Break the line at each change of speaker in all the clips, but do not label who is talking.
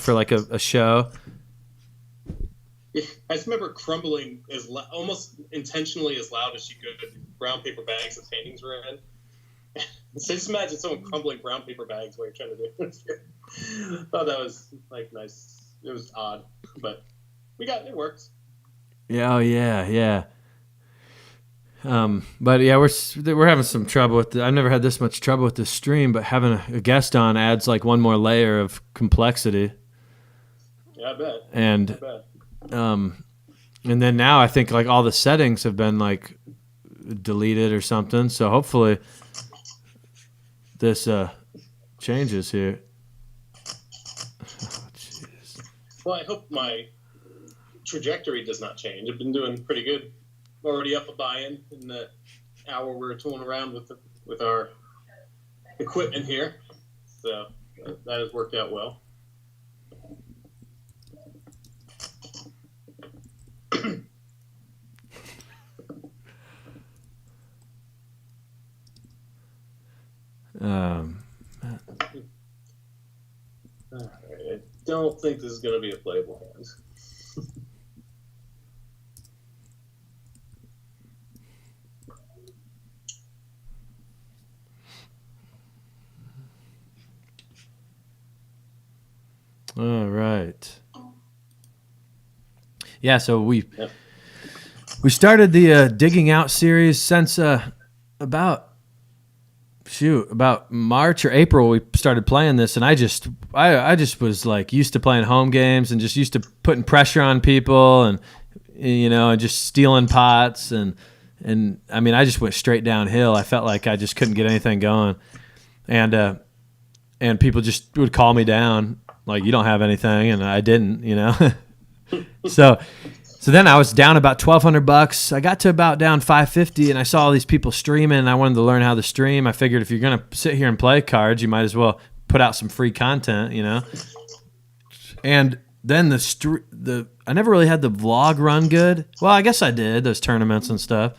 for like a show.
I just remember crumbling almost intentionally as loud as you could. Brown paper bags that paintings were in. So just imagine someone crumbling brown paper bags while you're trying to do it. Oh, that was like nice. It was odd, but it worked.
Yeah, oh yeah. But yeah, we're having some trouble with I've never had this much trouble with this stream, but having a guest on adds like one more layer of complexity.
Yeah, I bet.
And and then now I think like all the settings have been like deleted or something. So hopefully this changes here. Oh, jeez.
Well, I hope my trajectory does not change. I've been doing pretty good. Already up a buy-in in the hour we were tooling around with our equipment here. So that has worked out well. All right. I don't think this is going to be a playable hand.
All right. Yeah, so we started the digging out series since about March or April. We started playing this, and I just was like used to playing home games and just used to putting pressure on people and and just stealing pots and I mean I just went straight downhill. I felt like I just couldn't get anything going, and people just would call me down. Like, you don't have anything, and I didn't, So then I was down about $1,200. I got to about down $550, and I saw all these people streaming, and I wanted to learn how to stream. I figured if you're going to sit here and play cards, you might as well put out some free content, And then I never really had the vlog run good. Well, I guess I did, those tournaments and stuff.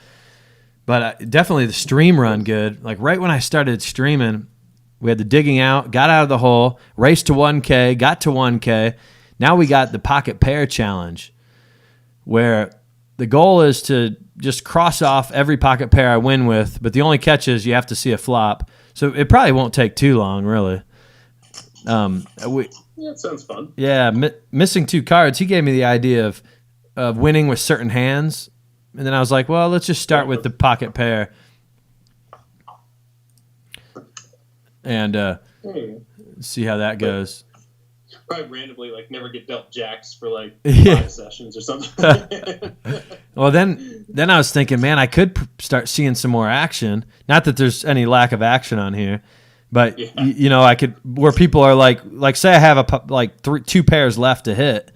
But definitely the stream run good. Like, right when I started streaming, we had the digging out, got out of the hole, raced to 1K, got to 1K. Now we got the pocket pair challenge, where the goal is to just cross off every pocket pair I win with, but the only catch is you have to see a flop. So it probably won't take too long, really.
Yeah, it sounds fun.
Yeah, missing 2 cards. He gave me the idea of winning with certain hands, and then I was like, well, let's just start with the pocket pair. And see how that goes.
Probably randomly, like, never get dealt jacks for like 5 sessions or something.
Well, then I was thinking, man, I could start seeing some more action. Not that there's any lack of action on here, but I could, where people are like say I have 2 pairs left to hit,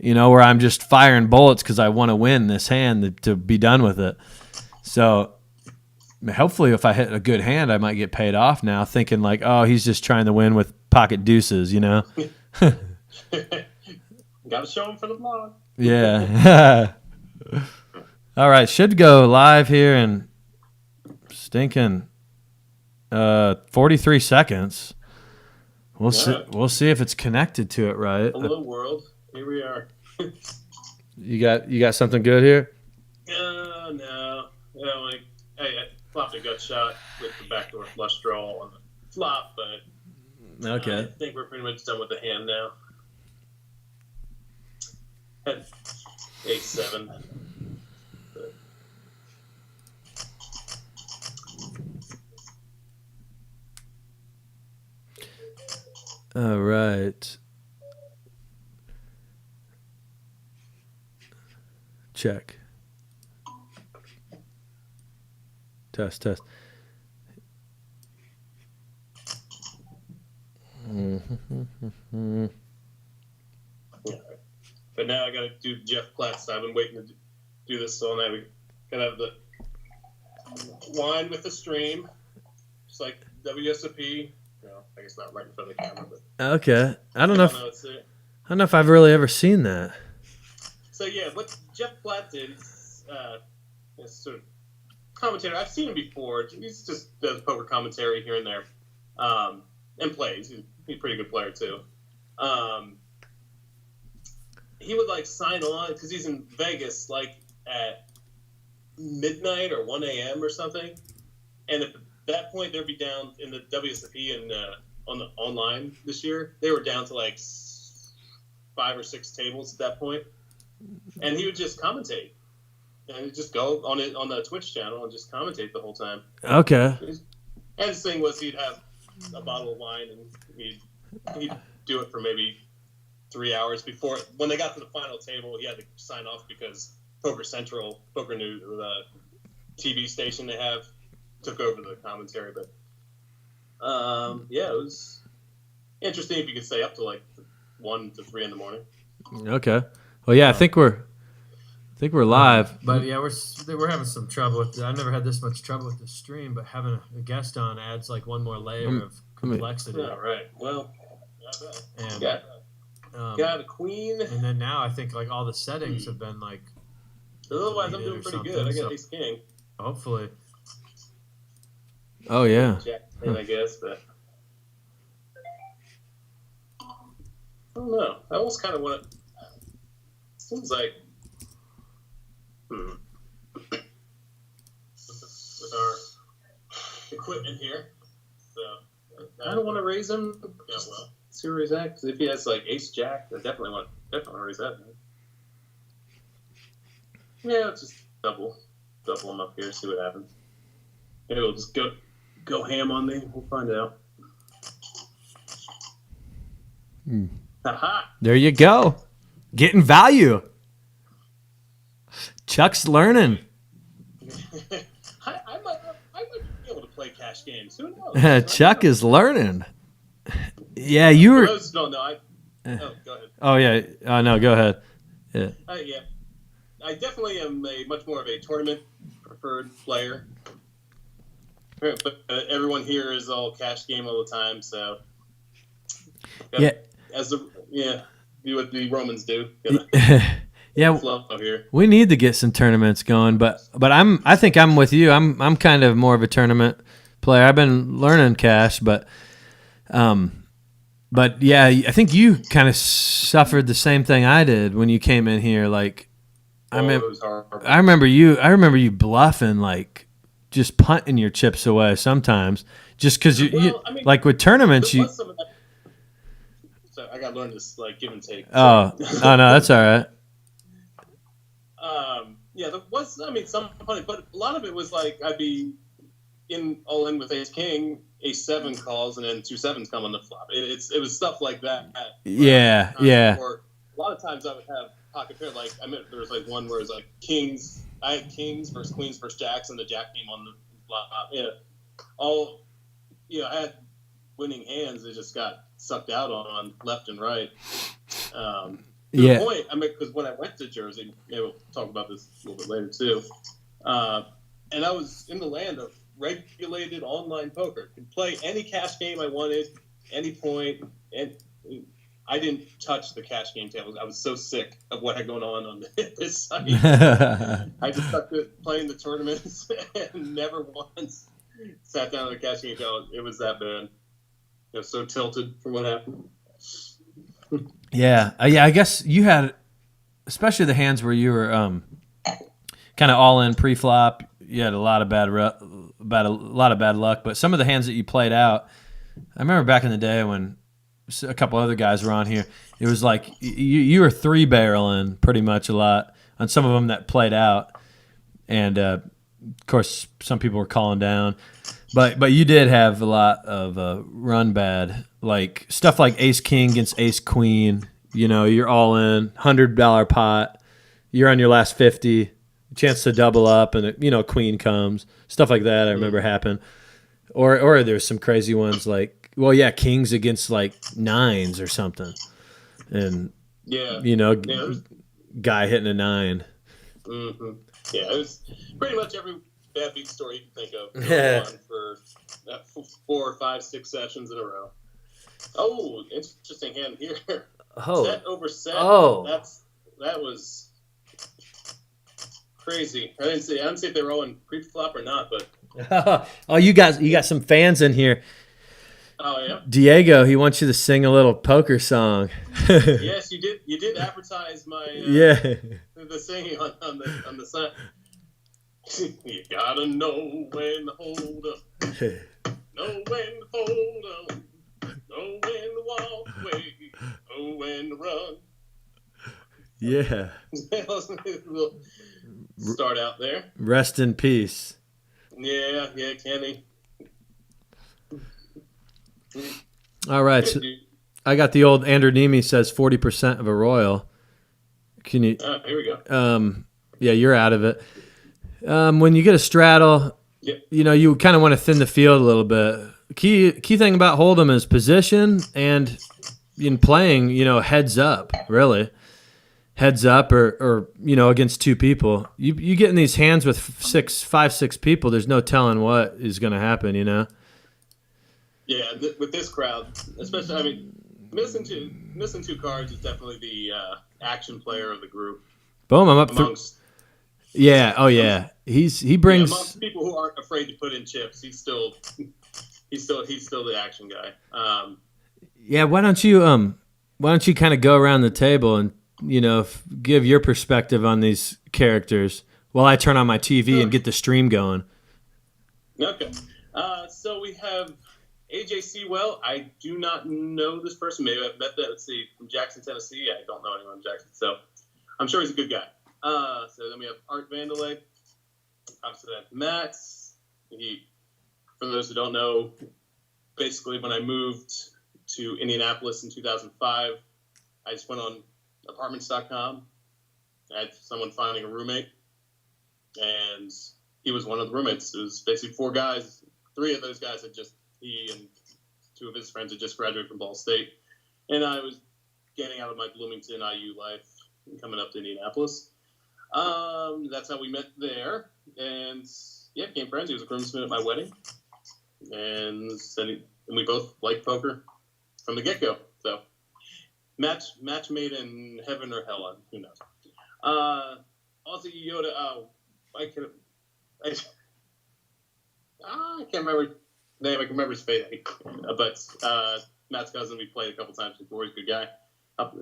where I'm just firing bullets because I want to win this hand to be done with it. So hopefully if I hit a good hand, I might get paid off now, thinking like, oh, he's just trying to win with pocket deuces,
Got to show him for the vlog.
Yeah. All right, should go live here in stinking 43 seconds. We'll see if it's connected to it right.
Hello world. Here we are.
You got something good here?
No. I flopped a gut shot with the backdoor flush draw on the flop, but
okay.
I think we're pretty much done with the hand now. Had Ace-7.
All right. Check. Test.
Mm-hmm. But now I got to do Jeff Platt's. I've been waiting to do this all night. We got to have the wine with the stream, just like WSOP. I guess not right in front of the camera, but
okay. I don't know if I've really ever seen that.
So yeah, what Jeff Platt did is sort of commentator. I've seen him before. He's just does poker commentary here and there, and plays. He's a pretty good player too. he would like sign on because he's in Vegas like at midnight or 1 a.m. or something, and at that point they'd be down in the WSOP and on the online this year. They were down to like 5 or 6 tables at that point, and he would just commentate. And he'd just go on it on the Twitch channel and just commentate the whole time.
Okay.
And his thing was he'd have a bottle of wine and he'd do it for maybe 3 hours before. When they got to the final table, he had to sign off because Poker Central, Poker News, the TV station they have, took over the commentary. But yeah, it was interesting if you could stay up to like 1 to 3 in the morning.
Okay. Well, yeah, I think we're live.
But yeah, we're having some trouble with it. I never had this much trouble with the stream, but having a guest on adds like one more layer of complexity.
All right. Well,
And
got a queen.
And then now I think like all the settings have been like.
Otherwise, I'm doing pretty good. I got ace king.
Hopefully.
Oh yeah.
Jack 10, I guess, but I don't know. I almost kind of want to. Seems like. With our equipment here, so I don't want to raise him. Yeah, well, see where he's at. Because if he has like ace jack, I definitely want to raise that. Yeah, let's just double him up here. See what happens. Maybe we'll just go ham on me. We'll find out. Aha!
There you go. Getting value. Chuck's learning.
I might be able to play cash games. Who knows?
Chuck is learning. Yeah, you were.
For those who don't know, go ahead.
Oh yeah. No, go ahead. Yeah.
Yeah. I definitely am much more of a tournament preferred player. But everyone here is all cash game all the time, so
yeah.
Do what the Romans do.
Yeah,
here.
We need to get some tournaments going, but I think I'm with you. I'm kind of more of a tournament player. I've been learning cash, but yeah, I think you kind of suffered the same thing I did when you came in here. Like, I remember you bluffing, like just punting your chips away sometimes, just because like with tournaments you.
So I got to learn this like give and take.
Oh no, that's all right.
Yeah, there was. Some punting, but a lot of it was like I'd be all in with ace king, ace 7 calls, and then 2 7s come on the flop. It was stuff like that.
Yeah.
Or a lot of times I would have pocket pair. Like there was like one where it was like kings. I had kings versus queens versus jacks, and the jack came on the flop. I had winning hands. They just got sucked out on left and right. To the point, because when I went to Jersey, maybe we'll talk about this a little bit later too, and I was in the land of regulated online poker. Could play any cash game I wanted, any point, and I didn't touch the cash game tables. I was so sick of what had going on this site. I just stuck to playing the tournaments and never once sat down at the cash game table. It was that bad. I was so tilted from what happened.
Yeah. I guess you had, especially the hands where you were kind of all in pre-flop. You had a lot of bad luck, but some of the hands that you played out, I remember back in the day when a couple other guys were on here. It was like you were 3-barreling pretty much a lot on some of them that played out, and of course some people were calling down. But you did have a lot of run bad, like stuff like ace king against ace queen. You're all in, $100 pot. You're on your last 50, chance to double up, and queen comes. Stuff like that I remember happen. Or there's some crazy ones like, kings against like 9s or something, and guy hitting a 9.
Mm-hmm. Yeah, it was pretty much every bad beat story you can think of on for 4, 5, 6 sessions in a row. Oh, interesting hand here.
Oh.
Set over set.
Oh.
That was crazy. I didn't see if they were all in pre-flop or not, but
oh, you got some fans in here.
Oh yeah.
Diego, he wants you to sing a little poker song.
Yes, you did. You did advertise my
Yeah.
the singing on the side. You gotta know when to hold up, know when to hold up, know when to walk away, know when to run.
Yeah.
We'll start out there.
Rest in peace.
Yeah, Kenny.
All right. So I got the old Andrew Nemi says 40% of a royal. Can you?
Here we go.
Yeah, you're out of it. When you get a straddle,
Yeah.
you know, you kind of want to thin the field a little bit. Key thing about Hold'em is position and in playing, you know, heads up, really. Heads up or you know, against two people. You get in these hands with five, six people, there's no telling what is going to happen, you know?
Yeah, with this crowd, especially, I mean, missing two cards is definitely the action player of the group.
Boom, I'm up
amongst.
Yeah, oh yeah. He brings
amongst people who aren't afraid to put in chips. He's still the action guy.
Yeah, why don't you kind of go around the table and, you know, give your perspective on these characters while I turn on my TV and get the stream going.
Okay. So we have AJ Sewell. I do not know this person. Maybe I've met that. Let's see, from Jackson, Tennessee. I don't know anyone in Jackson, so I'm sure he's a good guy. So then we have Art Vandelay. Obviously, that's Max. For those who don't know, basically when I moved to Indianapolis in 2005, I just went on apartments.com. I had someone finding a roommate, and he was one of the roommates. It was basically four guys. Three of those guys he and two of his friends had just graduated from Ball State. And I was getting out of my Bloomington IU life and coming up to Indianapolis. That's how we met there. And yeah, became friends. He was a groomsman at my wedding. And we both liked poker from the get-go. So match made in heaven or hell, who knows. Also, Yoda, I can't remember his name. I can remember his face. But Matt's cousin, we played a couple times before. He's a good guy.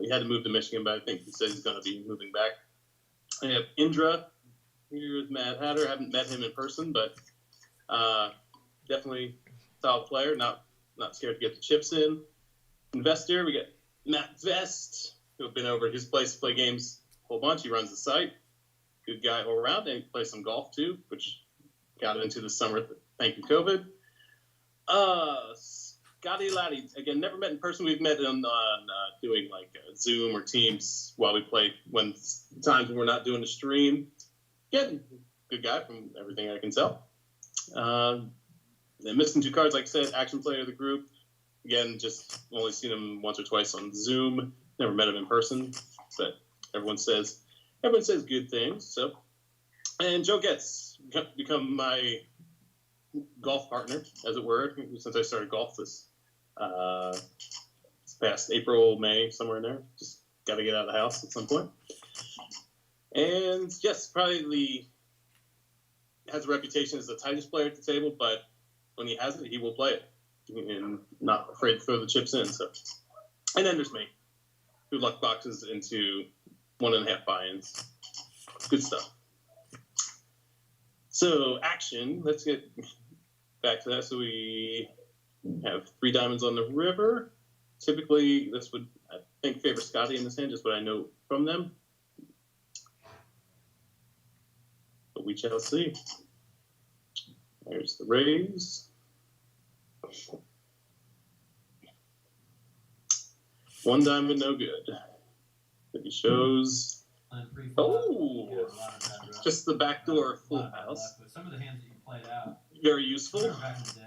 He had to move to Michigan, but I think he said he's going to be moving back. I have Indra. Here's Mad Hatter. I haven't met him in person, but definitely solid player. Not scared to get the chips in. Investor, we got Matt Vest, who have been over at his place to play games a whole bunch. He runs the site. Good guy all around. And he plays some golf, too, which got into this summer. Thank you, COVID. Scotty Laddie, again, never met in person. We've met on doing like Zoom or Teams while we play when times when we're not doing the stream. Again, good guy from everything I can tell. Missing two cards, like I said, action player of the group. Again, just only seen him once or twice on Zoom. Never met him in person, but everyone says good things. So, and Joe Getz become my golf partner, as it were, since I started golf this past April, May, somewhere in there. Just got to get out of the house at some point. And yes, probably has a reputation as the tightest player at the table, but when he has it, he will play it and not afraid to throw the chips in. So, and then there's me, who luck boxes into 1.5 buy-ins. Good stuff. So action. Let's get back to that. So we have 3 diamonds on the river. Typically, this would, I think, favor Scotty in this hand, just what I know from them. But we shall see. There's the raise. One diamond, no good. But he shows. Oh, just the backdoor full house.
Some of the hands that you played out.
Very useful
Back in the day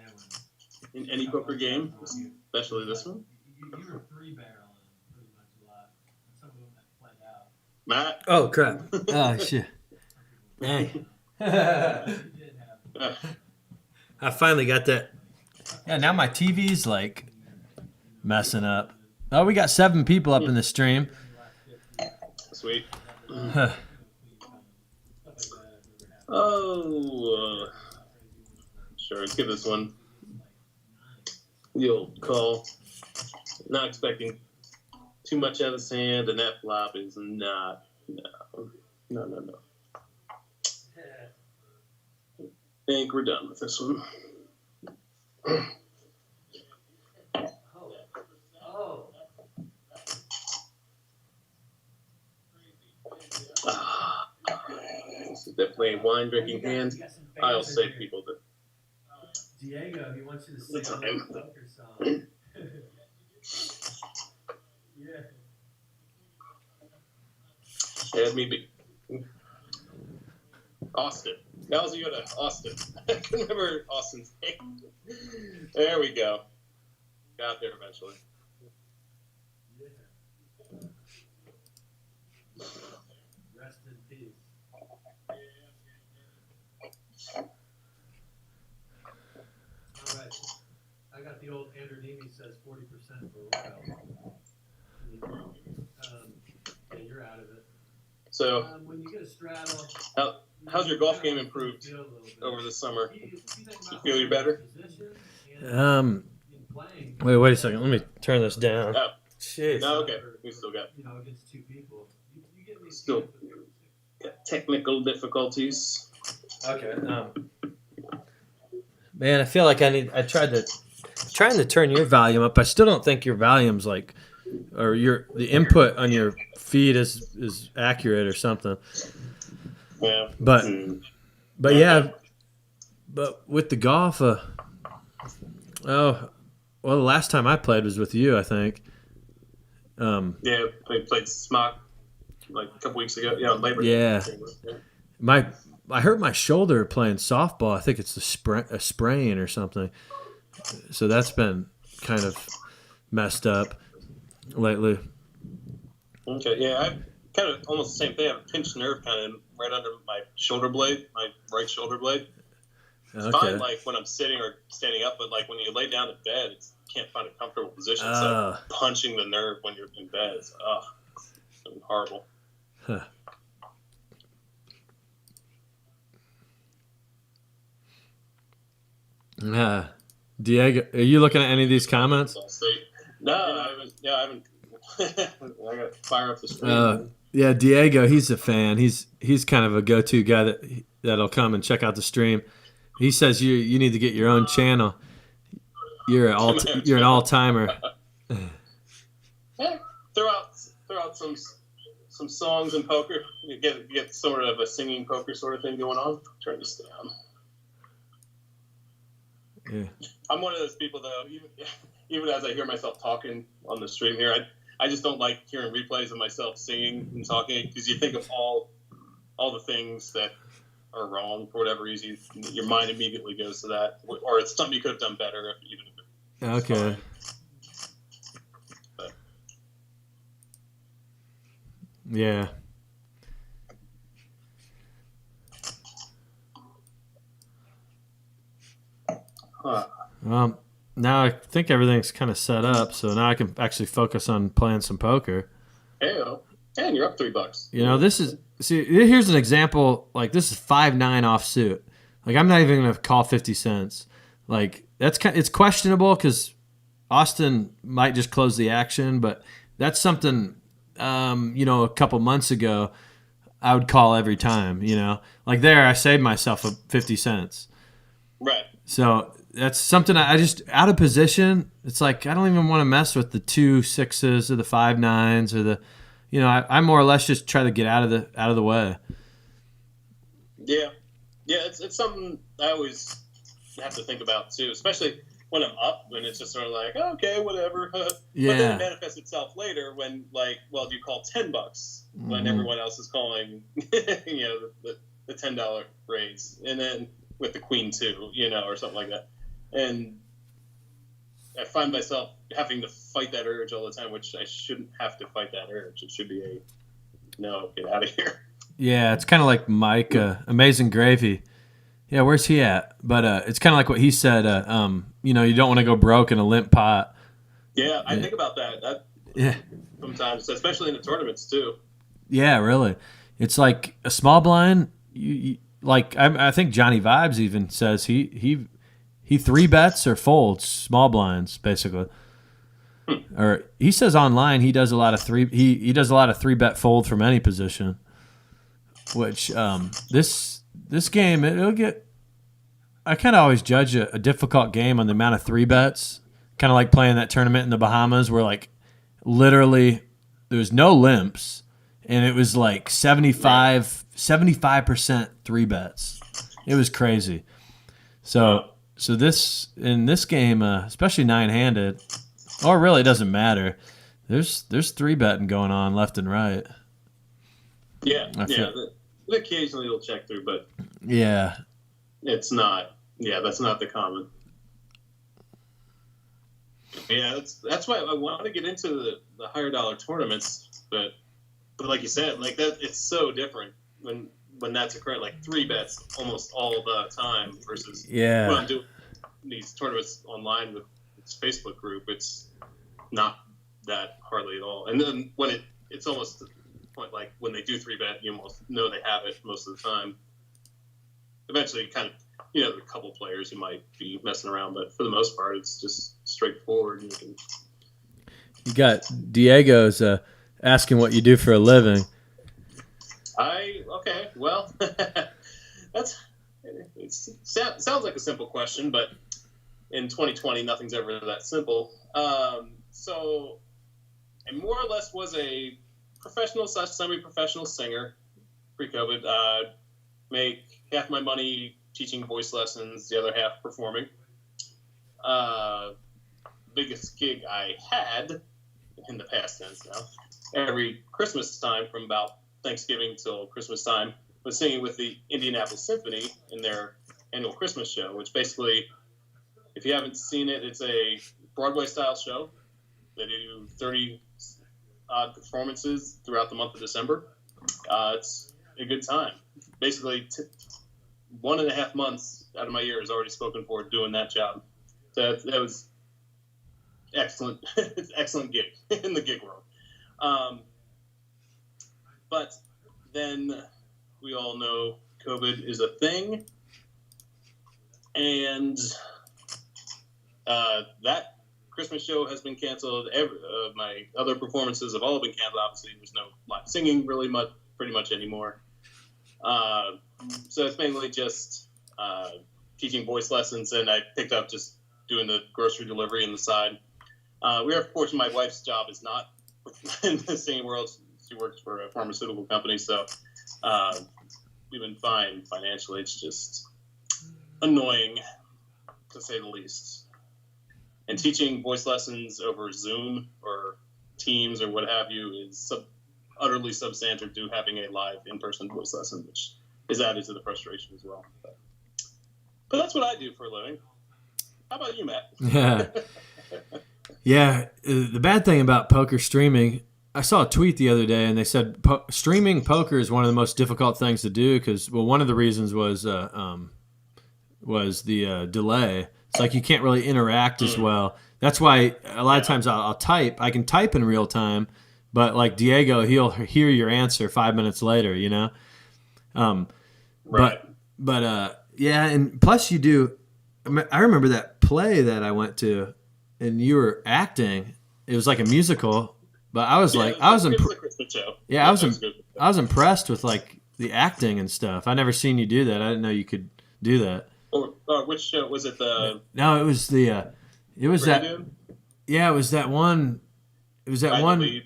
when
in any poker game, especially this one.
you were 3-barreling pretty much a lot. And some of them that played out.
Matt.
Oh crap! Oh shit! Dang. I finally got that. Yeah, now my TV's like messing up. Oh, we got 7 people up in the stream.
Sweet.
Huh.
Sure, let's give this one. The old call. Not expecting too much out of his hand, and that flop is not. No. I think we're done with this one. This is definitely a wine drinking hand. I'll say people that.
Diego, he wants you to sing a little poker song. Yeah.
Had me be. Austin. Now you go to Austin. I can remember Austin's name. There we go. Got there eventually.
Yeah. Rest in peace. All right. I got the old Andrew Nemi says 40% for Royal. Yeah, you're out of it.
So,
when you get a straddle,
how's your golf game improved over the summer? You feel you're better?
Wait a second. Let me turn this down.
Oh.
Jeez.
No, okay. We still got.
Against two people. You get me
Still got technical difficulties.
Okay. Man, I feel like I trying to turn your volume up. I still don't think your volume's like, or the input on your feed is accurate or something.
Yeah.
But yeah, but with the golf, the last time I played was with you, I think.
Yeah, we played Smock like a couple weeks ago. Yeah, Labor Day.
Yeah. I hurt my shoulder playing softball. I think it's a sprain or something. So that's been kind of messed up lately.
Okay, yeah, I've kind of almost the same thing. I have a pinched nerve kind of right under my shoulder blade, my right shoulder blade. It's fine, like when I'm sitting or standing up, but like when you lay down in bed, you can't find a comfortable position. It's like punching the nerve when you're in bed. It's horrible.
Huh. Diego, are you looking at any of these comments?
No, I haven't. I got to fire up the screen.
Yeah, Diego, he's a fan. He's kind of a go-to guy that'll come and check out the stream. He says you need to get your own channel. You're an all-timer.
Yeah, throw out some songs in poker. You get sort of a singing poker sort of thing going on. Turn this down.
Yeah.
I'm one of those people though. Even as I hear myself talking on the stream here, I just don't like hearing replays of myself singing and talking because you think of all the things that are wrong for whatever reason. Your mind immediately goes to that, or it's something you could have done better. Even if
okay.
But.
Yeah. Now I think everything's kind of set up, so now I can actually focus on playing some poker.
Heyo. And you're up $3.
You know, here's an example. Like, this is 5-9 offsuit. Like, I'm not even going to call 50 cents. Like, it's questionable because Austin might just close the action, but that's something, a couple months ago I would call every time, Like, there, I saved myself 50 cents.
Right.
So that's something I just, out of position, it's like I don't even want to mess with the 2 6s or the 5 9s or the, I more or less just try to get out of the way.
Yeah, it's something I always have to think about too, especially when I'm up, when it's just sort of like, okay, whatever.
Yeah.
But then it manifests itself later when, like, well, do you call $10 when everyone else is calling, the $10 raise, and then with the queen too, or something like that. And I find myself having to fight that urge all the time, which I shouldn't have to fight that urge. It should be no, get out of here.
Yeah, it's kind of like Mike, Amazing Gravy. Yeah, where's he at? But it's kind of like what he said. You don't want to go broke in a limp pot.
Yeah, I think about that.
Yeah.
Sometimes, especially in the tournaments too.
Yeah, really. It's like a small blind. I think Johnny Vibes even says he he 3-bets or folds small blinds basically. Or he says online he does a lot of he does a lot of 3-bet fold from any position. Which this game it'll get. I kind of always judge a difficult game on the amount of 3-bets. Kind of like playing that tournament in the Bahamas where like literally there was no limps and it was like 75% 3-bets. It was crazy. So this in this game, especially 9-handed, or really it doesn't matter. There's 3-betting going on left and right.
Yeah. Occasionally you'll check through, but
yeah,
it's not. Yeah, that's not the common. Yeah, that's why I want to get into the higher dollar tournaments, but like you said, like that, it's so different when that's occurring. Like 3-bets almost all the time versus when I'm doing these tournaments online with this Facebook group. It's not that hardly at all. And then when it's almost to the point like when they do 3-bet, you almost know they have it most of the time. Eventually, kind of. There are a couple players who might be messing around, but for the most part, it's just straightforward.
You got Diego's asking what you do for a living.
Okay, well, sounds like a simple question, but in 2020, nothing's ever that simple. So, I more or less was a professional / semi-professional singer pre-COVID. Make half my money teaching voice lessons, the other half performing. Biggest gig I had in the past tense now. Every Christmas time from about Thanksgiving till Christmas time was singing with the Indianapolis Symphony in their annual Christmas show, which basically, if you haven't seen it, it's a Broadway-style show. They do 30 odd performances throughout the month of December. It's a good time. Basically, 1.5 months out of my year is already spoken for doing that job. So that was excellent. It's excellent gig in the gig world. But then we all know COVID is a thing, and that Christmas show has been canceled. My other performances have all been canceled. Obviously, there's no live singing pretty much anymore. So it's mainly just teaching voice lessons, and I picked up just doing the grocery delivery on the side. We are fortunate my wife's job is not in the singing world. She works for a pharmaceutical company, so we've been fine financially. It's just annoying, to say the least. And teaching voice lessons over Zoom or Teams or what have you is utterly substandard to having a live in-person voice lesson, which is added to the frustration as well. But that's what I do for a living. How about you, Matt?
Yeah. The bad thing about poker streaming, I saw a tweet the other day, and they said streaming poker is one of the most difficult things to do because, well, one of the reasons was the delay. It's like you can't really interact as well. That's why a lot of times I'll type. I can type in real time, but like Diego, he'll hear your answer 5 minutes later, you know?
Right.
But yeah, and plus you do. I remember that play that I went to, and you were acting. It was like a musical, but I was like, I was impressed with like the acting and stuff. I never seen you do that. I didn't know you could do that.
Or which show was it?
No, it was the. It was that.
Dude?
Yeah, it was that one. It was that
Right,
one.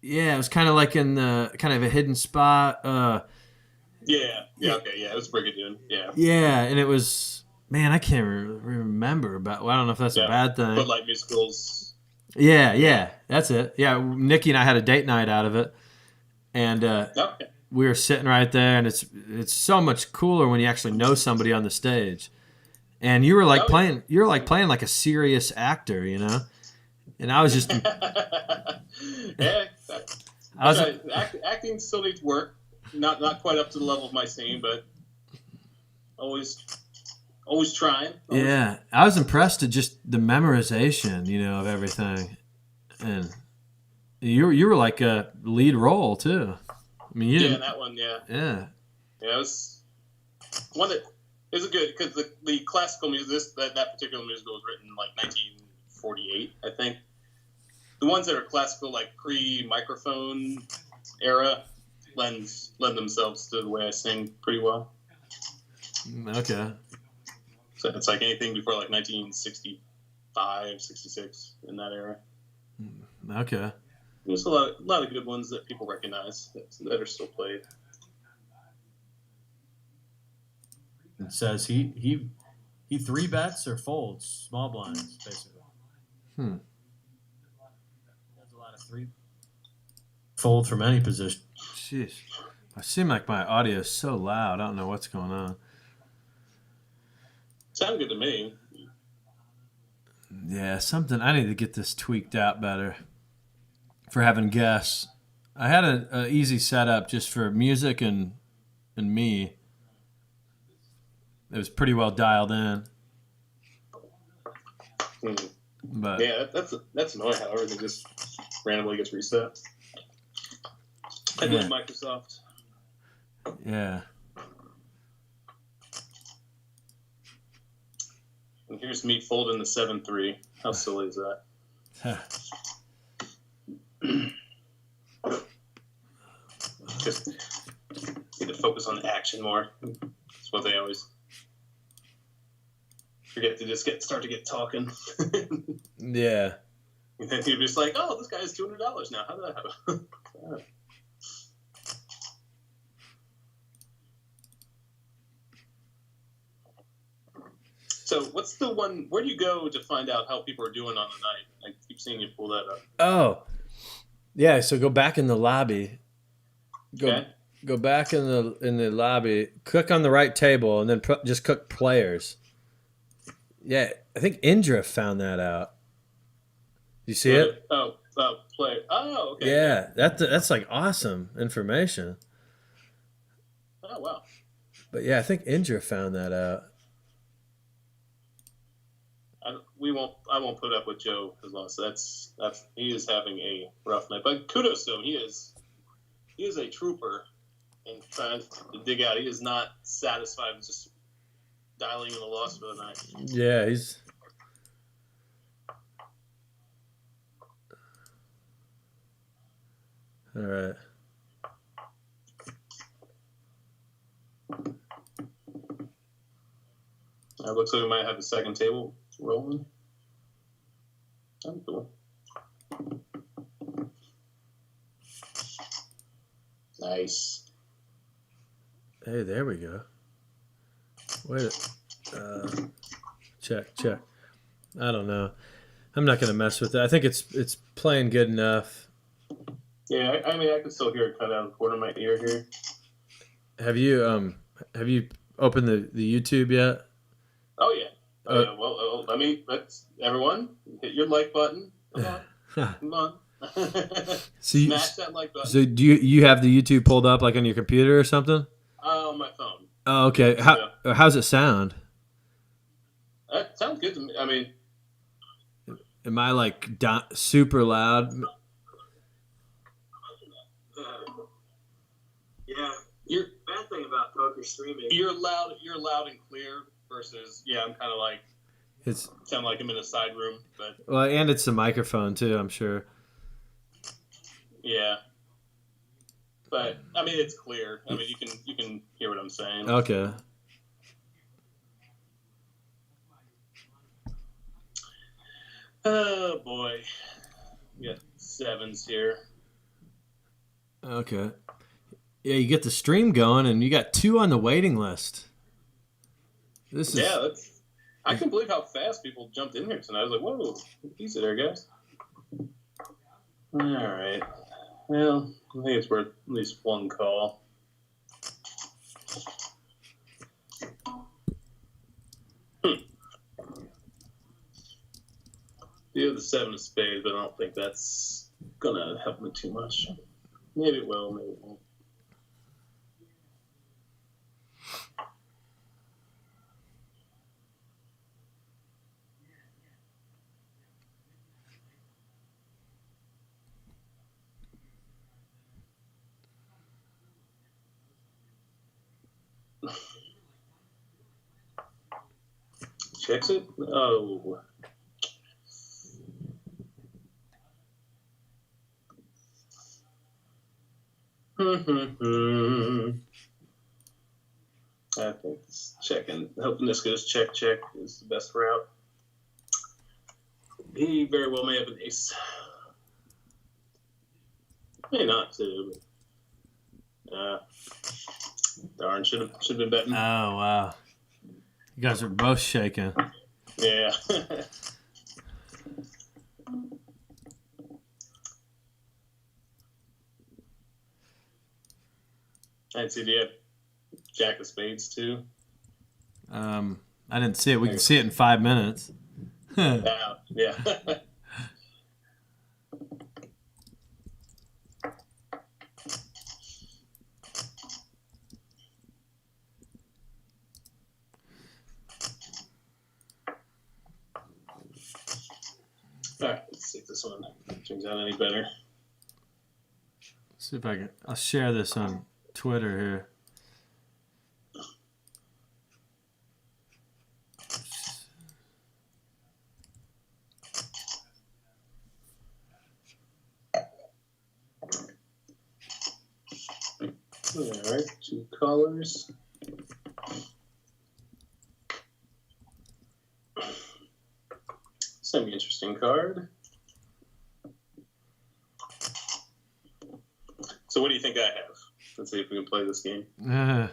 Yeah, it was kind of like in the kind of a hidden spot.
Yeah, okay, yeah, it was Brigadoon, yeah.
Yeah, and it was, man, I can't remember, but well, I don't know if that's a bad thing.
But like musicals.
Yeah, that's it. Yeah, Nikki and I had a date night out of it, and we were sitting right there, and it's so much cooler when you actually know somebody on the stage, and you were like playing like a serious actor, you know, and I was just.
Acting still needs work. Not quite up to the level of my singing, but always trying.
Yeah, I was impressed at just the memorization, you know, of everything, and you were like a lead role too. I mean,
in that one, yeah.
It
was one that Is it good? Because the classical music, that particular musical was written in like 1948, I think. The ones that are classical, like pre-microphone era, lend themselves to the way I sing pretty well.
Okay.
So it's like anything before like 1965, 66 in that era.
Okay.
There's a lot of good ones that people recognize that are still played.
It says he 3-bets or folds small blinds basically.
Hmm.
There's a lot of 3 fold from any position.
Jeez. I seem like my audio is so loud. I don't know what's going on.
Sound good to me.
Yeah, something. I need to get this tweaked out better for having guests. I had an easy setup just for music and me. It was pretty well dialed in. But
yeah, that's annoying how everything just randomly gets reset. I blame Microsoft.
Yeah.
And here's me folding the 7-3. How silly is that? Just need to focus on the action more. That's what they always forget to just start to get talking.
Yeah.
And then you're just like, oh, this guy's $200 now. How did that happen? So what's the one, where do you go to find out how people are doing on the night? I keep seeing you pull that up.
Oh. Yeah, so go back in the lobby. Go back in the lobby, click on the right table, and then just click players. Yeah, I think Indra found that out. You see it?
Play. Oh, okay.
Yeah, that's like awesome information.
Oh, wow.
But yeah, I think Indra found that out.
I won't put up with Joe as long as he is having a rough night. But kudos to him. He is a trooper and trying to dig out. He is not satisfied with just dialing in a loss for the night.
Yeah, he's. All right.
It looks like we might have a second table rolling. Oh, cool. Nice.
Hey, there we go. Wait. Check. I don't know. I'm not gonna mess with it. I think it's playing good enough.
Yeah, I mean, I can still hear it cut out of the corner of my ear here.
Have you opened the YouTube yet?
Oh yeah. Yeah. Well, I mean, everyone hit your like button. Come on. Smash that like button.
So do you have the YouTube pulled up like on your computer or something?
On my phone.
Oh, okay. How's it sound?
That sounds good to me. I mean,
am I like super loud?
Yeah. Bad thing about poker streaming. You're loud and clear versus I'm kind of like sound like I'm in a side room, but
well, and it's the microphone too, I'm sure.
Yeah. But I mean, it's clear. I mean, you can hear what I'm saying.
Okay.
Oh boy, we got 7s here.
Okay. Yeah, you get the stream going, and you got 2 on the waiting list.
I can't believe how fast people jumped in here tonight. I was like, whoa, easy there, guys. All right. Well, I think it's worth at least one call. You have the 7 of spades, but I don't think that's gonna help me too much. Maybe it will, maybe it won't. Checks it. Oh. I think it's checking. Hoping this goes check is the best route. He very well may have an ace. May not too. But, darn, should have been betting.
Oh wow, you guys are both shaking.
Yeah. I'd see the Jack of Spades too.
I didn't see it. We can see it in 5 minutes.
Yeah. All right, let's see if this one turns out any better.
See if I can. I'll share this on Twitter here.
All right, 2 callers. Semi-interesting card. So what do you think I have? Let's see if we can play this game. Yeah.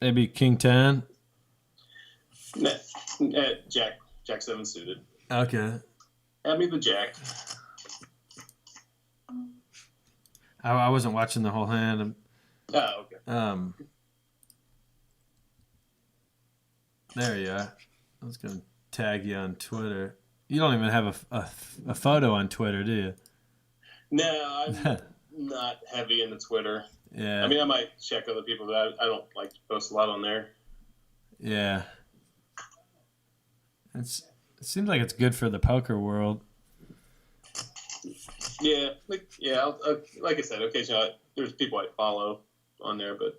Maybe King 10.
Nah, Jack 7 suited.
Okay.
Have me the Jack.
I wasn't watching the whole hand.
Oh, okay.
There you are. I was gonna tag you on Twitter. You don't even have a photo on Twitter, do you?
No, I'm not heavy into Twitter.
Yeah.
I mean, I might check other people, but I don't like to post a lot on there.
Yeah. It seems like it's good for the poker world.
Yeah, like I said, occasionally there's people I follow on there, but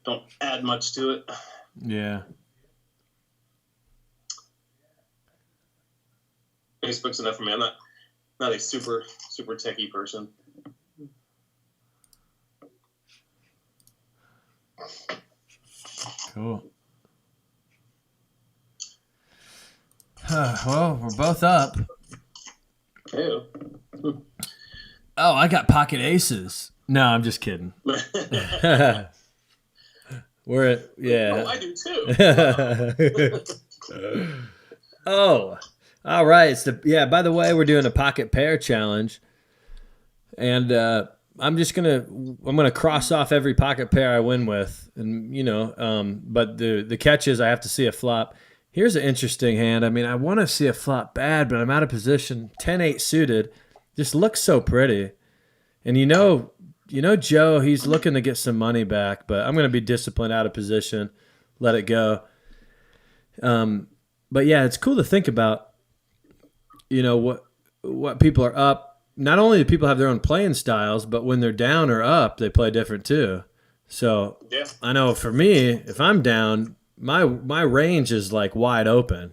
don't add much to it.
Yeah.
Facebook's enough for me. I'm not a super techie person.
Cool. Well, we're both up.
Hey.
Oh, I got pocket aces. No, I'm just kidding. We're at, yeah.
Oh, I do too.
Oh, all right. By the way, we're doing a pocket pair challenge, and I'm gonna cross off every pocket pair I win with, and but the catch is I have to see a flop. Here's an interesting hand. I mean, I want to see a flop bad, but I'm out of position. 10-8 suited, just looks so pretty, and Joe, he's looking to get some money back, but I'm gonna be disciplined, out of position, let it go. But yeah, it's cool to think about. What people are up. Not only do people have their own playing styles, but when they're down or up, they play different too. So
yeah. I
know for me, if I'm down, my range is like wide open.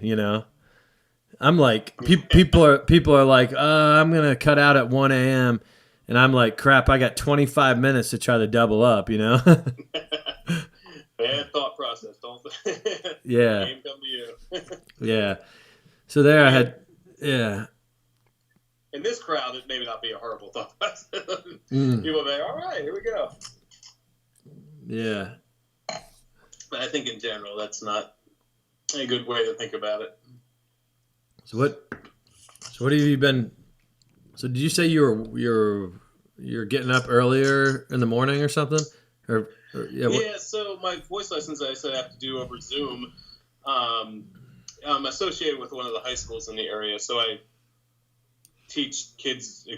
I'm like people are like, I'm gonna cut out at 1 a.m. and I'm like, crap, I got 25 minutes to try to double up.
Bad thought process, don't they?
Yeah.
Game come to you.
Yeah. So there I had, yeah.
In this crowd, it may not be a horrible thought process. People will be like, all right, here we go.
Yeah.
But I think in general, that's not a good way to think about it.
So what have you been? So did you say you're getting up earlier in the morning or something?
Yeah. So my voice lessons I said I have to do over Zoom. I'm associated with one of the high schools in the area, so I teach kids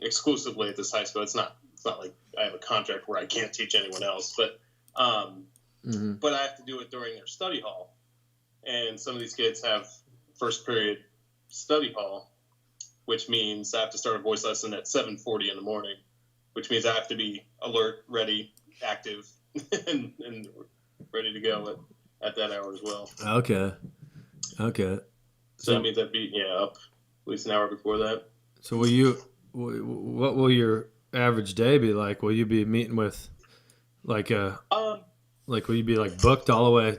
exclusively at this high school. It's not like I have a contract where I can't teach anyone else, but but I have to do it during their study hall. And some of these kids have first period study hall, which means I have to start a voice lesson at 7:40 in the morning, which means I have to be alert, ready, active, and ready to go at that hour as well.
Okay.
So that means I'd be up at least an hour before that.
So what will your average day be like? Will you be meeting with like will you be like booked all the way,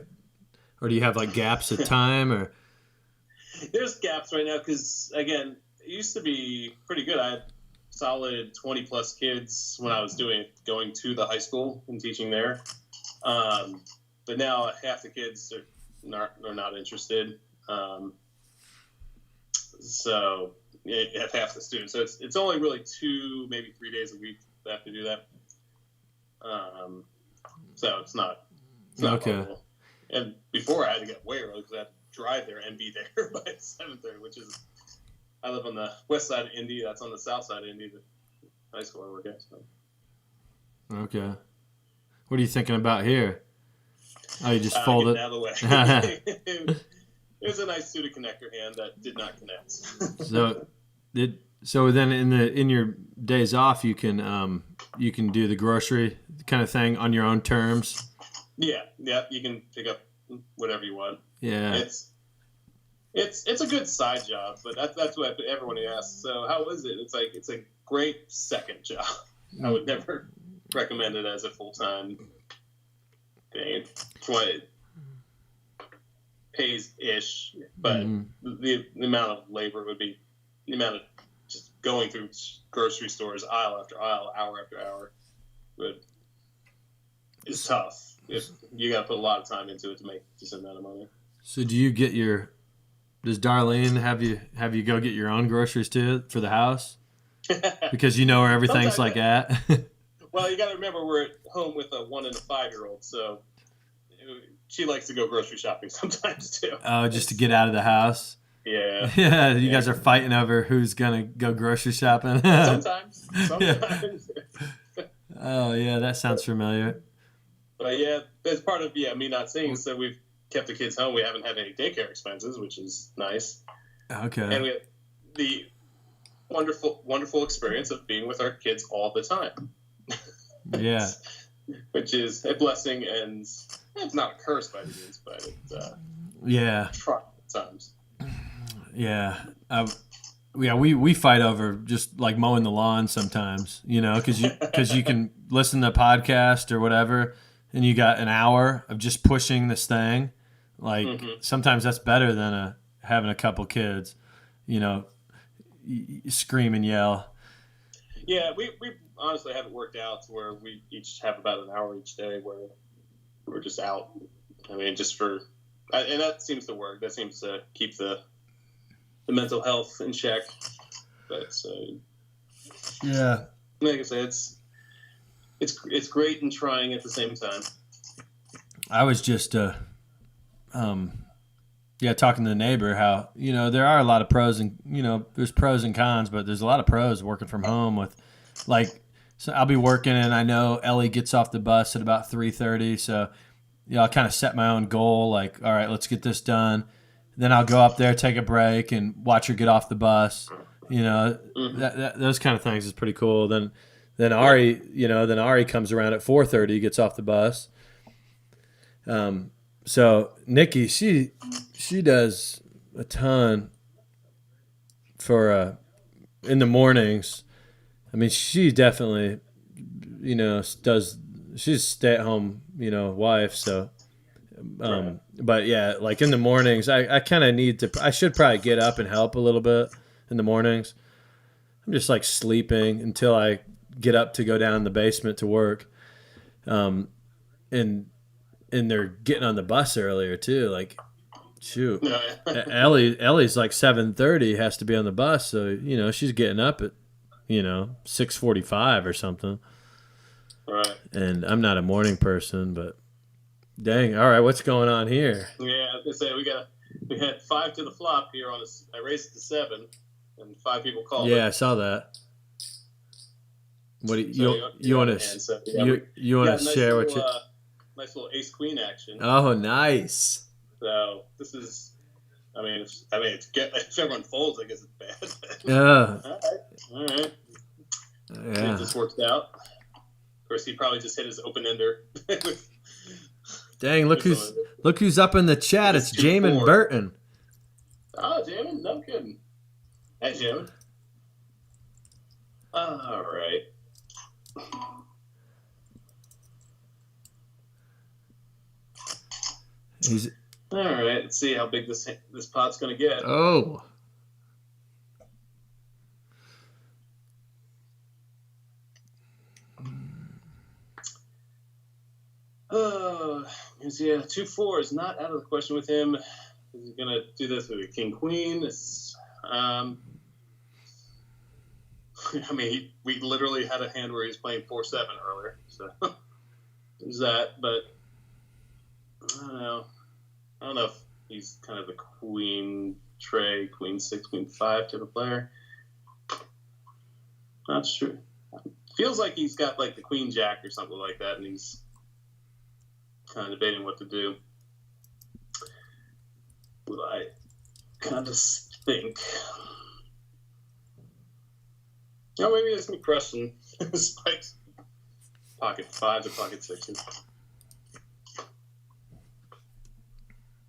or do you have like gaps of time or?
There's gaps right now because again, it used to be pretty good. I had solid 20 plus kids when I was going to the high school and teaching there. But now half the kids are not interested. So you have half the students. So it's only really 2, maybe 3 days a week that I have to do that. So it's not
okay.
horrible. And before I had to get way early because I had to drive there and be there by 7:30, which is, I live on the west side of Indy. That's on the south side of Indy, the high school I work at. So.
Okay. What are you thinking about here? Oh, you just fold it
out of the way. It was a nice suited connector hand that did not connect.
So then in your days off you can do the grocery kind of thing on your own terms. Yeah,
you can pick up whatever you want.
Yeah,
it's a good side job, but that's what everyone asks. So how is it? It's a great second job. I would never recommend it as a full-time thing. It pays ish, but the amount of labor would be the amount of just going through grocery stores aisle after aisle, hour after hour, it's tough. If you got to put a lot of time into it to make just an amount of money.
So does Darlene have you go get your own groceries too for the house? Because you know where everything's like at.
Well, you got to remember we're at home with a 1 and a 5-year-old, so she likes to go grocery shopping sometimes too.
Oh, just to get out of the house.
Yeah.
Yeah, you guys are fighting over who's gonna go grocery shopping.
Sometimes.
Oh yeah, that sounds familiar.
But yeah, as part of me not seeing, so we've kept the kids home. We haven't had any daycare expenses, which is nice.
Okay.
And we have the wonderful experience of being with our kids all the time.
Yeah.
Which is a blessing, and it's not a curse by any means, but
yeah.
Try at times.
Yeah. We fight over just like mowing the lawn sometimes, because you can listen to a podcast or whatever, and you got an hour of just pushing this thing. Like sometimes that's better than having a couple kids, scream and yell.
Yeah, we honestly have it worked out to where we each have about an hour each day where we're just out. I mean, and that seems to work. That seems to keep the mental health in check. But
yeah,
like I said, it's great and trying at the same time.
I was just talking to the neighbor how there are a lot of pros and there's pros and cons, but there's a lot of pros working from home with so I'll be working and I know Ellie gets off the bus at about 3:30, so I'll kind of set my own goal, like, all right, let's get this done. Then I'll go up there, take a break, and watch her get off the bus. Those kind of things is pretty cool. Then Ari, Ari comes around at 4:30, gets off the bus. So Nikki, she does a ton for in the mornings. I mean, she definitely, she's a stay-at-home, wife. So, but yeah, like in the mornings, I kind of I should probably get up and help a little bit in the mornings. I'm just like sleeping until I get up to go down in the basement to work. And they're getting on the bus earlier too. Like, shoot, Ellie's like 7:30 has to be on the bus. So, she's getting up at, 6:45 or something.
Right.
And I'm not a morning person, but dang. All right. What's going on here?
Yeah. I was going to say, we had 5 to the flop here I raced to 7 and 5 people called.
Yeah. I saw that. What do you want to, you want to share what you,
nice little ace queen action.
Oh, nice.
So this is, if everyone folds, I guess it's bad.
Yeah.
All right.
Yeah.
It just worked out. Of course, he probably just hit his open ender.
Dang, look who's up in the chat. It's Jamin Burton.
Oh, Jamin? No kidding. Hey, Jamin. All right. All right. Let's see how big this pot's gonna get.
Oh.
Yeah, 2-4 is not out of the question with him. He's gonna do this with a king queen. I mean, we literally had a hand where he was playing 4-7 earlier, so there's that. But I don't know if he's kind of a queen tray, queen 6, queen 5 type of player. Not sure. Feels like he's got like the queen jack or something like that, and he's kind of debating what to do. Well, I kind of think. Oh, maybe it's me crushing spikes. Pocket 5 to pocket 6.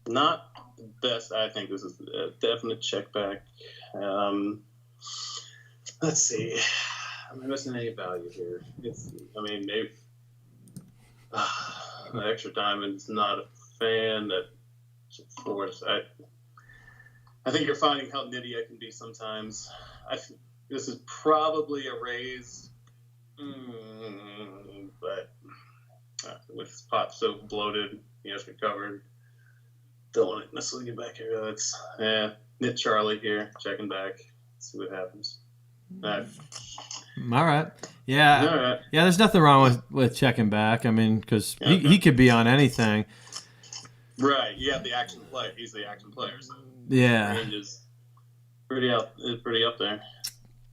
Not the best. I think this is a definite check back. Let's see. Am I missing any value here? Maybe. The extra diamond's not a fan. That force. I think you're finding how nitty I can be sometimes. This is probably a raise, but with his pot so bloated, he has recovered. Don't want to necessarily get back here. Let's nit Charlie here, checking back, see what happens.
All right. Yeah.
All right.
Yeah, there's nothing wrong with checking back. I mean, because he could be on anything.
Right. You have the action player. He's the action player. So
yeah.
Range is pretty up there.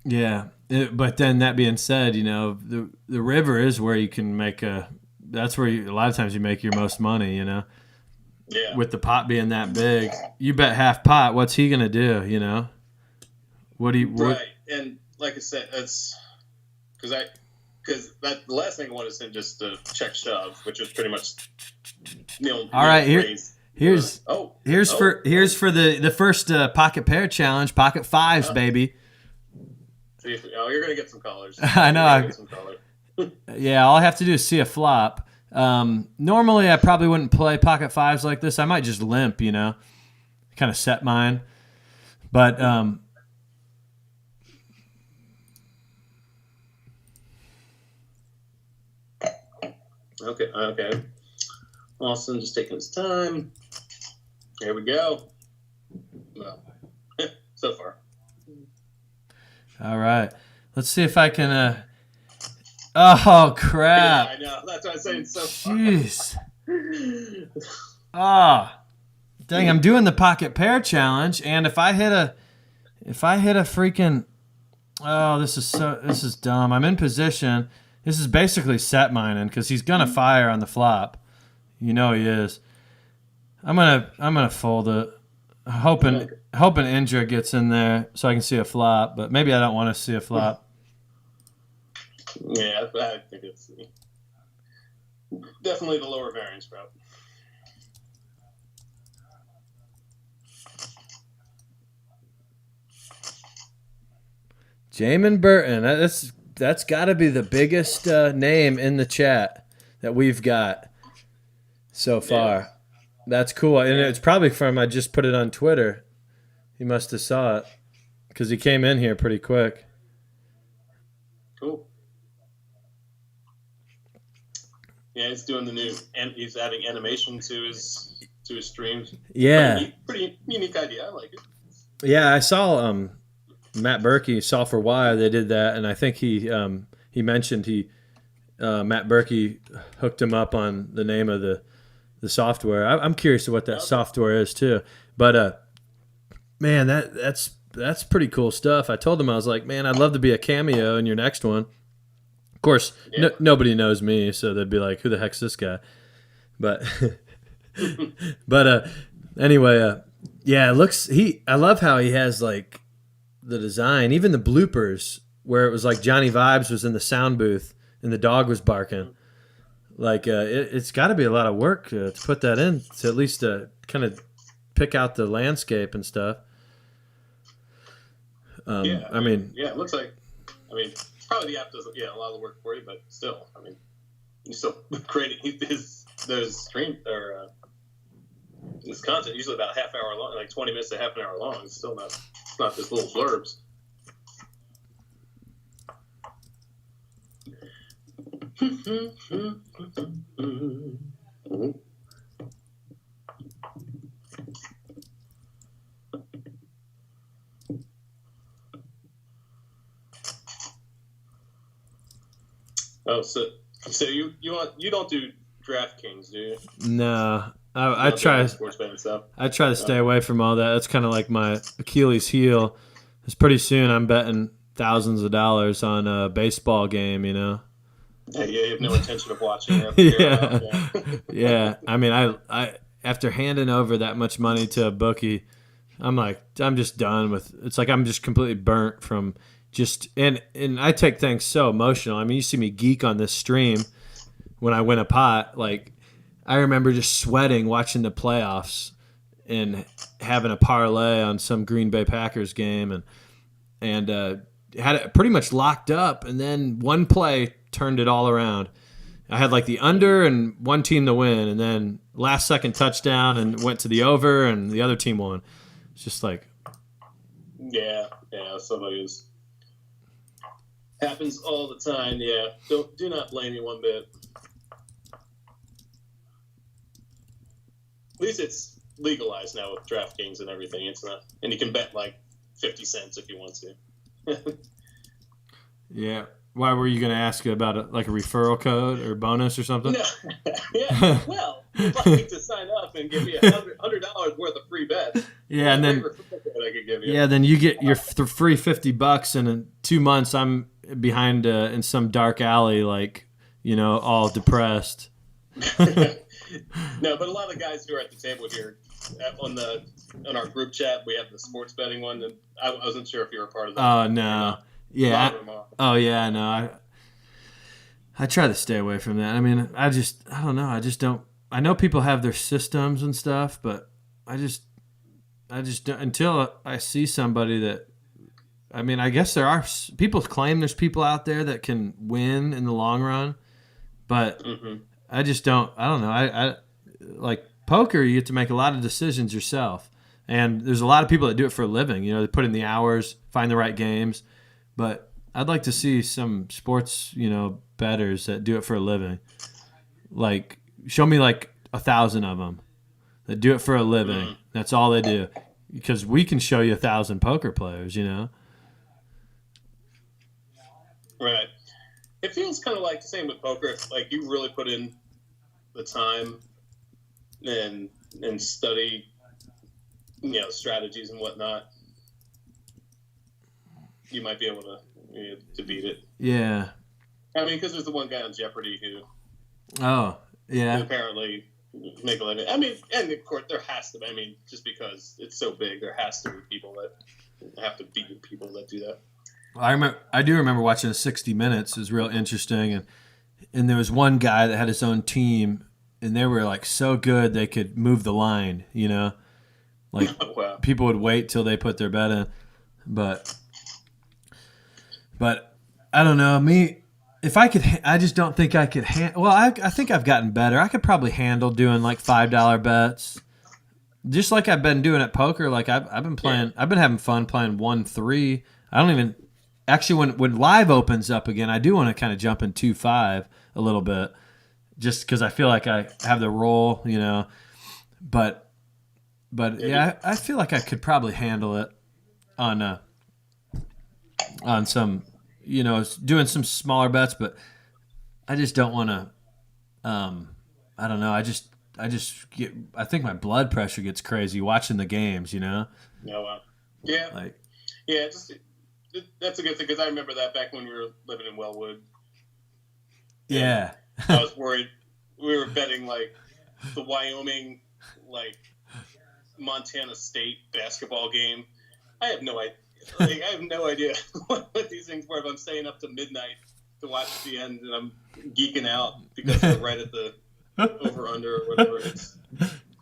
Yeah. But then that being said, the river is where you can make that's where a lot of times you make your most money,
Yeah.
With the pot being that big. You bet half pot, what's he going to do,
Right. And like I said, it's because the last thing I wanted is him just to check shove, which was pretty much
all right. Here's for the first pocket pair challenge, pocket 5s, baby.
See you're gonna get some colors.
I know. Yeah, all I have to do is see a flop. Normally, I probably wouldn't play pocket 5s like this. I might just limp, kind of set mine, but.
Okay. Austin just taking his time. Here we go. Well, so far.
All right. Let's see if I can. Oh crap!
Yeah, I know. That's what I'm saying. So far.
Jeez. Dang! I'm doing the pocket pair challenge, and if I hit a freaking. Oh, this is dumb. I'm in position. This is basically set mining because he's gonna fire on the flop. He is. I'm gonna fold it, hoping Indra gets in there so I can see a flop. But maybe I don't want to see a flop.
Yeah, I think it's definitely the lower variance route.
Jamin Burton. That's got to be the biggest name in the chat that we've got so far. Yeah. That's cool. And it's probably from, I just put it on Twitter. He must have saw it because he came in here pretty quick.
Cool. Yeah, he's doing the new, and he's adding animation to his streams.
Yeah.
Pretty unique idea. I like it.
Yeah, I saw Matt Berkey, Solve for Why, they did that, and I think he mentioned Matt Berkey hooked him up on the name of the software. I'm curious to what that software is too. But man, that's pretty cool stuff. I told him, I was like, man, I'd love to be a cameo in your next one. Of course, nobody knows me, so they'd be like, who the heck's this guy? But anyway, yeah, I love how he has like the design, even the bloopers where it was like Johnny Vibes was in the sound booth and the dog was barking. Like it's got to be a lot of work to put that in to at least kind of pick out the landscape and stuff. I mean,
yeah, it looks like. I mean, probably the app does a lot of the work for you, but still, I mean, you still creating those stream or this content usually about a half hour long, like 20 minutes to half an hour long. It's still not. It's not just little blurbs. Oh, so you don't do DraftKings, do you?
no, I try.
Sports betting stuff.
I try to stay away from all that. That's kind of like my Achilles heel. Because pretty soon I'm betting thousands of dollars on a baseball game. You know.
Yeah, you have no intention of watching it.
Yeah. Yeah. I mean, I after handing over that much money to a bookie, I'm just done with. It's like I'm just completely burnt from just and I take things so emotional. I mean, you see me geek on this stream when I win a pot. Like I remember just sweating watching the playoffs and having a parlay on some Green Bay Packers game and had it pretty much locked up, and then one play turned it all around. I had like the under and one team to win, and then last second touchdown and went to the over, and the other team won. It's just like,
yeah, somebody is happens all the time. Yeah, do not blame me one bit. At least it's legalized now with DraftKings and everything. It's not, and you can bet like 50 cents if you want to.
yeah. Why were you going to ask about a referral code or bonus or something?
No. Yeah. Well, you'd like to sign up and give me $100 worth of free bets.
Yeah, and then
I could give you.
Yeah, then you get your free $50, and in 2 months I'm behind in some dark alley, all depressed.
No, but a lot of guys who are at the table here on our group chat, we have the sports betting one, and I wasn't sure if you were a part of that.
Oh no. Yeah. I know. I try to stay away from that. I mean, I don't know. I just don't. I know people have their systems and stuff, but I just don't, until I see somebody that. I mean, I guess there are people claim there's people out there that can win in the long run, but I just don't. I don't know. I like poker. You get to make a lot of decisions yourself, and there's a lot of people that do it for a living. You know, they put in the hours, find the right games. But I'd like to see some sports, bettors that do it for a living. Like, show me 1,000 of them that do it for a living. That's all they do. Because we can show you 1,000 poker players,
Right. It feels kind of like the same with poker. Like you really put in the time and study, strategies and whatnot. You might be able to beat it.
Yeah.
I mean, because there's the one guy on Jeopardy who.
Oh, yeah.
Who apparently make a living. I mean, and of course there has to be. I mean, just because it's so big, there has to be people that have to beat people that do that.
I do remember watching 60 Minutes. It was real interesting, and there was one guy that had his own team, and they were so good they could move the line.
Wow.
People would wait till they put their bet in, but I don't know. Me, if I could, I just don't think I could. Well, I think I've gotten better. I could probably handle doing $5 bets, just like I've been doing at poker. Like I've been playing. I've been having fun playing 1-3. I don't even actually when live opens up again. I do want to kind of jump in 2-5 a little bit, just because I feel like I have the roll, But yeah, I feel like I could probably handle it on some, doing some smaller bets, but I just don't want to. I don't know. I think my blood pressure gets crazy watching the games.
No, yeah, yeah. That's a good thing because I remember that back when we were living in Wellwood.
Yeah,
I was worried. We were betting the Wyoming, Montana State basketball game. I have no idea. I have no idea what these things were. If I'm staying up to midnight to watch the end, and I'm geeking out because we're right at the over under or whatever.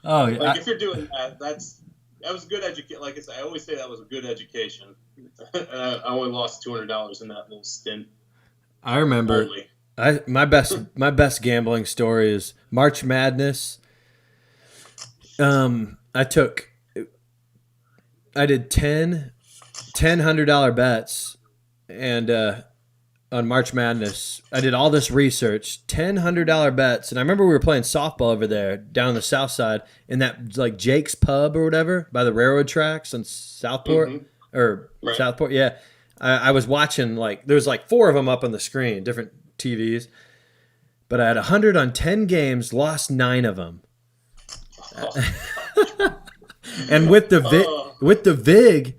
Oh,
Like if you're doing that, that was good education. Like I said, I always say that was a good education. I only lost $200 in that little stint.
I remember. My best gambling story is March Madness. I did 10 $100 bets, and on March Madness, I did all this research, 10 $100 bets, and I remember we were playing softball over there down the south side in that like Jake's Pub or whatever by the railroad tracks in Southport or right. Southport. Yeah, I was watching there was like 4 of them up on the screen, different TVs, but I had 100 on 10 games, lost 9 of them. And with the VIG,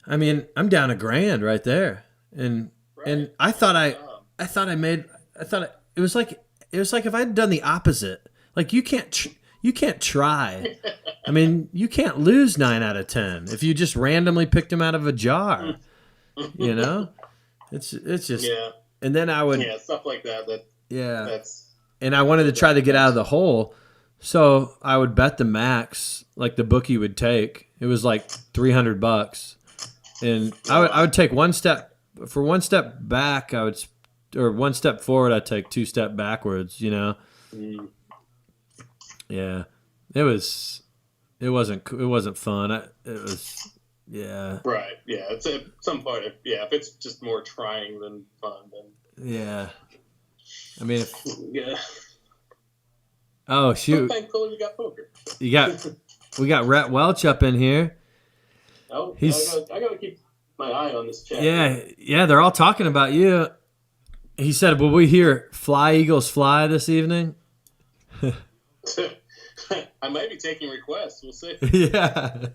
I mean, I'm down $1,000 right there, and I thought it was like if I'd done the opposite. Like you can't try. I mean, you can't lose 9 out of 10 if you just randomly picked them out of a jar. You know, it's just And then I would
stuff like that.
And I wanted to try to get out of the hole. So I would bet the max, like the bookie would take. It was like $300, and I would take one step back. Or one step forward. I'd take 2 steps backwards. You know. Yeah, it wasn't fun.
Right. Yeah. It's some part of if it's just more trying than fun, then
yeah. I mean,
yeah.
Oh shoot!
Thankfully, we got poker.
We got Rhett Welch up in here.
Oh, I gotta keep my eye on this chat.
Yeah, they're all talking about you. He said, "Will we hear Fly Eagles Fly this evening?"
I might be taking requests. We'll see.
Yeah.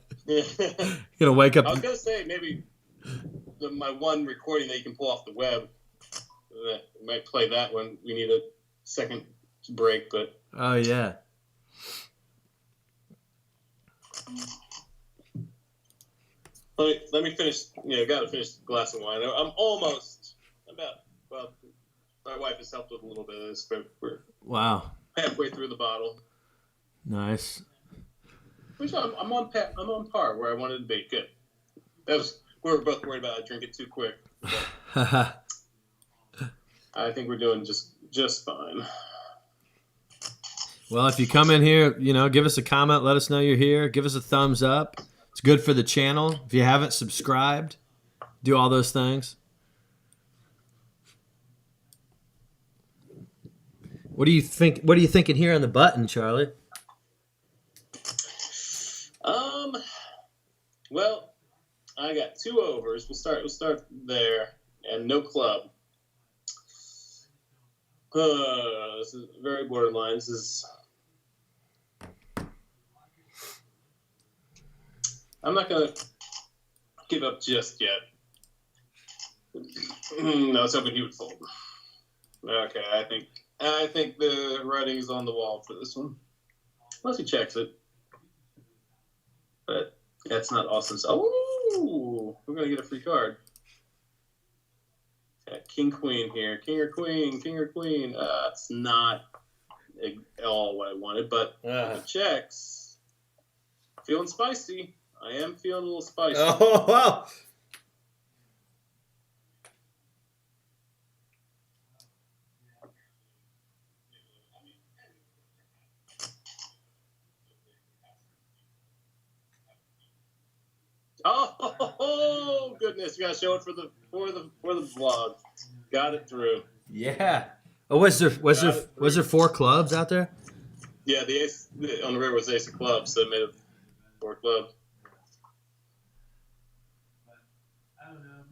Gonna wake up.
I was gonna say maybe my one recording that you can pull off the web. I might play that when we need a second break, but.
Oh yeah.
Let me finish. Got to finish the glass of wine. I'm almost well. My wife has helped with a little bit of this, but we're halfway through the bottle.
Nice.
Which I'm on par where I wanted to be. Good. We were both worried about I drink it too quick. I think we're doing just fine.
Well, if you come in here, give us a comment. Let us know you're here. Give us a thumbs up. It's good for the channel. If you haven't subscribed, do all those things. What do you think? What are you thinking here on the button, Charlie?
Well, I got 2 overs. We'll start there, and no club. This is very borderline. This is. I'm not gonna give up just yet. No, I was hoping he would fold. Okay, I think the writing's on the wall for this one. Unless he checks it. But that's not awesome. Oh, we're gonna get a free card. King Queen here. King or Queen. It's not at all what I wanted, but it checks. Feeling spicy. I am feeling a little spicy.
Oh, wow.
Oh goodness! You gotta show it for the vlog. Got it through.
Yeah. Oh, was there 4 clubs out there?
Yeah, the ace on the river was ace of clubs, so it made it 4 clubs.
I don't know.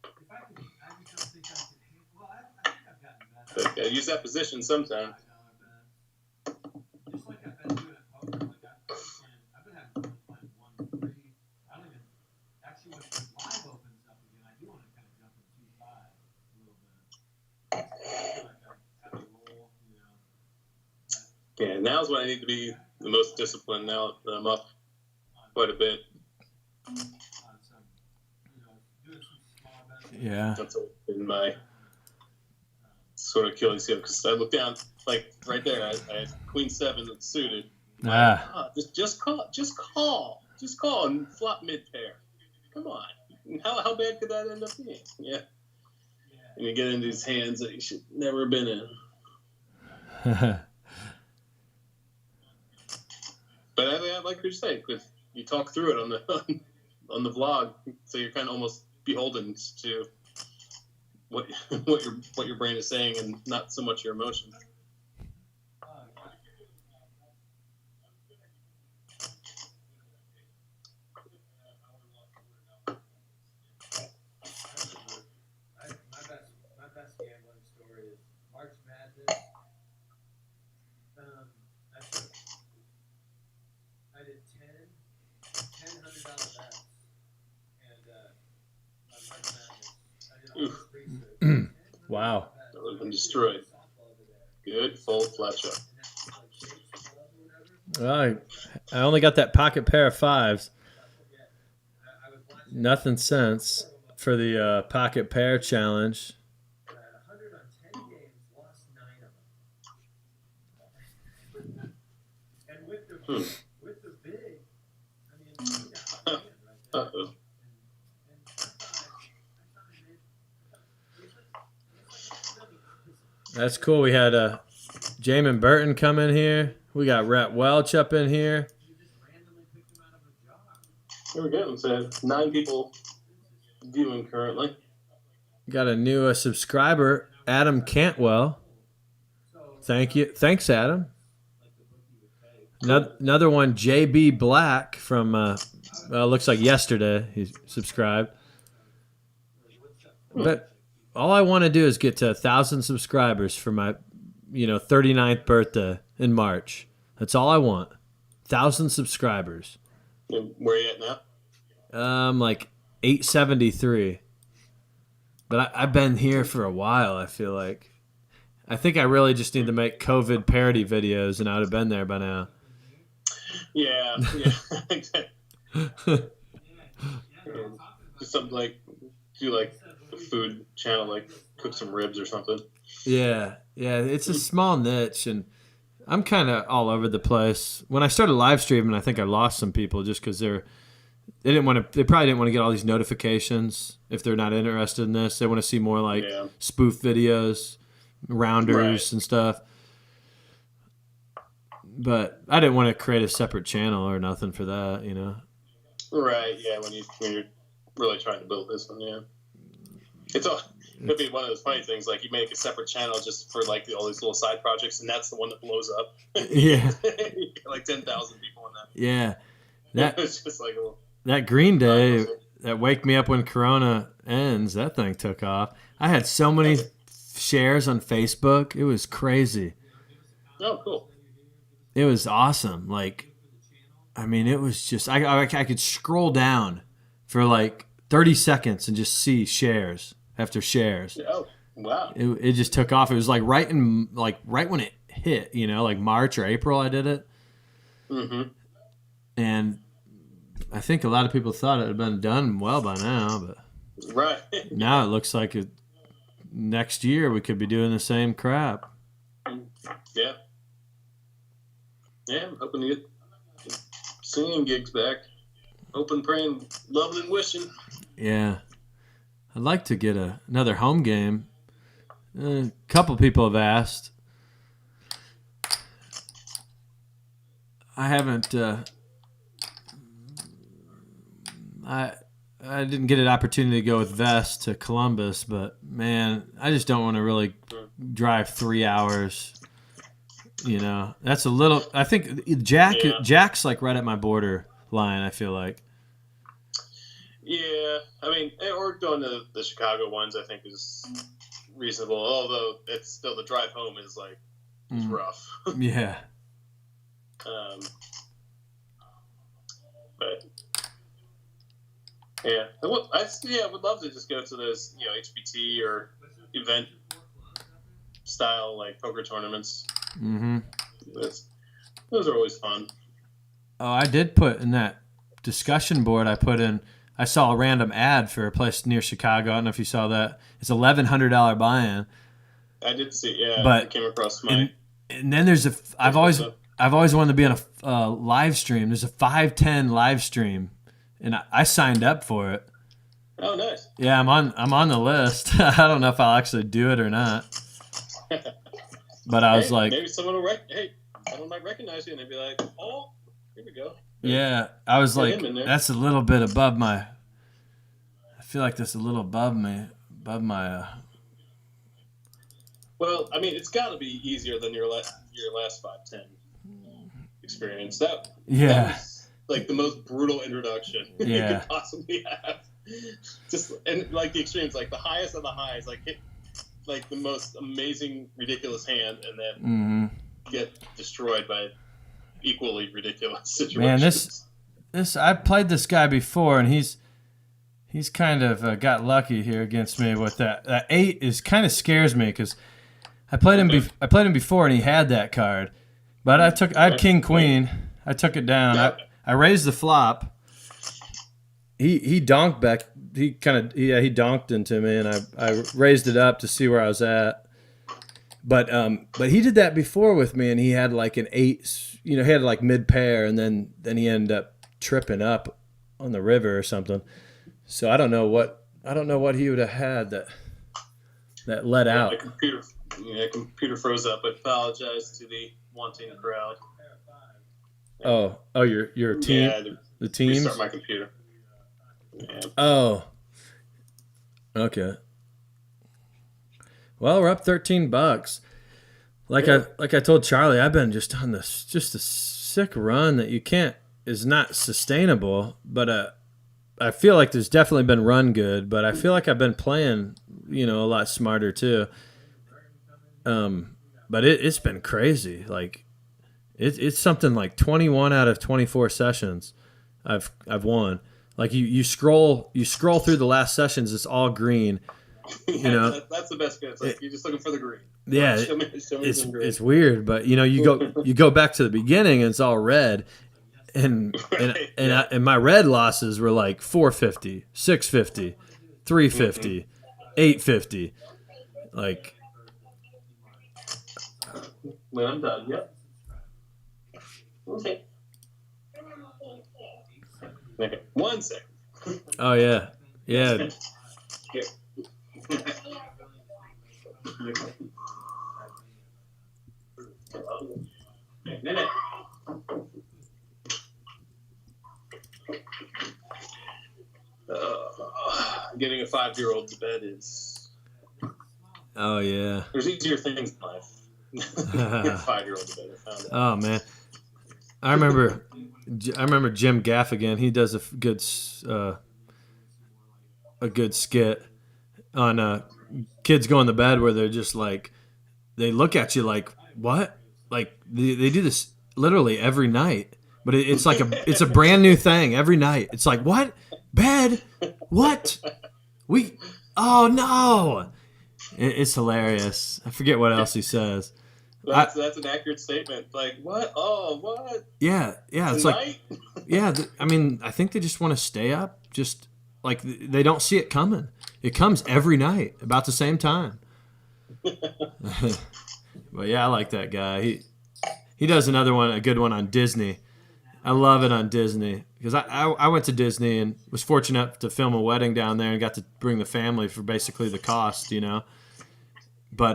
If I just don't think I can. Well, I think I've gotten better.
Okay, use that position sometime.
Just like I've been doing at poker, I've been having fun playing 1-3. I don't even actually when live opens up again. I do want to kind of jump in 2-5 a little bit. I feel like I have a roll,
Yeah, now's when I need to be the most disciplined. Now that I'm up quite a bit.
Yeah.
That's in my sort of Achilles heel because I looked down, like right there, I had Queen 7 that's suited. Just call, and flop mid pair. Come on, how bad could that end up being? Yeah, and you get into these hands that you should never have been in. But I like what you say, because you talk through it on the vlog, so you're kind of almost beholden to what your brain is saying, and not so much your emotions.
My best gambling story is March Madness. I did 10 $100 bets, and on March Madness, I did all this research.
Wow.
That would have been destroyed. Good full Fletcher.
I only got that pocket pair of 5s. Nothing since for the pocket pair challenge.
100 on 10 games, lost 9 of them. And with the big, I mean, we got right there.
Uh-oh.
That's cool. We had Jamin Burton come in here. We got Rhett Welch up in here.
Here we go. So 9 people viewing currently.
Got a new subscriber, Adam Cantwell. Thank you. Thanks, Adam. Another one, JB Black from, looks like yesterday he subscribed. But all I want to do is get to 1,000 subscribers for my, 39th birthday in March. That's all I want. 1,000 subscribers.
Where are you at now?
Like 873. But I've been here for a while, I feel like. I think I really just need to make COVID parody videos, and I would have been there by now.
Yeah. Something like, do like a food channel, like cook some ribs or something.
Yeah, it's a small niche, and I'm kind of all over the place. When I started live streaming, I think I lost some people just because they probably didn't want to get all these notifications if they're not interested in this. They want to see more like spoof videos, rounders and stuff. But I didn't want to create a separate channel or nothing for that,
Right. Yeah. When you're really trying to build this one, yeah. It'd be one of those funny things, like you make a separate channel just for like all these little side projects, and that's the one that blows up.
Yeah.
Like 10,000 people in that.
Yeah.
It's just like
that Green Day, that Wake Me Up When Corona Ends, that thing took off. I had so many shares on Facebook. It was crazy.
Oh, cool.
It was awesome. Like, I mean, it was just, I could scroll down for like 30 seconds and just see shares after shares.
Oh, wow.
It just took off. It was like right when it hit, like March or April I did it.
Mm-hmm.
And I think a lot of people thought it had been done well by now, but
right.
Now it looks like next year we could be doing the same crap.
Yeah. Yeah, I'm hoping to get singing gigs back. Hoping, praying, loving, and wishing.
Yeah. I'd like to get another home game. A couple people have asked. I haven't. I didn't get an opportunity to go with Vest to Columbus, but man, I just don't want to really drive 3 hours. That's a little. I think Jack's like right at my border line. I feel like.
Yeah, I mean, or going to the Chicago ones, I think is reasonable. Although it's still the drive home is rough.
Yeah.
But yeah, I would love to just go to those, HBT or event style like poker tournaments.
Mm-hmm.
Those are always fun.
Oh, I did put in that discussion board. I saw a random ad for a place near Chicago. I don't know if you saw that. It's $1,100 buy-in.
I did see. Yeah,
But
I came across my.
and then there's I've always wanted to be on a live stream. There's a 510 live stream, and I signed up for it.
Oh, nice.
Yeah, I'm on the list. I don't know if I'll actually do it or not. But I was like,
maybe someone will someone might recognize you and they'd be like, oh, here we go.
yeah, I was like, that's a little bit above my. I feel like that's a little above my.
Well, I mean, it's got to be easier than your last 510 experience. That was like the most brutal introduction you could possibly have. Just and like the extremes, like the highest of the highs, like hit like the most amazing, ridiculous hand, and then get destroyed by equally ridiculous situations.
Man, I've played this guy before, and he's kind of got lucky here against me with that. That 8 is kind of scares me because I played him before, and he had that card, but I had King Queen. I took it down. I raised the flop. He donked back. He donked into me, and I raised it up to see where I was at. But he did that before with me, and he had like an 8. He had like mid pair, and then he ended up tripping up on the river or something. So I don't know what he would have had that let out.
The computer froze up. I apologize to the wanting crowd.
Oh, your team.
Yeah,
the teams.
Restart my computer. Yeah.
Oh. Okay. Well, we're up $13. Like I told Charlie, I've been just on this a sick run that is not sustainable. But I feel like there's definitely been run good, but I feel like I've been playing, a lot smarter too. But it's been crazy. Like it's something like 21 out of 24 sessions I've won. Like you scroll through the last sessions, it's all green.
That's the best bit. It's like you're just looking for the green.
Yeah,
show me
it's weird, but you go back to the beginning and it's all red, and my red losses were like 450, 650, 350, 850, like.
When I'm done, yep. Okay. 1 second.
Oh yeah.
Here. Getting a 5-year-old to bed is.
Oh yeah.
There's easier things in life. Get a 5-year-old to bed. I found it.
Oh man. I remember Jim Gaffigan. He does a good skit on kids going to bed where they're just like, they look at you like, what? Like they do this literally every night, but it's like it's a brand new thing every night. It's like, what? Bed? What? Oh no! It's hilarious. I forget what else he says.
That's an accurate statement. Like, what? Oh, what?
Yeah. It's
Tonight?
like, yeah. I mean, I think they just want to stay up. Just like they don't see it coming. It comes every night about the same time. But yeah, I like that guy. He does a good one on Disney. I love it on Disney because I went to Disney and was fortunate to film a wedding down there and got to bring the family for basically the cost, But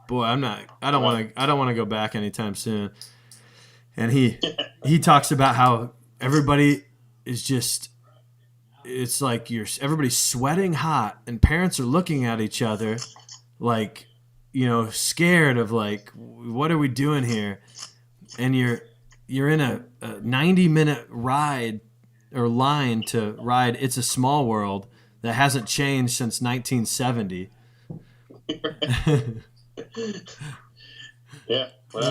boy, I don't want to go back anytime soon. And he talks about how everybody is just, it's like everybody's sweating hot and parents are looking at each other like, scared of like, what are we doing here? And you're in a 90-minute ride or line to ride It's a Small World that hasn't changed since 1970.
Yeah. When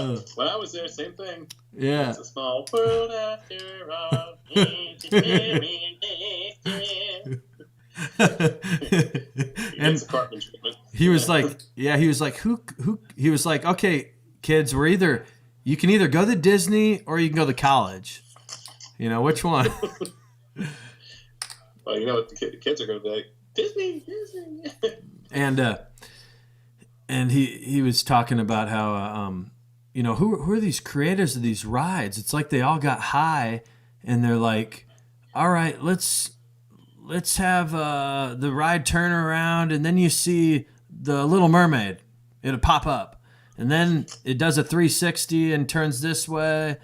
I was there, same thing.
Yeah.
It's a small world after all.
And he was like, who? He was like, okay, kids, you can either go to Disney or you can go to college. Which one?
Well, you know what the kids are going to be like, Disney.
and he was talking about how who are these creators of these rides? It's like they all got high, and they're like, all right, let's have the ride turn around, and then you see the Little Mermaid. It'll pop up, and then it does a 360 and turns this way,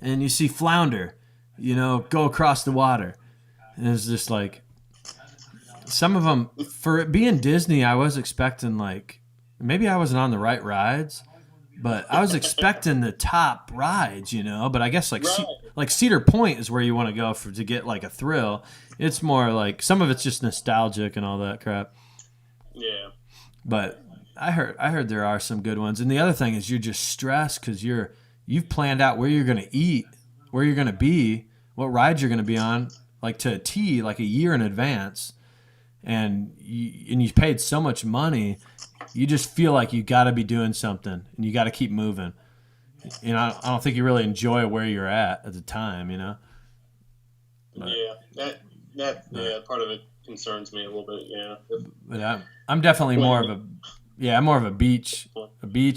and you see Flounder, go across the water. And it's just like, some of them, for it being Disney, I was expecting, like, maybe I wasn't on the right rides, but I was expecting the top rides, but I guess like Cedar Point is where you want to go to get like a thrill. It's more like, some of it's just nostalgic and all that crap.
Yeah.
But I heard there are some good ones. And the other thing is, you're just stressed because you've planned out where you're going to eat, where you're going to be, what rides you're going to be on, like to a T, like a year in advance. And you paid so much money, you just feel like you got to be doing something and you got to keep moving. I don't think you really enjoy where you're at the time, But,
yeah, part of it concerns me a little bit. Yeah.
But I'm definitely more of a beach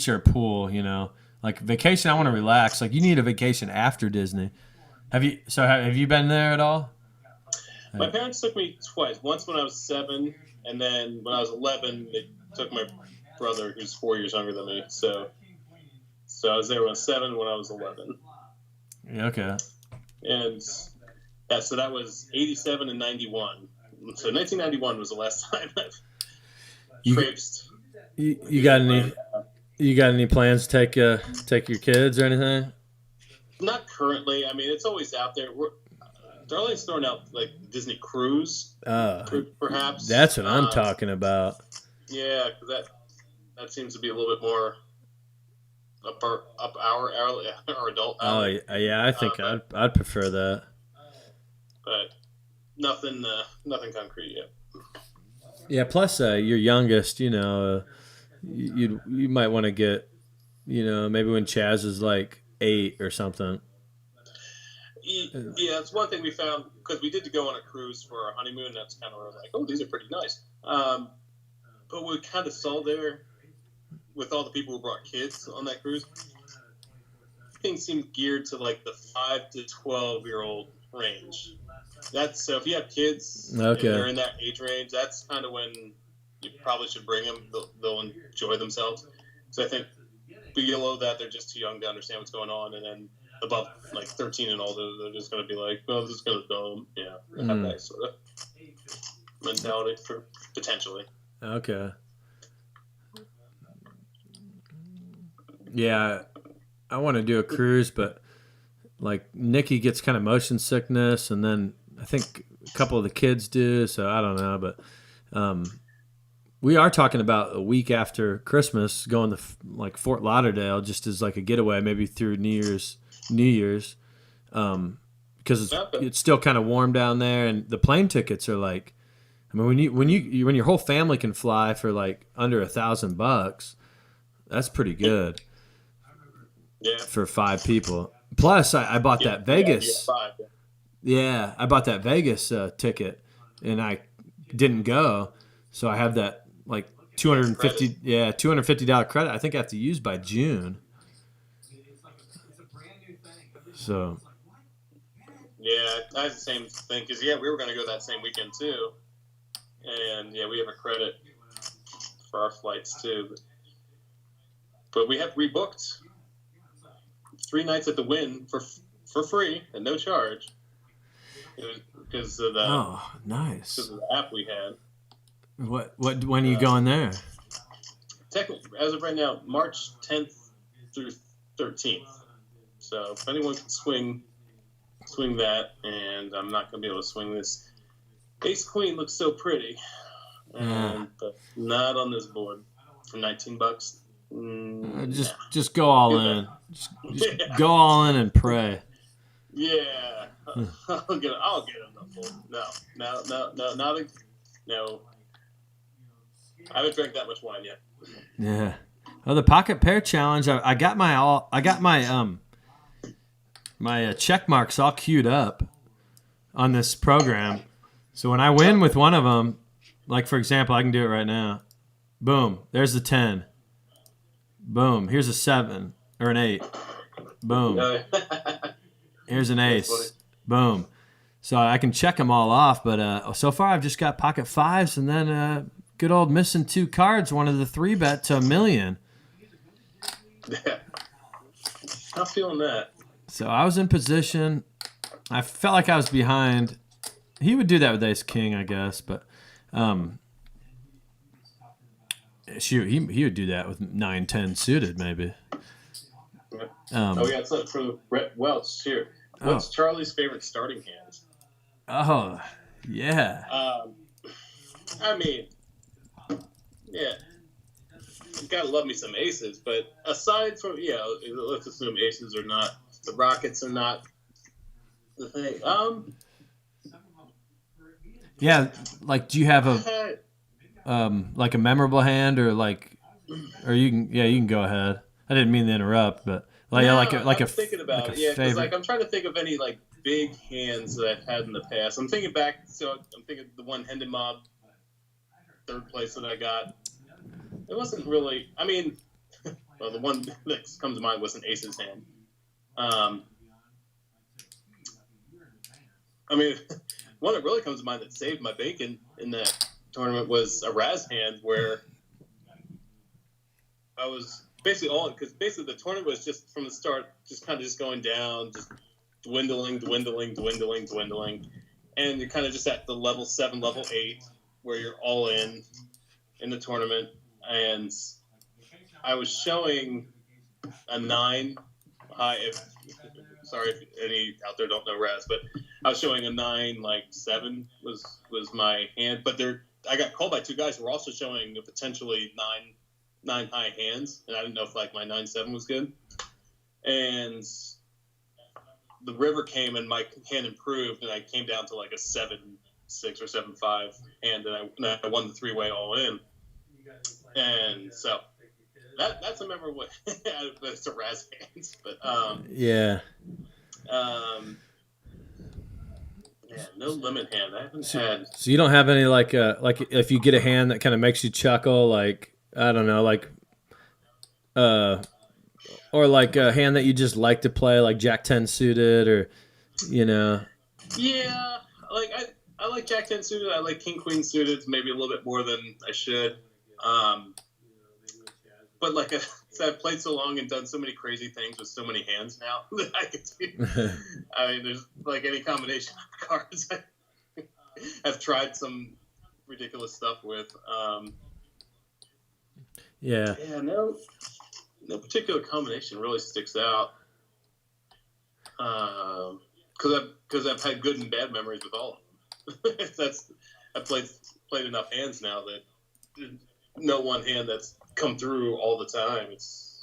or pool. Like vacation, I want to relax. Like, you need a vacation after Disney. Have you been there at all?
My parents took me twice. Once when I was 7, and then when I was 11, they took my brother, who's 4 years younger than me. So I was there when I was 7, when I was 11.
Yeah, okay.
And so that was 87 and 91. So 1991 was the last time I've traipsed.
You got any plans to take your kids or anything?
Not currently. I mean, it's always out there. Darlene's throwing out like Disney Cruise, perhaps.
That's what I'm talking about.
Yeah, because that seems to be a little bit more up our adult.
Alley. Oh yeah, I think I'd prefer that.
But nothing concrete yet.
Yeah. Plus, your youngest, you might want to get, maybe when Chaz is like 8 or something.
Yeah, that's one thing we found, because we did go on a cruise for our honeymoon. That's kind of where I was like, oh, these are pretty nice. But we kind of saw there, with all the people who brought kids on that cruise, things seemed geared to like the 5 to 12-year-old range. That's so if you have kids,
okay,
and they're in that age range, that's kind of when you probably should bring them. They'll enjoy themselves. So I think below that, they're just too young to understand what's going on, and then above like 13 and older, they're just going to be like, well, this is going to go, have that sort of mentality for potentially.
Okay. Yeah, I want to do a cruise, but like Nikki gets kind of motion sickness, and then I think a couple of the kids do, so I don't know, but we are talking about a week after Christmas going to like Fort Lauderdale, just as like a getaway, maybe through New Year's, because it's still kind of warm down there, and the plane tickets are like, I mean, when your whole family can fly for like under $1,000, that's pretty good.
Yeah.
For 5 people. Plus, I bought that Vegas. Yeah, I bought that Vegas ticket, and I didn't go, so I have that like $250 credit. I think I have to use by June. So.
Yeah, I had the same thing because we were going to go that same weekend too, and we have a credit for our flights too, but we have rebooked 3 nights at the Wynn for free and no charge because of the
nice,
because of the app we had.
When are you going there?
Technically, as of right now, March 10th through 13th. So if anyone can swing that, and I'm not going to be able to swing this. Ace Queen looks so pretty, but not on this board for $19.
Just go all in. Just go all in and pray.
Yeah, I'll get him the full. No. I haven't drank that much wine yet.
Yeah. Oh, the pocket pair challenge. I got my my check marks all queued up on this program. So when I win with one of them, like for example, I can do it right now. Boom, there's the 10. Boom. Here's a 7 or an 8. Boom. Here's an ace.
funny.
Boom. So I can check them all off, but so far I've just got pocket 5s and then good old missing 2 cards, one of the 3-bet to $1 million.
Yeah. Not feeling that.
So I was in position. I felt like I was behind. He would do that with ace king, I guess, but shoot, he would do that with 9-10 suited maybe.
It's not for Brett Welch here. What's Charlie's favorite starting hand?
Oh, yeah.
I mean, yeah, you gotta love me some aces, but aside from let's assume aces are not the Rockets are not the thing.
Yeah, like do you have like a memorable hand or you can go ahead. I didn't mean to interrupt, but
I'm
thinking
about it, because I'm trying to think of any like big hands that I've had in the past. I'm thinking back, so I'm thinking the one Hendon Mob third place that I got. It wasn't really. I mean, well, the one that comes to mind was an aces hand. I mean, one that really comes to mind that saved my bacon in that tournament was a Raz hand where I was basically because basically the tournament was just from the start just kind of just going down, just dwindling, and you're kind of just at the level 7, level 8 where you're all in the tournament, and I was showing a 9 high. Sorry if any out there don't know Raz, but I was showing a 9, like 7 was my hand, but I got called by 2 guys who were also showing a potentially 9 high hands, and I didn't know if like my 9-7 was good. And the river came and my hand improved, and I came down to like a 7-6 or 7-5 hand, and I won the 3-way all in. And so that's a memorable. It's a Raz hands, but
yeah.
Yeah, no limit hand. I haven't had.
So you don't have any like if you get a hand that kind of makes you chuckle, like I don't know, like or like a hand that you just like to play, like Jack 10 suited, or
Yeah, like I like Jack 10 suited. I like King Queen suited, maybe a little bit more than I should. But like I've played so long and done so many crazy things with so many hands now that I can do. I mean, there's like any combination of cards I've tried some ridiculous stuff with.
Yeah,
no particular combination really sticks out. Because I've had good and bad memories with all of them. I've played enough hands now that no one hand that's come through all the time. It's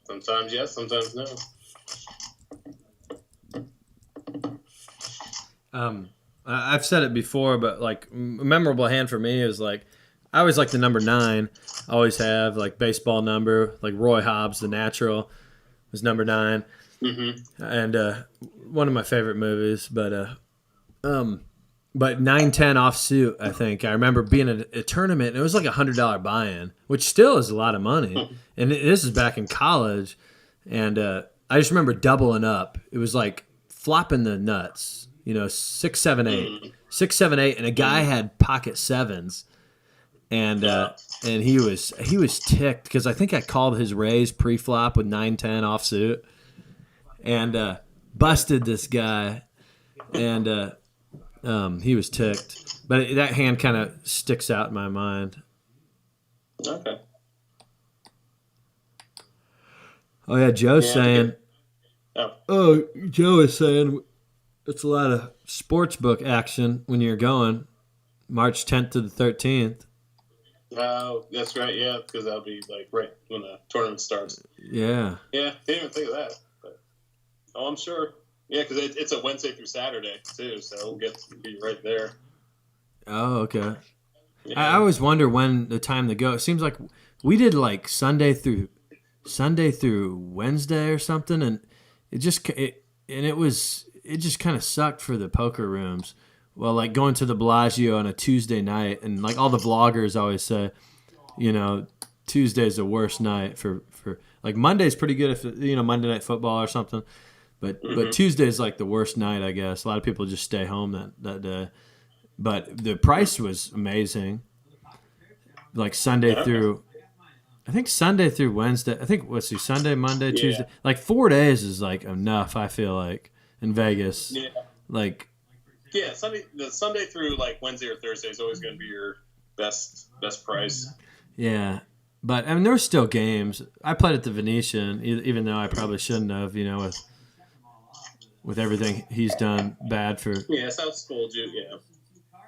sometimes yes, sometimes no.
I've said it before, but like a memorable hand for me is like I always like the number 9. I always have like baseball number, like Roy Hobbs, the natural, was number 9, and one of my favorite movies. But 9-10 offsuit, I think I remember being at a tournament, and it was like $100 buy-in, which still is a lot of money. And this is back in college, and I just remember doubling up. It was like flopping the nuts, 6, 7, 8, 6, 7, 8, and a guy had pocket 7s, and he was ticked because I think I called his raise pre-flop with 9-10 offsuit, and busted this guy, and. He was ticked, but that hand kind of sticks out in my mind.
Okay.
Oh yeah, Joe's saying. Joe is saying it's a lot of sports book action when you're going March 10th to the 13th.
Oh, that's right. Yeah, because that'll be like right when the tournament starts.
Yeah.
Yeah, didn't even think of that. But, I'm sure. Yeah, because it's a Wednesday through Saturday too, so we'll be right there.
Oh, okay.
Yeah.
I always wonder when the time to go. It seems like we did like Sunday through Wednesday or something, and it just kind of sucked for the poker rooms. Well, like going to the Bellagio on a Tuesday night, and like all the vloggers always say, Tuesday's the worst night for like Monday's pretty good if Monday Night Football or something, but Tuesday's like the worst night, I guess. A lot of people just stay home that day. But the price was amazing. Like Sunday through Wednesday. I think Sunday, Monday, Tuesday. Like 4 days is like enough. I feel like in Vegas.
Yeah.
Like.
Yeah, the Sunday through like Wednesday or Thursday is always going to be your best price.
Yeah, but I mean there were still games. I played at the Venetian, even though I probably shouldn't have. With everything he's done bad for.
Yeah, South scolded you. Yeah.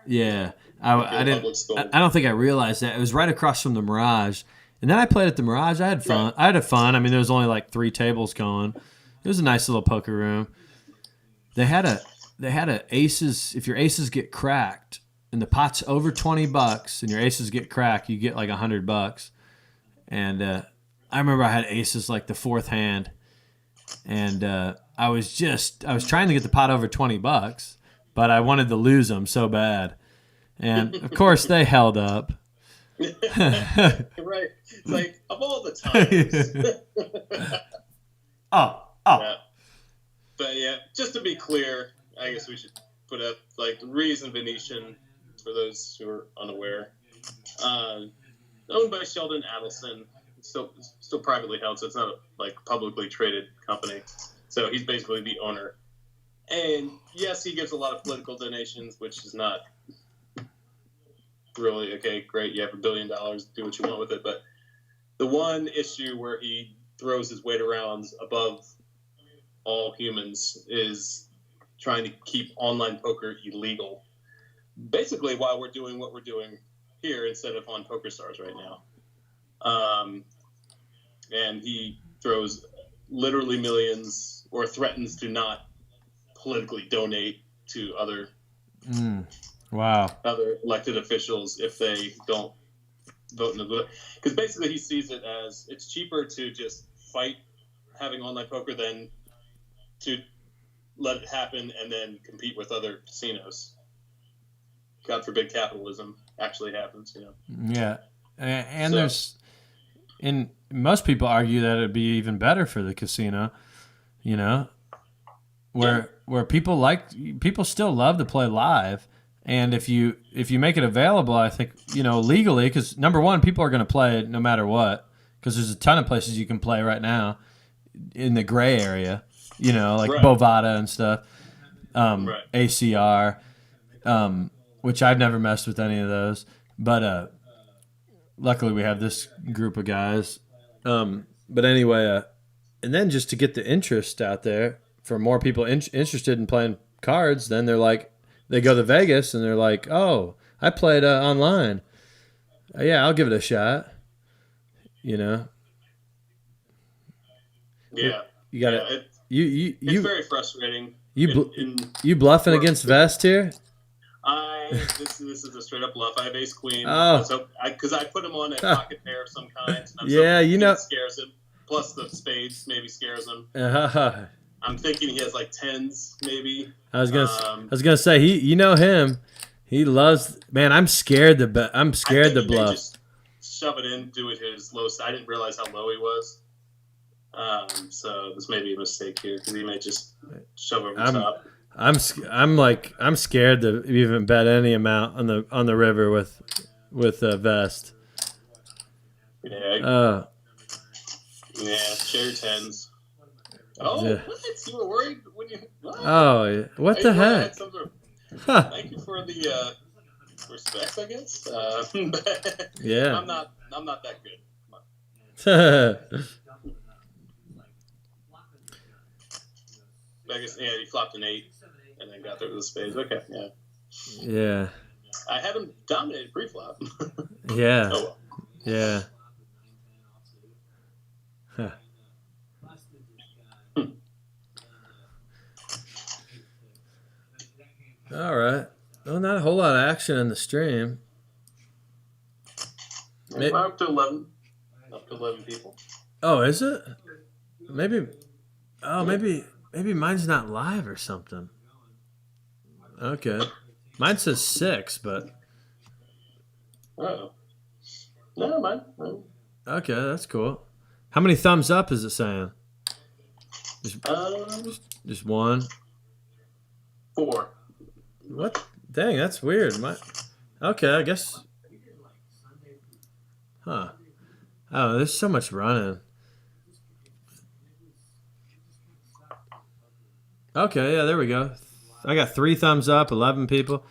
Yeah, I didn't. I don't think I realized that it was right across from the Mirage, and then I played at the Mirage. I had fun. I had fun. I mean, there was only like 3 tables going. It was a nice little poker room. They had a aces. If your aces get cracked and the pot's over $20, and your aces get cracked, you get like $100. And I remember I had aces like the 4th hand, and I was trying to get the pot over $20. But I wanted to lose them so bad. And, of course, they held up.
Right. It's like, of all the times.
Oh.
Yeah. But, yeah, just to be clear, I guess we should put up, like, the reason Venetian, for those who are unaware, owned by Sheldon Adelson, still privately held, so it's not a, like, publicly traded company. So he's basically the owner. And yes, he gives a lot of political donations, which is not really, okay, great, you have $1 billion, do what you want with it. But the one issue where he throws his weight around above all humans is trying to keep online poker illegal. Basically, while we're doing what we're doing here instead of on PokerStars right now. And he throws literally millions or threatens to not politically donate to other other elected officials if they don't vote in the because basically he sees it as it's cheaper to just fight having online poker than to let it happen and then compete with other casinos. God forbid capitalism actually happens,
Yeah, and most people argue that it'd be even better for the casino, where people still love to play live, and if you make it available, I think legally, because number one, people are going to play it no matter what, because there's a ton of places you can play right now in the gray area, like Bovada and stuff, ACR, which I've never messed with any of those, but luckily we have this group of guys, but anyway, and then just to get the interest out there. For more people interested in playing cards, then they go to Vegas and they're like, oh, I played online. Yeah, I'll give it a shot.
Yeah.
You got it.
It's very frustrating.
You bluffing against Vest here?
This is a straight up bluff. I have ace queen.
Oh.
So because I put him on a pocket pair of some kind. And
it
scares him. Plus the spades maybe scares him. I'm thinking he has like 10s, maybe.
I was gonna say he him. He loves. Man, I'm scared to bluff.
Just shove it in, do it his low side. I didn't realize how low he was. So this may be a mistake here because he may just shove over the top.
I'm scared to even bet any amount on the river with Vest.
Yeah. Share your 10s. Oh,
yeah.
What? You were worried when you... What?
Oh, what the heck?
Thank you for the respect, I guess.
Yeah.
I'm not that good. I guess, he flopped an 8 and then got there with the spades. Okay, yeah.
Yeah.
I had him dominated pre-flop.
Yeah.
Oh, well.
Yeah. Huh. All right. Well, not a whole lot of action in the stream.
Up to 11. Up to 11 people.
Oh, is it? Maybe. Oh, maybe mine's not live or something. Okay. Mine says 6, but.
Oh. No, mine.
Okay, that's cool. How many thumbs up is it saying? Just one.
4.
What? Dang, that's weird. Okay, I guess. Huh. Oh, there's so much running. Okay, yeah, there we go. I got 3 thumbs up, 11 people.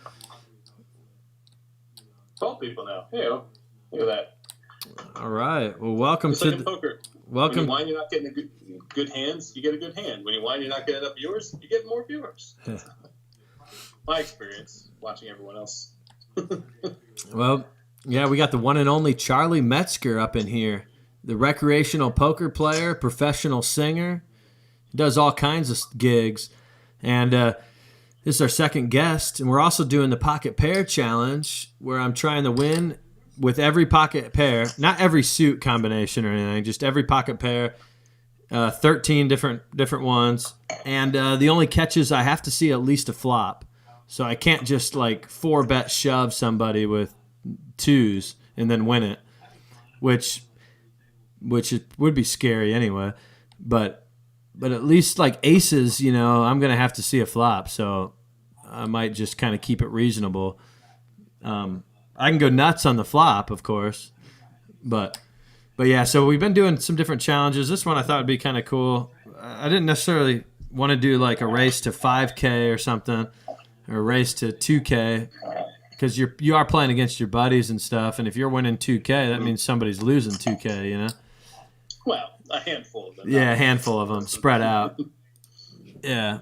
12 people now. Hey, look at that.
All right. Well, welcome
It's
to
like in poker.
welcome.
When you whine, you're not getting good hands. You get a good hand. When you whine, you're not getting enough viewers. You get more viewers. My experience watching everyone else.
Well, yeah, we got the one and only Charlie Metzger up in here, the recreational poker player, professional singer, does all kinds of gigs, and this is our second guest. And we're also doing the pocket pair challenge, where I'm trying to win with every pocket pair, not every suit combination or anything, just every pocket pair. 13 different ones, and the only catch is I have to see at least a flop. So I can't just like 4-bet shove somebody with 2s and then win it, which it would be scary anyway. But at least like aces, I'm gonna have to see a flop. So I might just kind of keep it reasonable. I can go nuts on the flop, of course, but yeah. So we've been doing some different challenges. This one I thought would be kind of cool. I didn't necessarily want to do like a race to 5K or something, or a race to 2K, because you are playing against your buddies and stuff, and if you're winning 2K, that means somebody's losing 2K,
Well, a handful of them.
Yeah, a handful of them spread out. Yeah.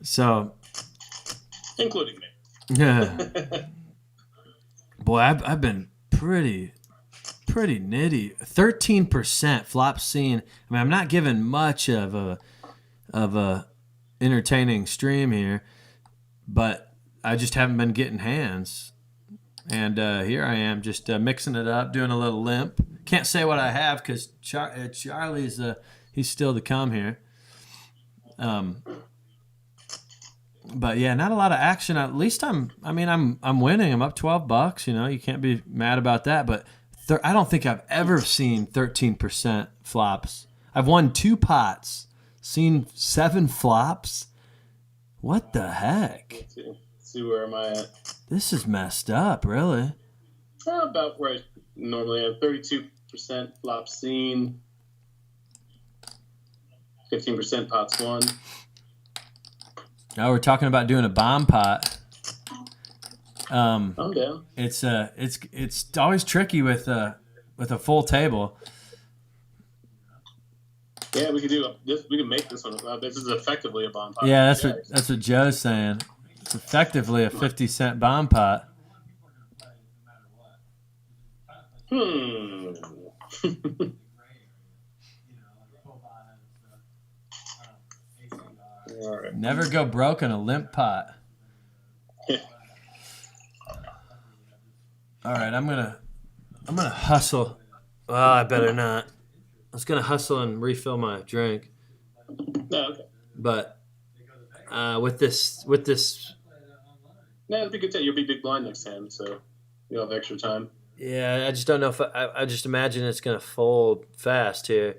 So.
Including me.
Yeah. Boy, I've been pretty nitty. 13% flop scene. I mean, I'm not giving much of a entertaining stream here, but I just haven't been getting hands. And here I am, just mixing it up, doing a little limp. Can't say what I have because Charlie's he's still to come here. But yeah, not a lot of action. At least I'm winning. I'm up $12. You can't be mad about that. But I don't think I've ever seen 13% flops. I've won 2 pots, seen 7 flops. What the heck?
Let's see where am I at?
This is messed up, really.
About where I normally am. 32% flop scene. 15% pots won.
Now we're talking about doing a bomb pot.
I'm down.
It's always tricky with a full table.
Yeah, we could do this. We can make this one. This is effectively a bomb pot.
Yeah, that's what Joe's saying. It's effectively a 50-cent bomb pot.
All right.
Never go broke on a limp pot. All right, I'm gonna hustle. Well, I better not. I was gonna hustle and refill my drink.
No, okay.
But with this.
No, it'll be good. You'll be big blind next time, so you'll have extra time.
Yeah, I just don't know if I just imagine it's gonna fold fast here.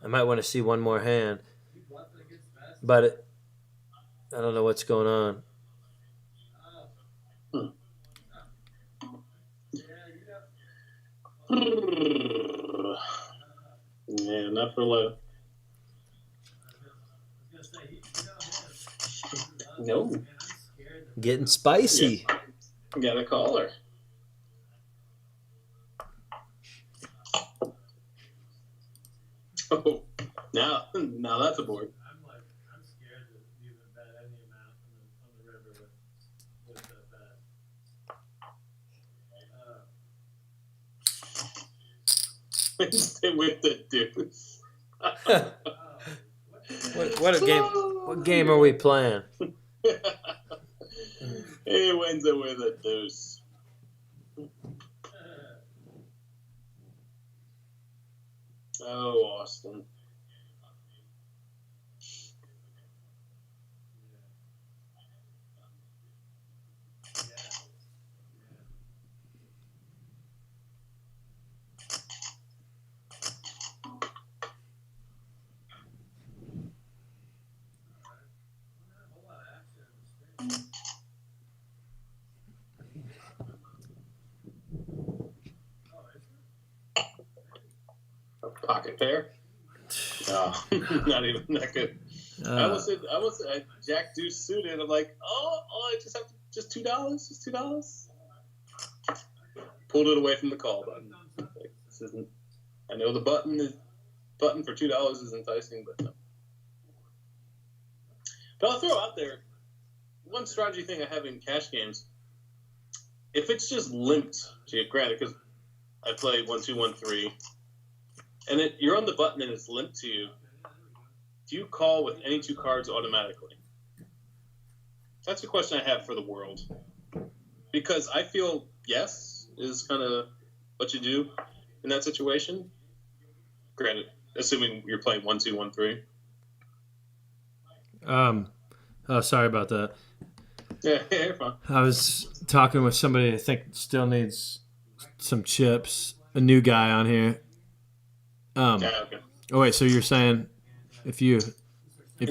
I might want to see one more hand, but I don't know what's going on.
Yeah, not for low. No.
Getting spicy.
Got a caller. Oh, now that's a board.
I'm scared to even bet any amount on the river with that bet.
Stay with the deuce.
What game are we playing?
He wins it with a deuce. Oh, Austin. Pocket pair? No, not even that good. I was Jack Deuce suited. I'm like, I just have just $2, just $2. Pulled it away from the call button. Like, this isn't. I know the button for $2 is enticing, but no. But I'll throw out there one strategy thing I have in cash games. If it's just limped to you, granted, because I play 1, 2, 1, 3, and you're on the button and it's limped to you, do you call with any 2 cards automatically? That's a question I have for the world. Because I feel yes is kind of what you do in that situation. Granted, assuming you're playing 1, 2, 1, 3.
Oh, sorry about that.
Yeah, you're fine.
I was talking with somebody I think still needs some chips. A new guy on here.
Okay.
Oh wait, so you're saying if you
in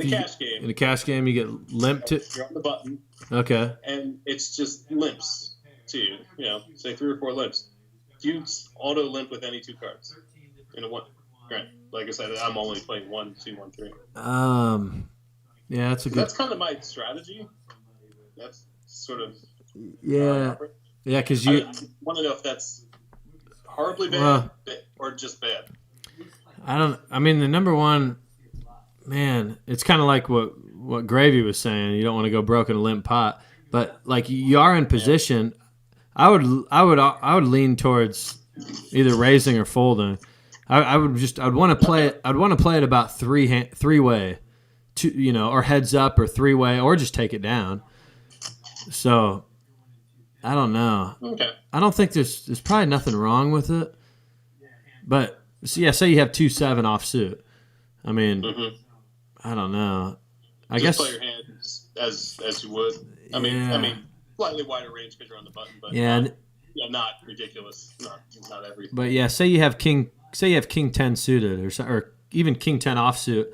a cash game you get limped to
you're on the button.
Okay.
And it's just limps to you. You know, say 3 or 4 limps. Do you auto limp with any 2 cards in a one? Right. Like I said, I'm only playing 1, 2, 1, 3.
Yeah, that's a good.
That's kind of my strategy. That's sort of.
Yeah, because you.
I want to know if that's horribly bad or just bad.
I mean, the number one, man, it's kind of like what Gravy was saying. You don't want to go broke in a limp pot, but like you are in position. I would lean towards either raising or folding. I'd want to play it. I'd want to play it about three way, or heads up or 3-way, or just take it down. So, I don't know.
Okay.
I don't think there's probably nothing wrong with it, but say you have 2-7 offsuit. I mean, I don't know. I guess
play your hand as you would. I mean, slightly wider range because you're on the button, but not ridiculous. Not everything.
But yeah, say you have king 10 suited or even king 10 offsuit.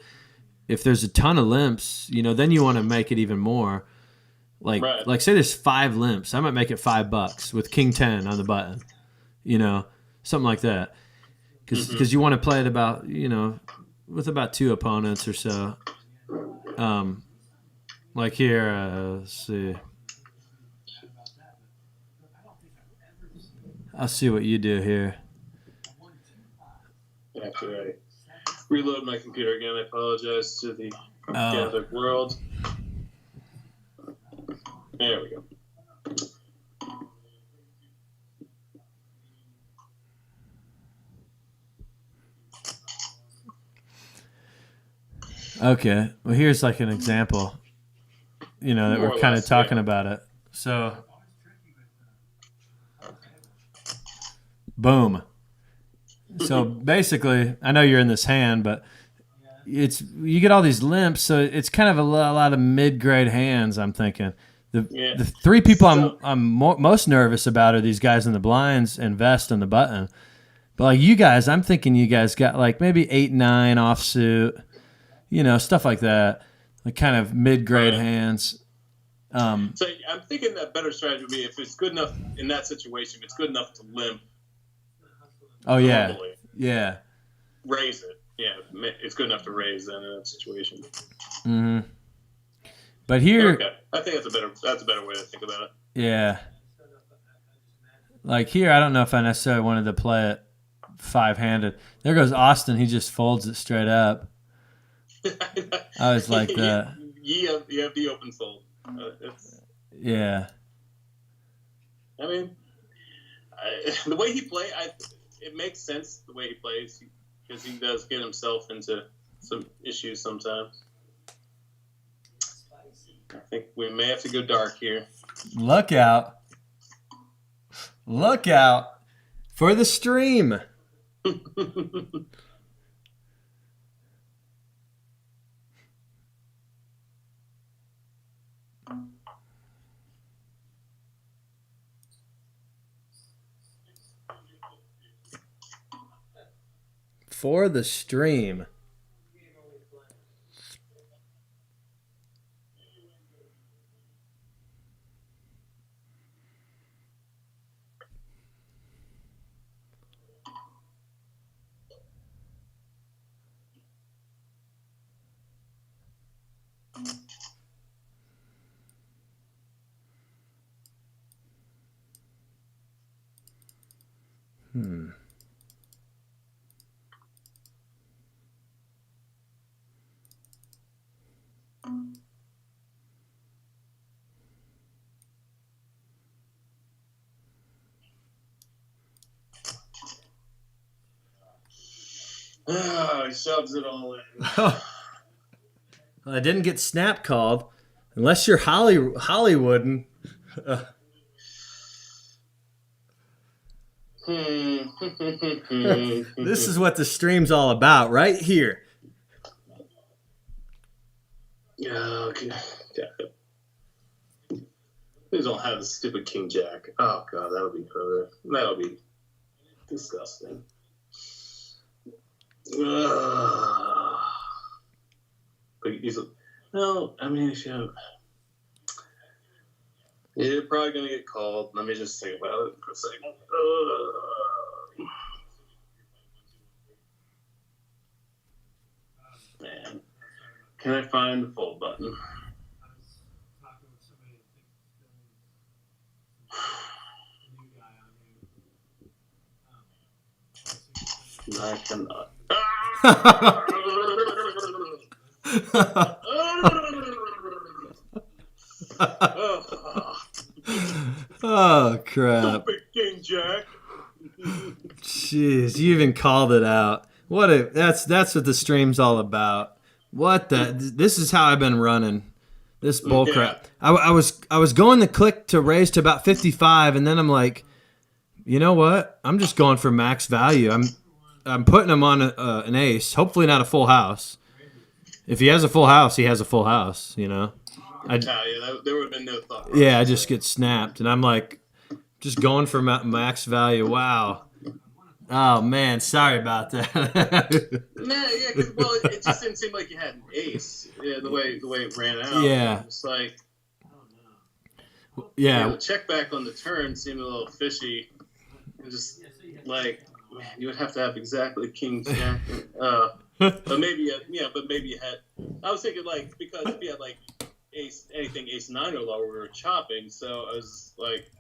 If there's a ton of limps, then you want to make it even more. Like say there's 5 limps, I might make it $5 with king 10 on the button. Something like that. Because you want to play it about with about 2 opponents or so. Like here, let's see. I'll see what you do here.
After I reload my computer again, I apologize to the gathered world. There we go.
Okay. Well, here's like an example, that we're kind of talking about it. So, boom. So basically, I know you're in this hand, but you get all these limps, so it's kind of a lot of mid-grade hands. I'm thinking the 3 people I'm most nervous about are these guys in the blinds and vest and the button. But like you guys, I'm thinking you guys got like maybe 8-9 offsuit, stuff like that, like kind of mid-grade hands.
So I'm thinking that better strategy would be if it's good enough in that situation, if it's good enough to limp.
Oh yeah,
normally,
yeah.
Raise it. Yeah, it's good enough to raise then in that situation.
Mm-hmm. But here,
okay. I think that's a better way to think about it.
Yeah. Like here, I don't know if I necessarily wanted to play it 5-handed. There goes Austin. He just folds it straight up. I was like that.
You have the open fold.
Yeah.
I mean, the way he plays, it makes sense the way he plays because he does get himself into some issues sometimes. I think we may have to go dark here.
Look out. Look out for the stream. For the stream.
Oh, he shoves it all in.
I didn't get snap called, unless you're Hollywooding. This is what the stream's all about, right here.
Okay. Please don't have the stupid King Jack. Oh god, that'll be disgusting. But no, I mean, if you you're probably gonna get called. Let me just think about it for a second. Man, can I find the fold button? I cannot.
Oh crap!
Stupid King Jack.
Jeez, you even called it out. That's what the stream's all about. This is how I've been running this bull crap. I was going to click to raise to about 55, and then I'm like, you know what? I'm just going for max value. I'm putting him on an ace. Hopefully not a full house. If he has a full house, he has a full house. You know.
There would have been no thought.
Yeah, I just get snapped, and I'm like, just going for max value. Wow. Oh man, sorry about that.
Well, it just didn't seem like you had an ace. Yeah, the way it ran out.
Yeah.
It's like,
yeah.
The check back on the turn seemed a little fishy. And just like, man, you would have to have exactly King Jack. But maybe you had. I was thinking like because if you had like ace 9 or lower, we were chopping. So I was like,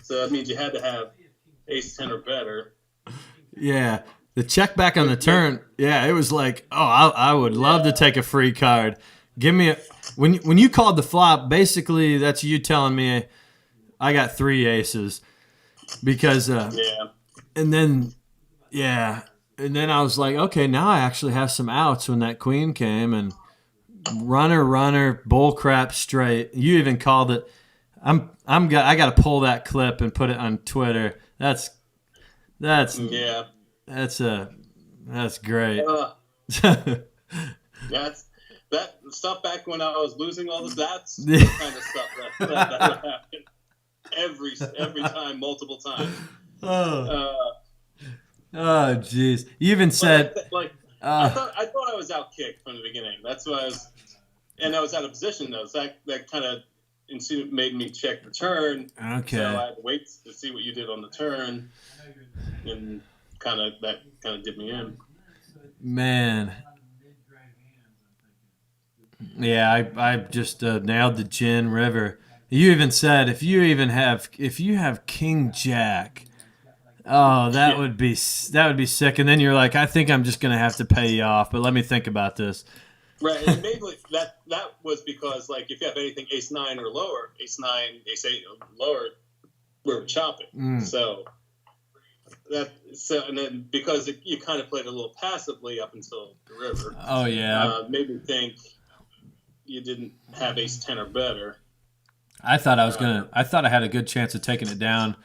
so that means you had to have ace 10 or better.
Yeah, the check back on the turn. Yeah, it was like, I would love to take a free card. Give me when you called the flop. Basically, that's you telling me I got 3 aces because and then I was like, okay, now I actually have some outs when that queen came and runner bull crap straight. You even called it. I got to pull that clip and put it on Twitter. That's great.
That's that stuff back when I was losing all the stats. The kind of stuff that would happen every time, multiple times.
Oh, jeez. You even said
I thought I was out kicked from the beginning. That's why I was out of position though. So that kind of made me check the turn.
Okay.
So I had to wait to see what you did on the turn, and that did me in.
Man. Yeah, I just nailed the gin river. You even said if you have King Jack, that would be sick. And then you're like, I think I'm just gonna have to pay you off, but let me think about this.
Right, and maybe that was because like if you have anything ace 9 or lower, ace 9, ace 8 or lower, we're chopping. So and then because you kind of played a little passively up until the river.
Oh yeah,
made me think you didn't have ace 10 or better.
I thought I thought I had a good chance of taking it down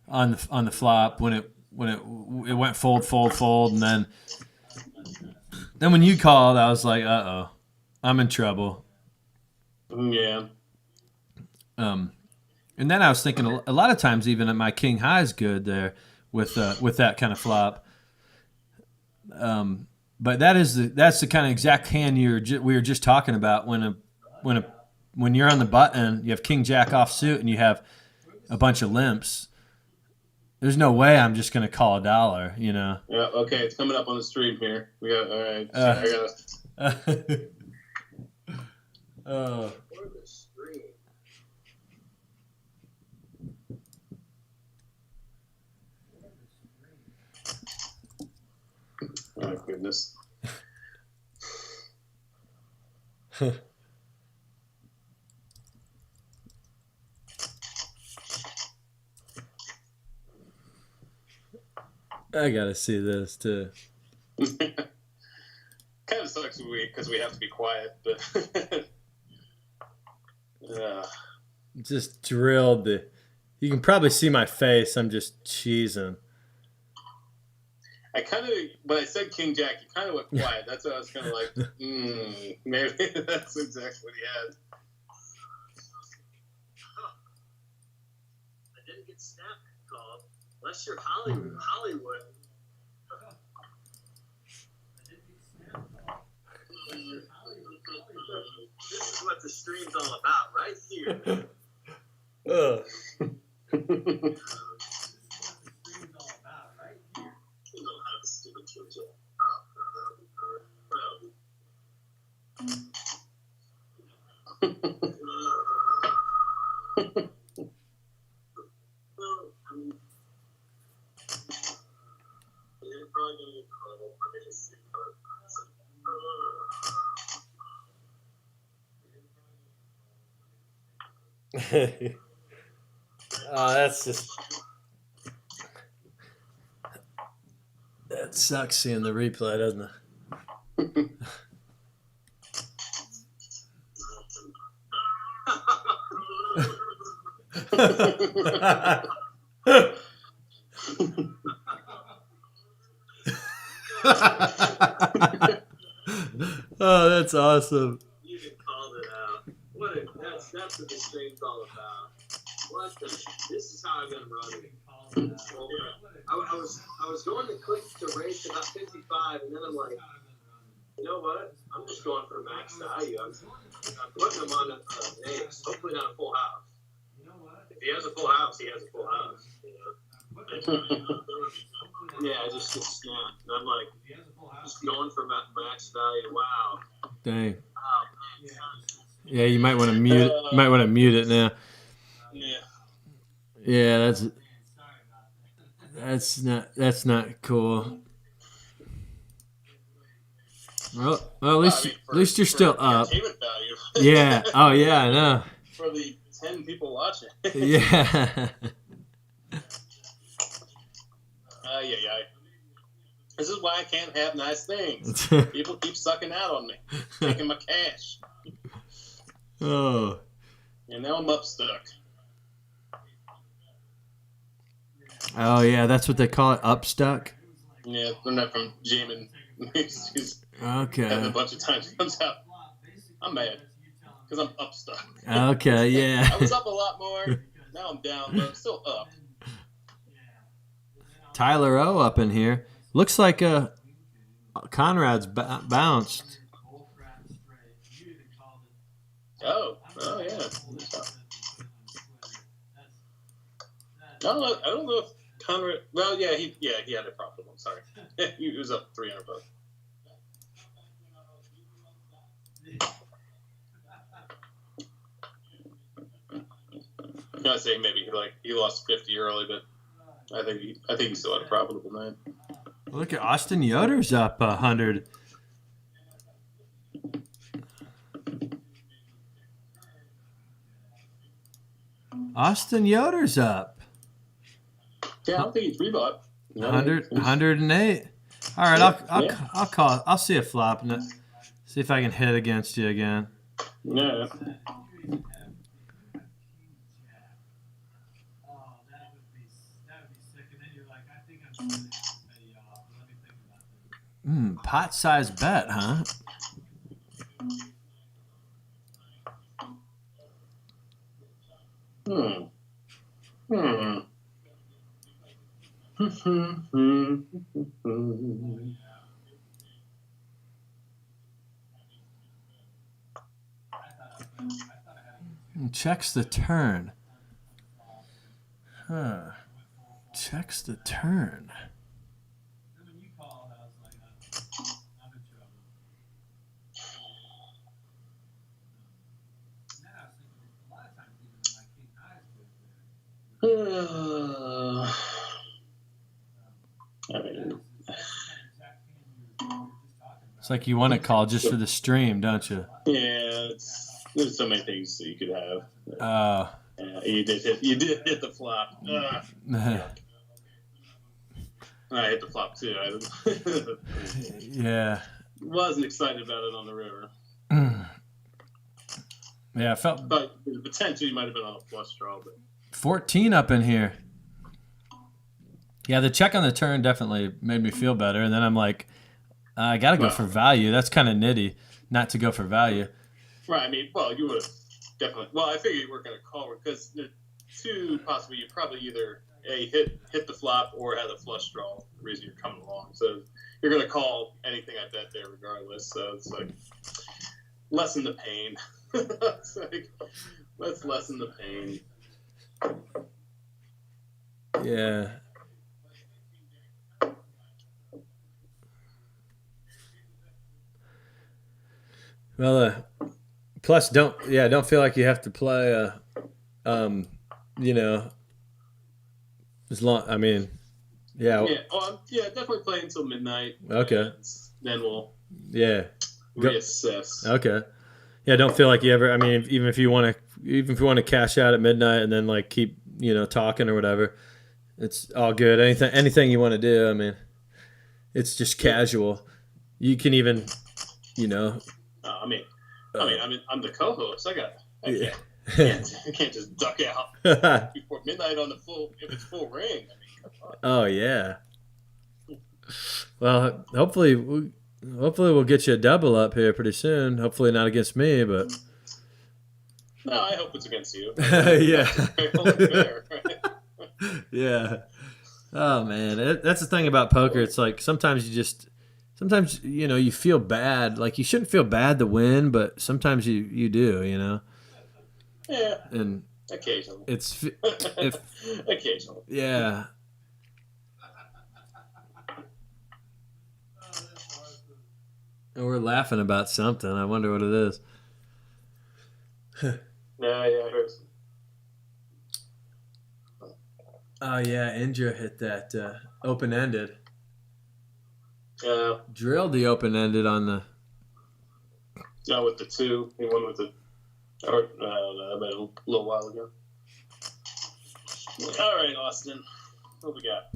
on the flop when it went fold, and then when you called, I was like, I'm in trouble.
Yeah.
And then I was thinking a lot of times even my king high is good there with that kind of flop. But that's the kind of exact hand we were just talking about when you're on the button, you have king jack offsuit and you have a bunch of limps. There's no way I'm just gonna call $1, you know.
Yeah. Okay, it's coming up on the stream here. We got all right. I got. Oh, goodness.
I gotta see this too.
Kind of sucks because we have to be quiet, but
Just drilled the. You can probably see my face. I'm just cheesing.
I kind of, when I said King Jack, you kind of went quiet. That's why I was kind of like, maybe that's exactly what he had.
I didn't get snap called. Unless you're Hollywood. This is what the stream's all about, right here.
Ugh.
This is what the stream's all about, right here. You know how to stupid kids
Oh, that's just. That sucks seeing the replay, doesn't it? Oh, that's awesome.
You just called it out. That's what the stream's all about. This is how I've been running. I was going to click to race about 55, and then I'm like, you know what? I'm just going for max value. I'm putting him on an ace, hopefully not a full house. If he has a full house, he has a full house. Yeah, I just get snapped. And I'm like, just going for max value. Wow.
Dang.
Oh, man.
Yeah, you might want to mute. You might want to mute it now.
Yeah.
Yeah, that's not cool. Well, at least you're still up.
Entertainment value.
Yeah. Oh yeah, I know.
For the 10 people watching.
Yeah.
Yeah. This is why I can't have nice things. People keep sucking out on me, taking my cash.
Oh.
And now I'm up stuck.
Oh yeah, that's what they call it, upstuck.
Yeah, they're not from Jamin. He's
Okay.
having a bunch of times comes out. I'm mad because I'm up stuck.
Okay, yeah.
I was up a lot more. Now I'm down, but I'm still up.
Tyler O up in here. Looks like Conrad's bounced.
Oh yeah. I don't know if Conrad. Well, yeah, he had a profitable. Sorry, he was up $300. I'm gonna say maybe he lost 50 early, but I think he still had a profitable night.
Look at Austin Yoder's up 100. Austin Yoder's up.
Yeah, I don't think he's rebought.
108. All right, I'll call. I'll see a flop and see if I can hit against you again.
Yeah.
Pot-sized bet, huh? Checks the turn. Huh. Checks the turn.
I mean,
It's like you want to call just for the stream, don't you?
Yeah, there's so many things that you could have. Yeah, you did hit the flop. I hit the flop too.
Yeah.
Wasn't excited about it on the river.
Yeah, I felt.
But potentially you might have been on a flush draw, but
14 up in here. Yeah, the check on the turn definitely made me feel better, and then I'm like, I got to go for value. That's kind of nitty not to go for value.
Right. I mean, well, you would have definitely. Well, I figured you weren't going to call because the two possibly you probably either hit the flop or had a flush draw. The reason you're coming along, so you're going to call anything I bet there regardless. So it's like lessen the pain. It's like, let's lessen the pain.
Yeah. Well, plus don't feel like you have to play you know, as long. I mean, yeah.
Definitely play until midnight.
Okay.
Then we'll
reassess.
reassess.
Okay. Yeah, don't feel like you ever. I mean, even if you want to cash out at midnight and then like keep talking or whatever, it's all good. Anything you want to do. I mean, it's just casual. You can even,
I'm the co-host. I can't just duck out before midnight on the full if it's full ring. I mean, come on.
Oh yeah. Well, hopefully we'll get you a double up here pretty soon. Hopefully not against me, but.
No, I hope it's against you.
Yeah.
Fair, right?
Yeah. Oh man, that's the thing about poker. It's like sometimes you feel bad. Like you shouldn't feel bad to win, but sometimes you do.
Yeah.
And
occasionally.
Occasionally. Yeah. And we're laughing about something. I wonder what it is.
I heard.
Oh yeah, Indra hit that open-ended.
Yeah.
Drilled the open-ended on the.
Yeah, with the two. He won with the. I don't know. About a little while ago. All right, Austin. What we got?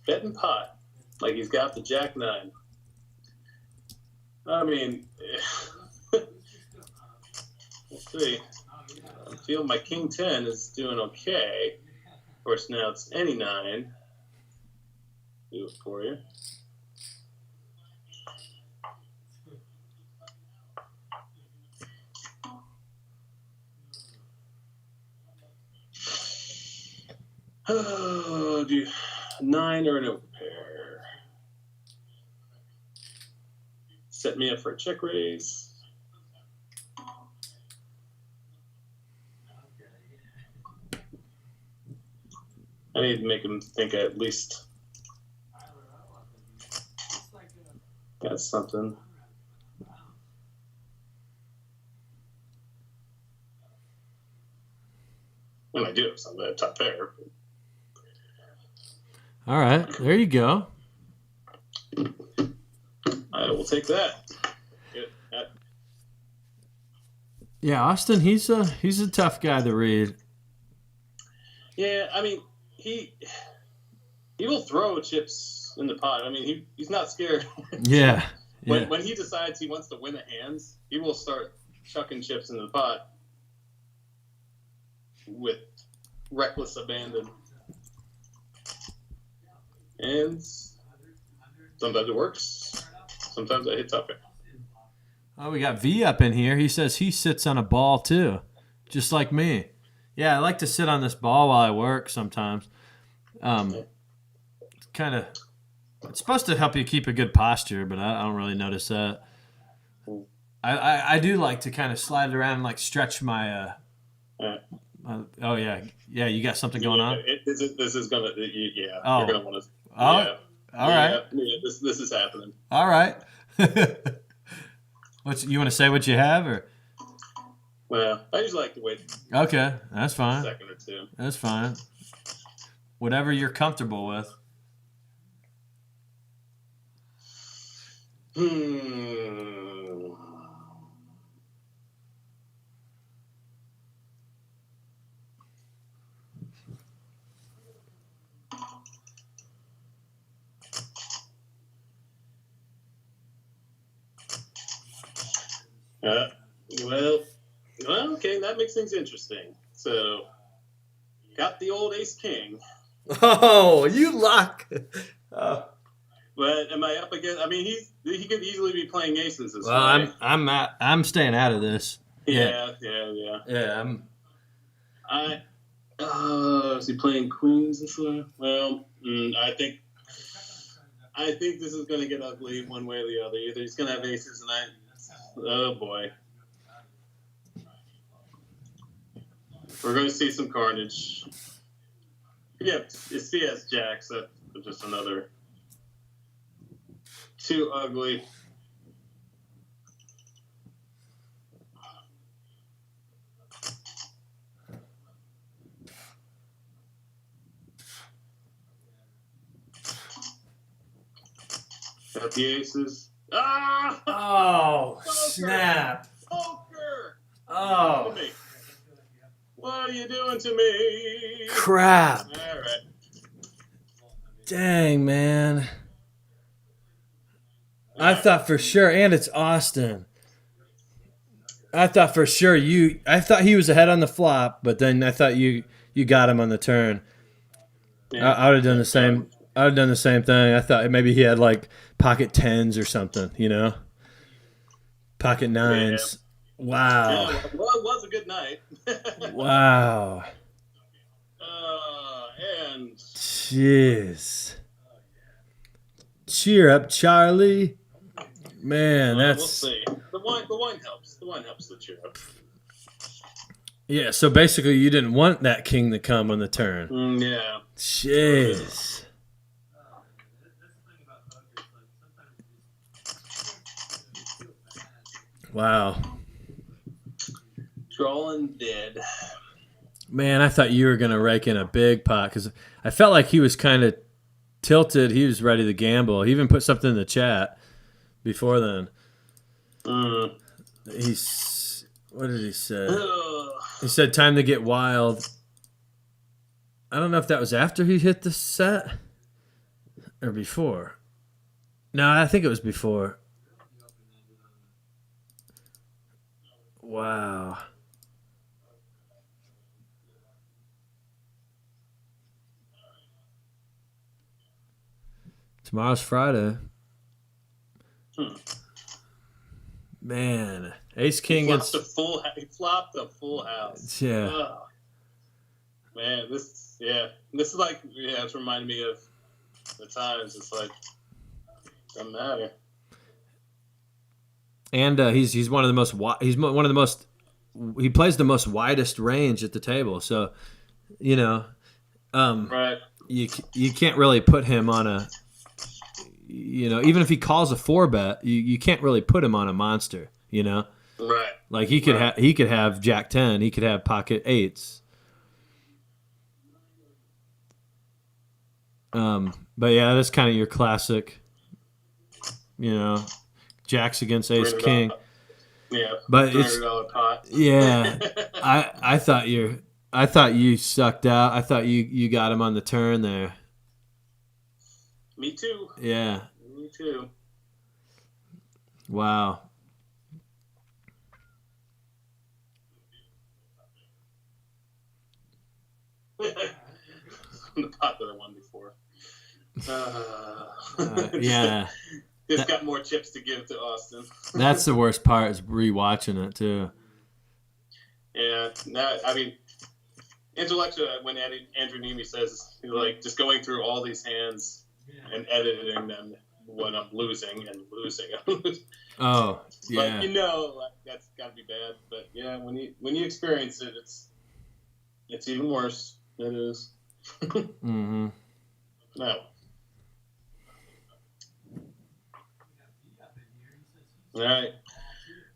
Betting pot. Like he's got the Jack 9. I mean, let's see. I feel my King 10 is doing okay. Of course, now it's any 9. Do it for you. Oh, do you 9 or an open pair? Set me up for a check raise. I need to make him think I at least got something. And I do have something at top pair.
All right, there you go.
I will take that.
Yeah, Austin, he's a tough guy to read.
Yeah, I mean, he will throw chips in the pot. I mean, he's not scared.
Yeah.
When he decides he wants to win the hands, he will start chucking chips in the pot with reckless abandon. And sometimes it works. Sometimes I hit top pair.
Oh, we got V up in here. He says he sits on a ball too, just like me. Yeah, I like to sit on this ball while I work sometimes. It's supposed to help you keep a good posture, but I don't really notice that. I do like to kind of slide it around and like stretch my. Oh yeah, you got something going on.
This is gonna. Yeah.
Oh.
You're gonna want to.
Oh.
Yeah.
All right.
Yeah, this is happening.
All right. You want to say what you have, or?
Well, I usually like to wait
Okay, that's
a
fine.
second or two.
That's fine. Whatever you're comfortable with.
Uh, well, okay, that makes things interesting. So, got the old ace king.
Oh, you luck. Oh.
But am I up against? I mean, he could easily be playing aces this
Well,
way.
I'm staying out of this.
Yeah.
Yeah.
Is he playing queens this way? Well, I think this is going to get ugly one way or the other. Either he's going to have aces, oh boy, we're going to see some carnage. Yeah, if he has jacks, that's just another too ugly. Got the aces. Ah!
Oh,
Poker!
snap.
Poker!
Oh,
What are you doing to me?
crap.
All right.
Dang, man. I thought for sure, and it's Austin. I thought for sure I thought he was ahead on the flop, but then I thought you got him on the turn.
Yeah.
I would have done the same. I would have done the same thing. I thought maybe he had like pocket tens or something, pocket nines. Wow.
Yeah, well, it was a good night.
Wow.
And
Jeez. Cheer up, Charlie. Man,
we'll
that's
see. The wine helps. The wine helps to cheer up.
yeah. So basically, you didn't want that king to come on the turn.
Yeah.
Jeez. Wow.
Drawing dead.
Man, I thought you were gonna rake in a big pot because I felt like he was kind of tilted. He was ready to gamble. He even put something in the chat before then. What did he say? He said time to get wild. I don't know if that was after he hit the set or before. No, I think it was before. Wow. Tomorrow's Friday. Man, Ace King
He flopped a full house.
Yeah.
Ugh. Man, this is like it's reminding me of the times. It's like doesn't matter.
And he's one of the most he plays the most widest range at the table. So,
Right.
You can't really put him on a even if he calls a 4-bet, you can't really put him on a monster,
Right.
Like he could have Jack 10, he could have pocket 8s. But yeah, that's kind of your classic, Jacks against Ace King.
Yeah.
But it's
$200 pot.
yeah. I thought you sucked out. I thought you got him on the turn there.
Me too.
Yeah.
Me too.
Wow.
The pot that I won before.
Yeah.
Just got more chips to give to Austin.
That's the worst part is rewatching it too.
Yeah. Intellectually, when Andrew Nemi says, like, just going through all these hands and editing them when I'm losing and losing.
Oh, yeah.
But that's got to be bad. But yeah, when you experience it, it's even worse. It is.
Mm-hmm.
No. All right.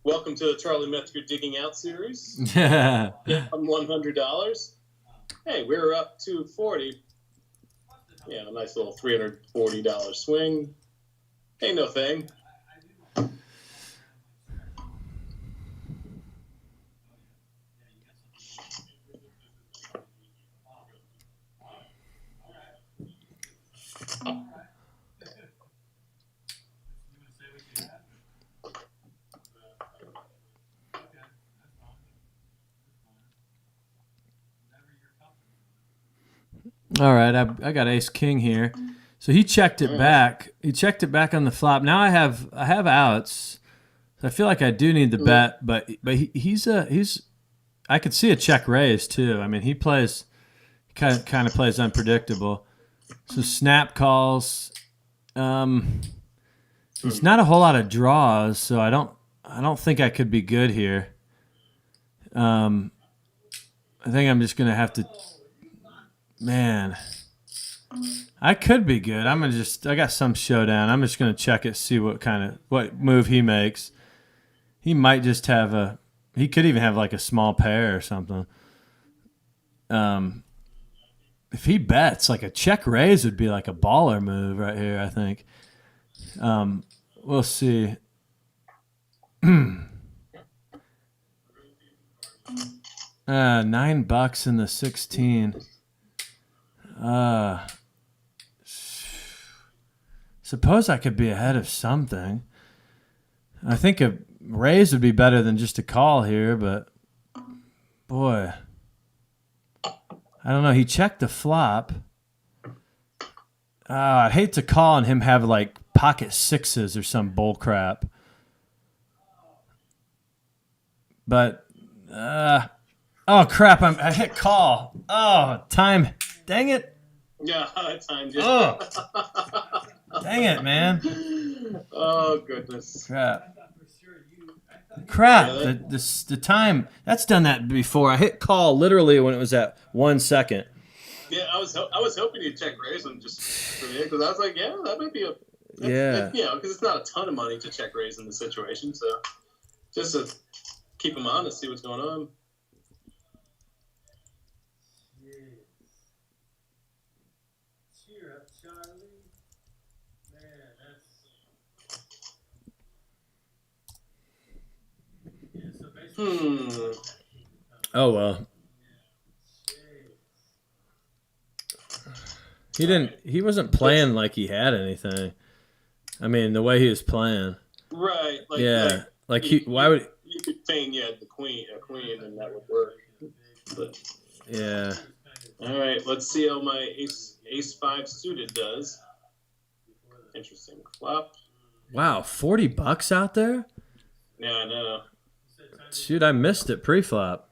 Welcome to the Charlie Metzger Digging Out series.
Yeah.
I'm $100. Hey, we're up to 40. Yeah, a nice little $340 swing. Ain't no thing.
All right, I got ace king here. So he checked it back. He checked it back on the flop. Now I have outs. I feel like I do need the bet, but he's I could see a check raise too. I mean, he plays kind of plays unpredictable. So snap calls. It's not a whole lot of draws, so I don't think I could be good here. I think I'm just gonna have to. Man, I could be good. I got some showdown. I'm just gonna check it, see what move he makes. He might just have he could even have like a small pair or something. If he bets, like a check raise would be like a baller move right here, I think. We'll see. $9 in the 16. Suppose I could be ahead of something. I think a raise would be better than just a call here, but boy, I don't know. He checked the flop. I'd hate to call and him have like pocket sixes or some bull crap. But oh crap! I hit call. Oh, time. Dang it.
Yeah, I timed it.
Oh. Dang it, man.
Oh, goodness.
Crap.
Yeah,
The time. That's done that before. I hit call literally when it was at 1 second.
Yeah, I was hoping you'd check raise him just for me because I was like, yeah, that might be
Yeah.
You know, because it's not a ton of money to check raise in the situation, so just to keep him honest, see what's going on.
Cheer up, Charlie. Man, that's. Yeah, so basically.
Oh well. He wasn't playing like he had anything. I mean, the way he was playing.
Right.
Why would
you could feign you had a queen, and that would work. But
yeah.
all right, let's see how my ace 5 suited does. Interesting flop.
Wow, $40 out there?
Yeah, I know.
Shoot, I missed it pre-flop.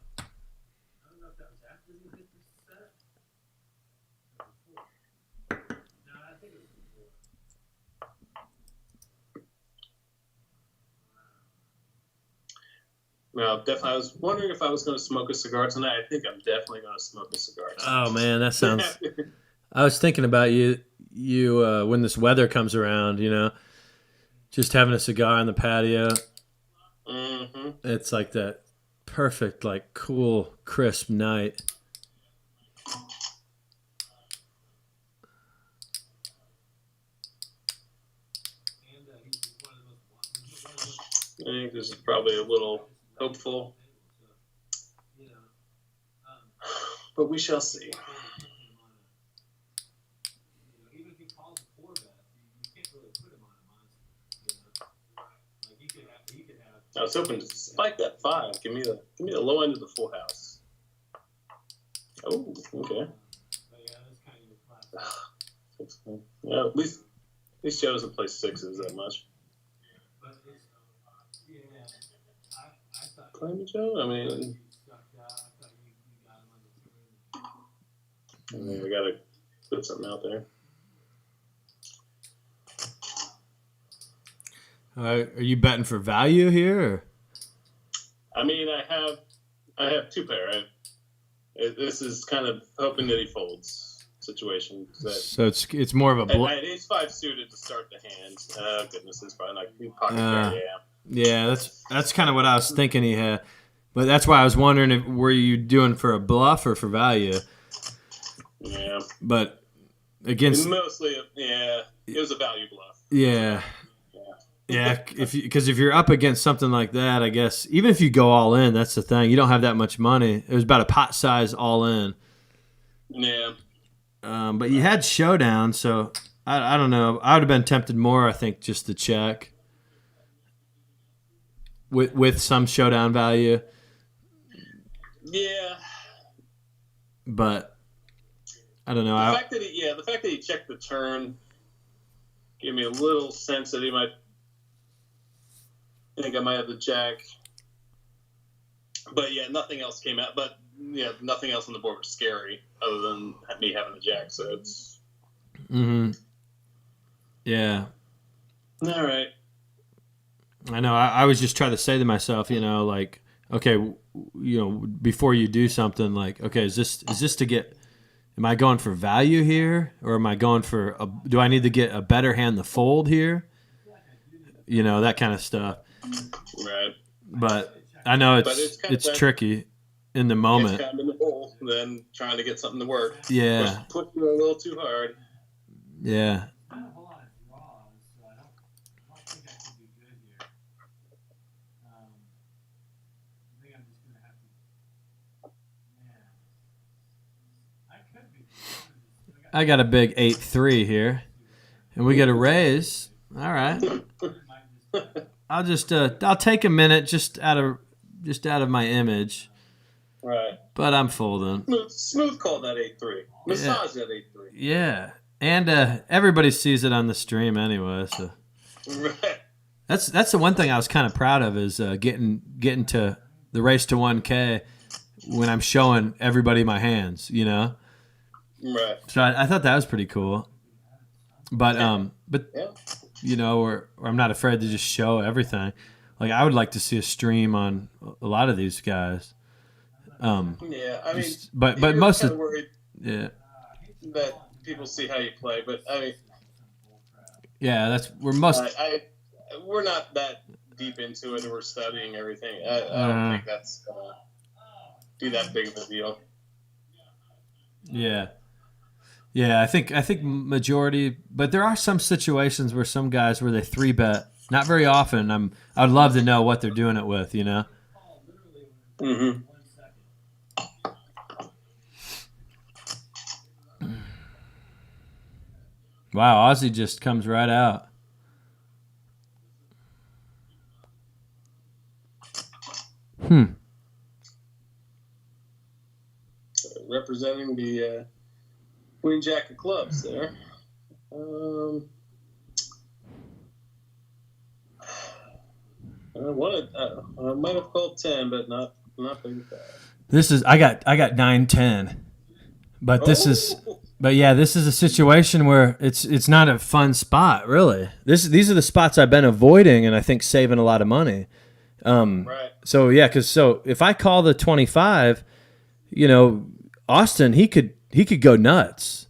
Well, definitely. I was wondering if I was going to smoke a cigar tonight. I think I'm definitely going to smoke a cigar tonight.
Oh man, that sounds. I was thinking about you when this weather comes around. You know, just having a cigar on the patio.
Mm-hmm.
It's like that perfect, like cool, crisp night.
I think this is probably a little hopeful, but we shall see. I was hoping to spike that 5. Give me the low end of the full house. Oh, okay. Yeah, at least Joe doesn't play sixes that much. Claim Joe? I mean, I gotta put something out there.
Are you betting for value here? Or?
I mean, I have 2 pair. This is kind of hoping that he folds situation.
So it's more of a.
I had ace 5 suited to start the hand. Goodness, it's probably not pocket pair. Yeah.
Yeah, that's kind of what I was thinking he had. But that's why I was wondering if were you doing for a bluff or for value.
Yeah.
But against
Mostly, yeah, it was a value bluff.
yeah.
Yeah.
Yeah, because if you're up against something like that, I guess even if you go all in, that's the thing. You don't have that much money. It was about a pot size all in.
Yeah.
But you had showdown, so I don't know. I would have been tempted more, I think, just to check with some showdown value.
Yeah.
But I don't know.
The fact that he checked the turn gave me a little sense that he might think I might have the jack. But yeah, nothing else came out. But yeah, nothing else on the board was scary other than me having the jack. So it's.
Yeah.
All right.
I know. I was just trying to say to myself, like, okay, before you do something, like, okay, is this to get? Am I going for value here, or am I going for? Do I need to get a better hand to fold here? That kind of stuff.
Right.
But I know it's tricky in the moment.
It's kind of in the hole, then trying to get something to work.
Yeah.
Push you a little too hard.
Yeah.
I have a lot of draws, so I don't think I could be good here. I think I'm just gonna have to. Man, I could be.
I got a big 8-3 here, and we get a raise. All right. I'll take a minute just out of my image.
Right.
But I'm folding.
Smooth call that 8-3. Massage that 8-3.
Yeah. And everybody sees it on the stream anyway. So
Right.
that's the one thing I was kind of proud of is getting to the race to 1K when I'm showing everybody my hands.
Right.
So I thought that was pretty cool. But
Yeah.
or I'm not afraid to just show everything. Like I would like to see a stream on a lot of these guys.
Yeah. I mean,
but
you're
most
kind
of
worried
yeah.
that people see how you play, but I mean,
Yeah, we're most.
We're not that deep into it, and we're studying everything. I don't think that's gonna be that big of a deal.
Yeah, I think majority, but there are some situations where some guys where they 3-bet. Not very often. I'd love to know what they're doing it with.
Mm-hmm.
Wow, Ozzy just comes right out.
Representing the Queen Jack of Clubs there. I might have called 10, but not big five.
This is I got 9-10, but this is a situation where it's not a fun spot really. These are the spots I've been avoiding, and I think saving a lot of money.
Right.
So yeah, because if I call the 25, Austin he could go nuts.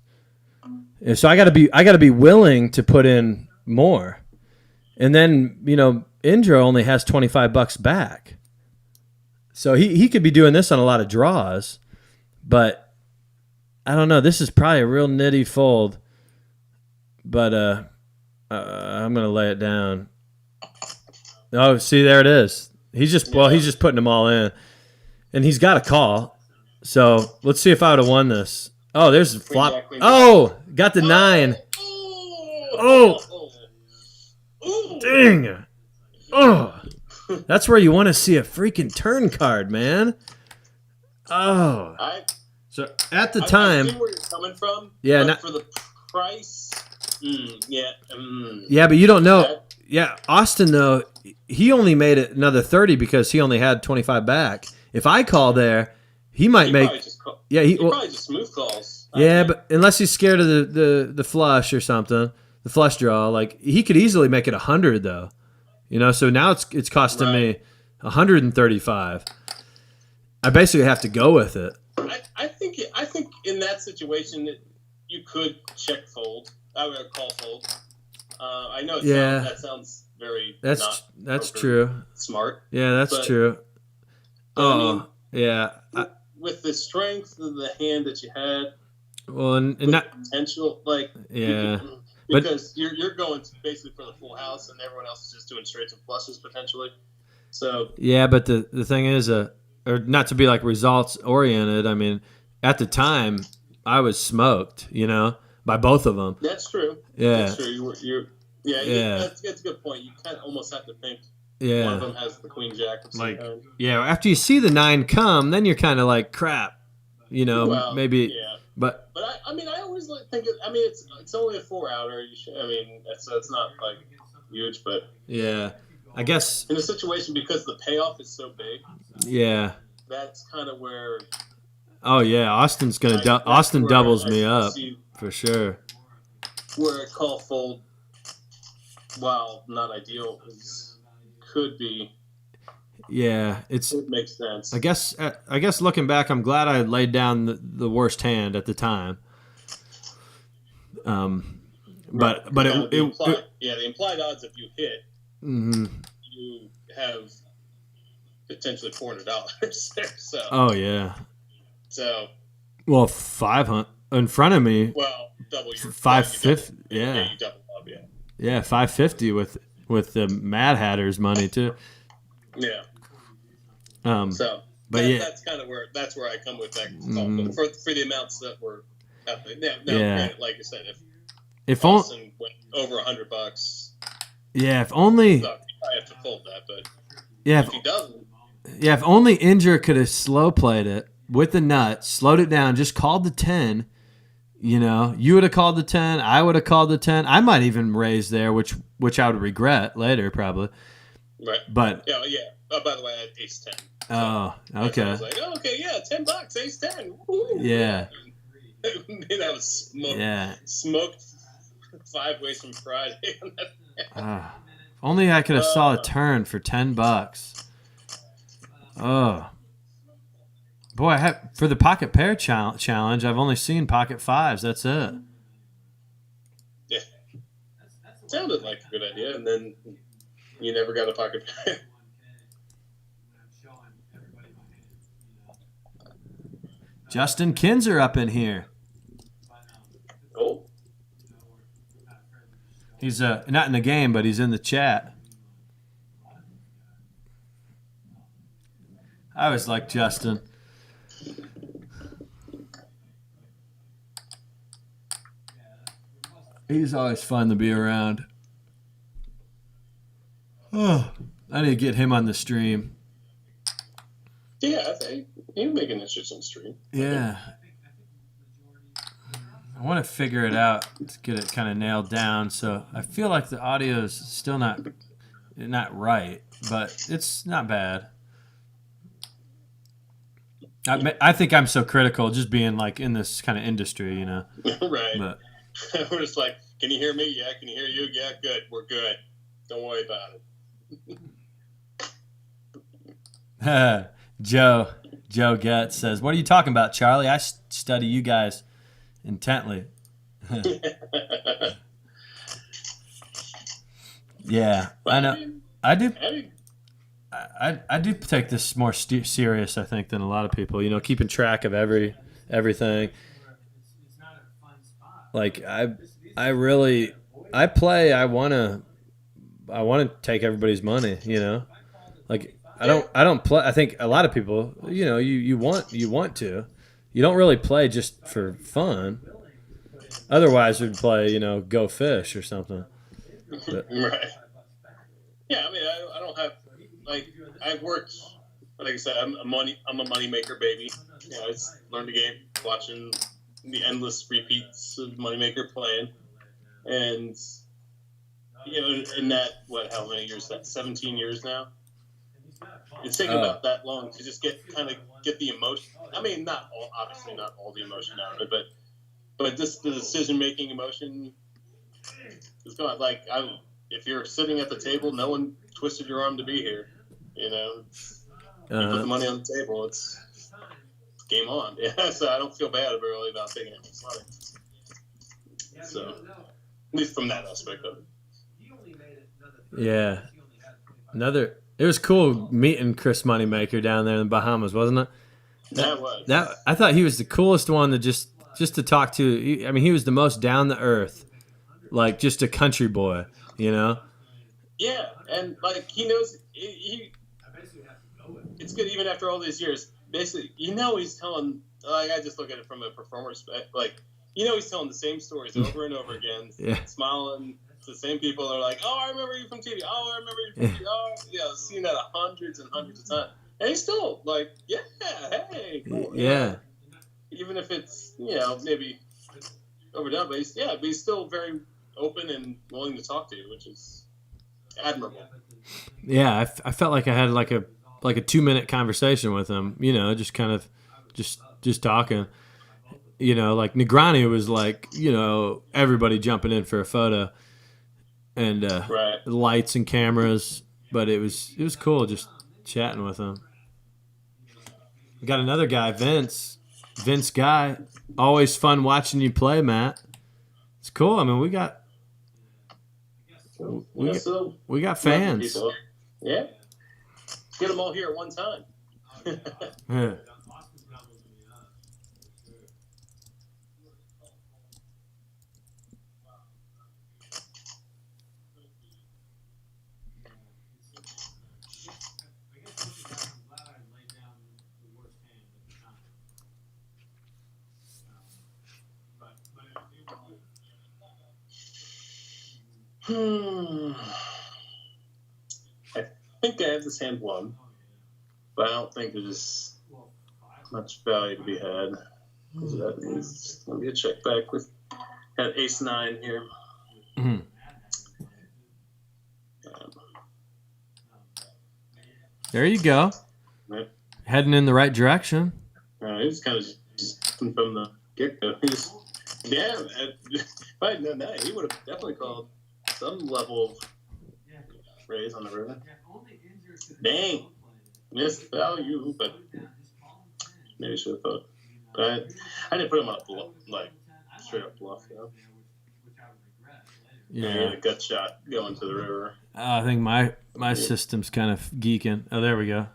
So I gotta be willing to put in more, and then Indra only has $25 back. So he could be doing this on a lot of draws, but I don't know. This is probably a real nitty fold, but I'm gonna lay it down. Oh, see, there it is. He's just putting them all in, and he's got a call. So let's see if I would have won this. Oh, there's a flop. Oh, got the 9. Oh, dang. Oh, that's where you want to see a freaking turn card, man. Oh. So at the time.
I see where you're coming from.
Yeah.
But for the price. Yeah.
Yeah, but you don't know. Yeah, Austin, though, he only made it another 30 because he only had 25 back. If I call there, he might make.
He probably just smooth calls.
Yeah, but unless he's scared of the flush or something, the flush draw, like he could easily make it 100 though. So now it's costing me 135. I basically have to go with it.
I think in that situation you could check fold. I would call fold. I know that sounds very
That's
not
true.
smart.
Yeah, that's
But-
true.
But, I mean,
Yeah.
with the strength of the hand that you had,
Well, and
with
not
potential, like
yeah. But-
because you're going basically for the full house, and everyone else is just doing straights and flushes potentially. So
Yeah, but the thing is, or not to be like results oriented. I mean, at the time, I was smoked, by both of them.
that's true.
Yeah,
That's true.
Yeah.
That's a good point. You kind of almost have to think one of
yeah,
them has the queen jack of some
Like-
kind.
yeah. After you see the 9 come, then you're kind of like, crap,
Well,
maybe.
yeah.
But
But I always think it's only a 4-outer. That's not like huge, but
yeah, I guess
in a situation because the payoff is so big,
yeah.
that's kind of where
Oh yeah, Austin's gonna
that's
Austin
where
doubles
I
me up
see
for sure.
where a call fold, while not ideal, could
Yeah,
make sense.
I guess looking back, I'm glad I laid down the worst hand at the time. But
the implied odds if you hit,
mhm.
you have potentially $400 there. So
Oh yeah.
so
Well, 500 in front of me.
well, double your
550.
you
Yeah,
double up,
yeah, 550 with the Mad Hatter's money too.
yeah.
Mm.
So,
but yeah.
that's kind of where I come with that call.
Mhm.
But for the amounts that were happening. Now,
Yeah.
granted, like I said,
If only,
Austin went over $100,
yeah, if only,
I have to fold that. But
yeah,
if he doesn't,
if only Injure could have slow played it with the nut, slowed it down, just called the 10. You would have called the 10. I would have called the 10. I might even raise there, which I would regret later probably.
right?
But
Yeah. Oh, by the way, I had ace 10.
oh,
I
okay,
was like, oh, okay, yeah, $10, ace 10. Woo.
yeah,
That was
yeah.
smoked 5 ways from Friday.
Only I could have saw a turn for $10. Oh, boy! For the pocket pair challenge, I've only seen pocket 5s. That's it.
Yeah, sounded like a good idea, and then you never got a pocket pair.
Justin Kinzer up in here.
Oh,
He's not in the game, but he's in the chat. I always like Justin. He's always fun to be around. Oh, I need to get him on the stream.
yeah, I think you make an interesting stream.
Yeah. I want to figure it out to get it kind of nailed down. So I feel like the audio is still not right, but it's not bad. I think I'm so critical just being like in this kind of industry,
Right.
But
We're just like, can you hear me? Yeah, can you hear you? Yeah, good. We're good. Don't worry about it.
Joe Getz says, "What are you talking about, Charlie? I study you guys intently." Yeah, I know. I do. I do take this more serious, I think, than a lot of people. Keeping track of everything. Like I really play. I wanna take everybody's money. Like I don't play. I think a lot of people. You want to. You don't really play just for fun. Otherwise, we'd play. Go fish or something. But,
Right. Yeah, I mean, I don't have I've worked. Like I said, I'm a money maker, baby. I just learned the game watching the endless repeats of Moneymaker playing, and in that how many years? That 17 years now. It's taken about that long to just get the emotion. I mean, obviously not all the emotion out of it, but just the decision making emotion is gone. Like if you're sitting at the table, no one twisted your arm to be here. You put the money on the table. It's game on. Yeah, so I don't feel bad really about taking it money. So, at least from that aspect of it.
Yeah. It was cool meeting Chris Moneymaker down there in the Bahamas, wasn't it?
That was.
I thought he was the coolest one to just to talk to. I mean, he was the most down to earth, like just a country boy, you know.
Yeah, and like he knows he it's good even after all these years. Basically, he's telling. Like I just look at it from a performer's like he's telling the same stories over and over again,
Yeah.
smiling. The same people are like, "Oh, I remember you from TV. Oh, I remember you from TV. Oh, yeah, I've seen that hundreds and hundreds of times." And he's still like, "Yeah, hey, cool."
Yeah.
Even if it's maybe overdone, but he's still very open and willing to talk to you, which is admirable.
Yeah, I felt like I had like a 2-minute conversation with him. You know, just kind of just talking. You know, like Negrani was like, everybody jumping in for a photo, and
Right.
lights and cameras. But it was cool just chatting with him. We got another guy, Vince Guy. Always fun watching you play, Matt. It's cool. I mean, we got fans.
People. Yeah. Get them all here at one time.
Yeah.
I think I have this hand won, but I don't think there's much value to be had. So that means let me get check back with at ace 9 here.
Mhm. There you go.
Right.
Heading in the right direction.
He was kind of just from the get-go. If I had known that, he would have definitely called some level of raise on the river. Dang. Missed value, but maybe should have thought. But I didn't put him on a bluff, like straight up bluff, though.
Yeah.
He had a gut shot going to the river.
I think my system's kind of geeking. Oh, there we go.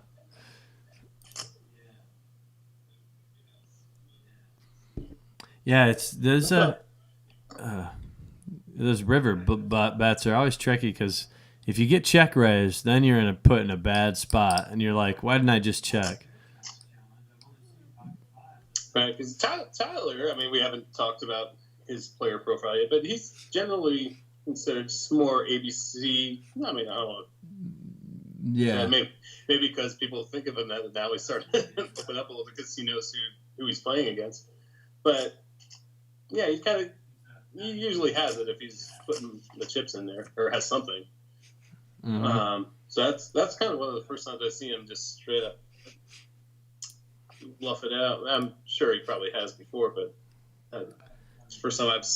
Yeah, those river bets are always tricky because if you get check raised, then you're put in a bad spot, and you're like, why didn't I just check?
Right, because Tyler, I mean, we haven't talked about his player profile yet, but he's generally considered more ABC. I mean, I don't know.
Yeah.
Maybe because people think of him that now he's starting to open up a little bit because he knows who he's playing against. But yeah, he usually has it if he's putting the chips in there or has something.
Mm-hmm.
So that's kind of one of the first times I see him just straight up bluff it out. I'm sure he probably has before, but it's the first time I've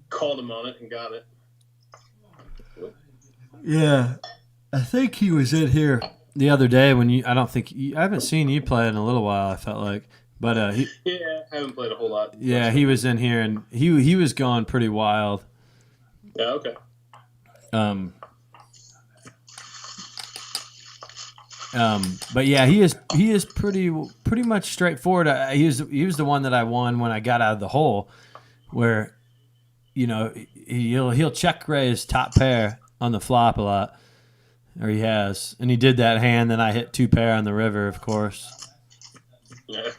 called him on it and got it.
Yeah, I think he was in here the other day when I haven't seen you play in a little while. I felt like, but I
haven't played a whole lot.
Yeah, he was in here and he was going pretty wild.
Yeah, okay.
But yeah, he is pretty much straightforward. He was the one that I won when I got out of the hole, where, he'll check raise top pair on the flop a lot, or he has, and he did that hand. Then I hit 2 pair on the river, of course.
Yeah.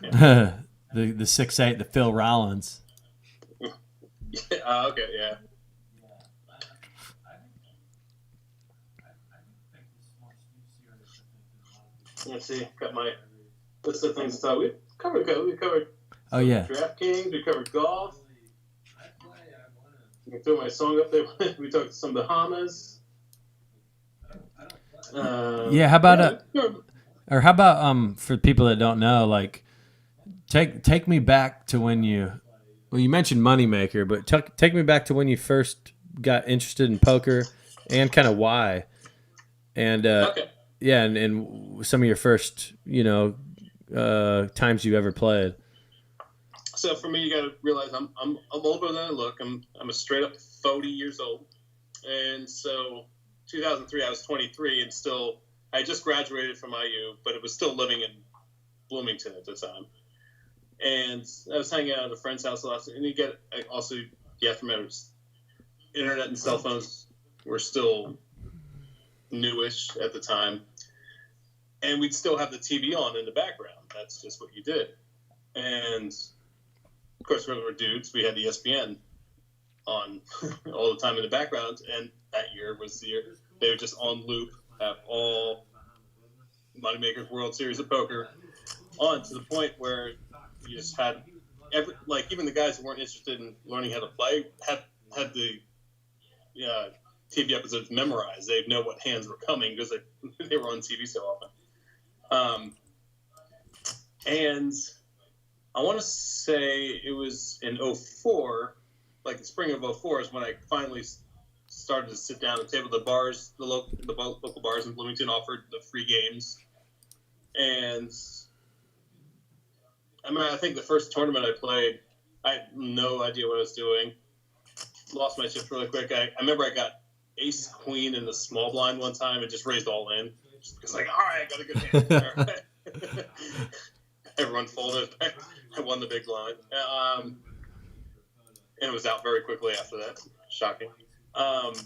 the 6-8, the Phil Rollins.
Okay, yeah. Let's see. Got my list of things to talk. We covered.
Oh yeah.
DraftKings. We covered golf. I can throw my song up there. We talked some Bahamas.
Yeah. How about for people that don't know, like, take me back to when you mentioned Moneymaker, but take me back to when you first got interested in poker and kind of why, and
okay.
Yeah, and some of your first, times you ever played.
So for me, you got to realize I'm older than I look. I'm a straight up 40 years old, and so 2003, I was 23 and still, I just graduated from IU, but it was still living in Bloomington at the time. And I was hanging out at a friend's house a lot. And you have to remember, internet and cell phones were still newish at the time. And we'd still have the TV on in the background. That's just what you did. And, of course, when we were dudes, we had ESPN on all the time in the background. And that year was the year they were just on loop, have all Moneymakers World Series of Poker on, to the point where you just had even the guys who weren't interested in learning how to play had the TV episodes memorized. They'd know what hands were coming because they were on TV so often. And I want to say it was in 04, like the spring of 04 is when I finally started to sit down at the table. The local bars in Bloomington offered the free games. And I think the first tournament I played, I had no idea what I was doing. Lost my chips really quick. I remember I got ace queen in the small blind one time and just raised all in. It's like, all right, I got a good hand. Everyone folded. I won the big blind. And it was out very quickly after that. Shocking. But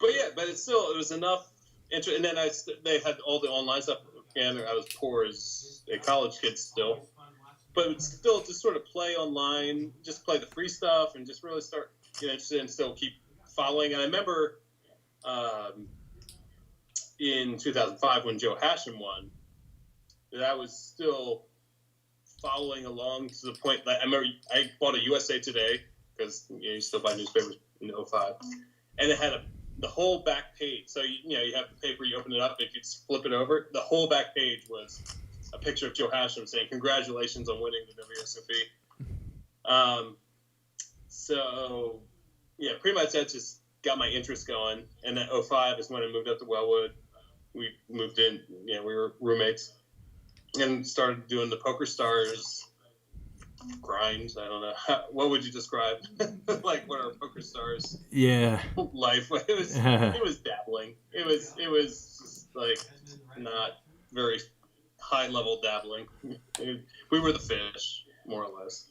it was enough interest. And then they had all the online stuff. And I was poor as a college kid still. But it was still just sort of play online, just play the free stuff, and just really start getting interested and still keep following. And I remember in 2005 when Joe Hashem won, that I was still following along to the point that I remember I bought a USA Today because you still buy newspapers in 05, and it had the whole back page. So you have the paper, you open it up, if you flip it over, the whole back page was a picture of Joe Hashem saying, "Congratulations on winning the WSOP." So pretty much that just got my interest going. And then 05 is when I moved up to Wellwood. We moved in, we were roommates, and started doing the Poker Stars grind. I don't know. What would you describe? Like, what are Poker Stars?
Yeah.
Life. It was dabbling. It was just like not very high level dabbling. We were the fish, more or less.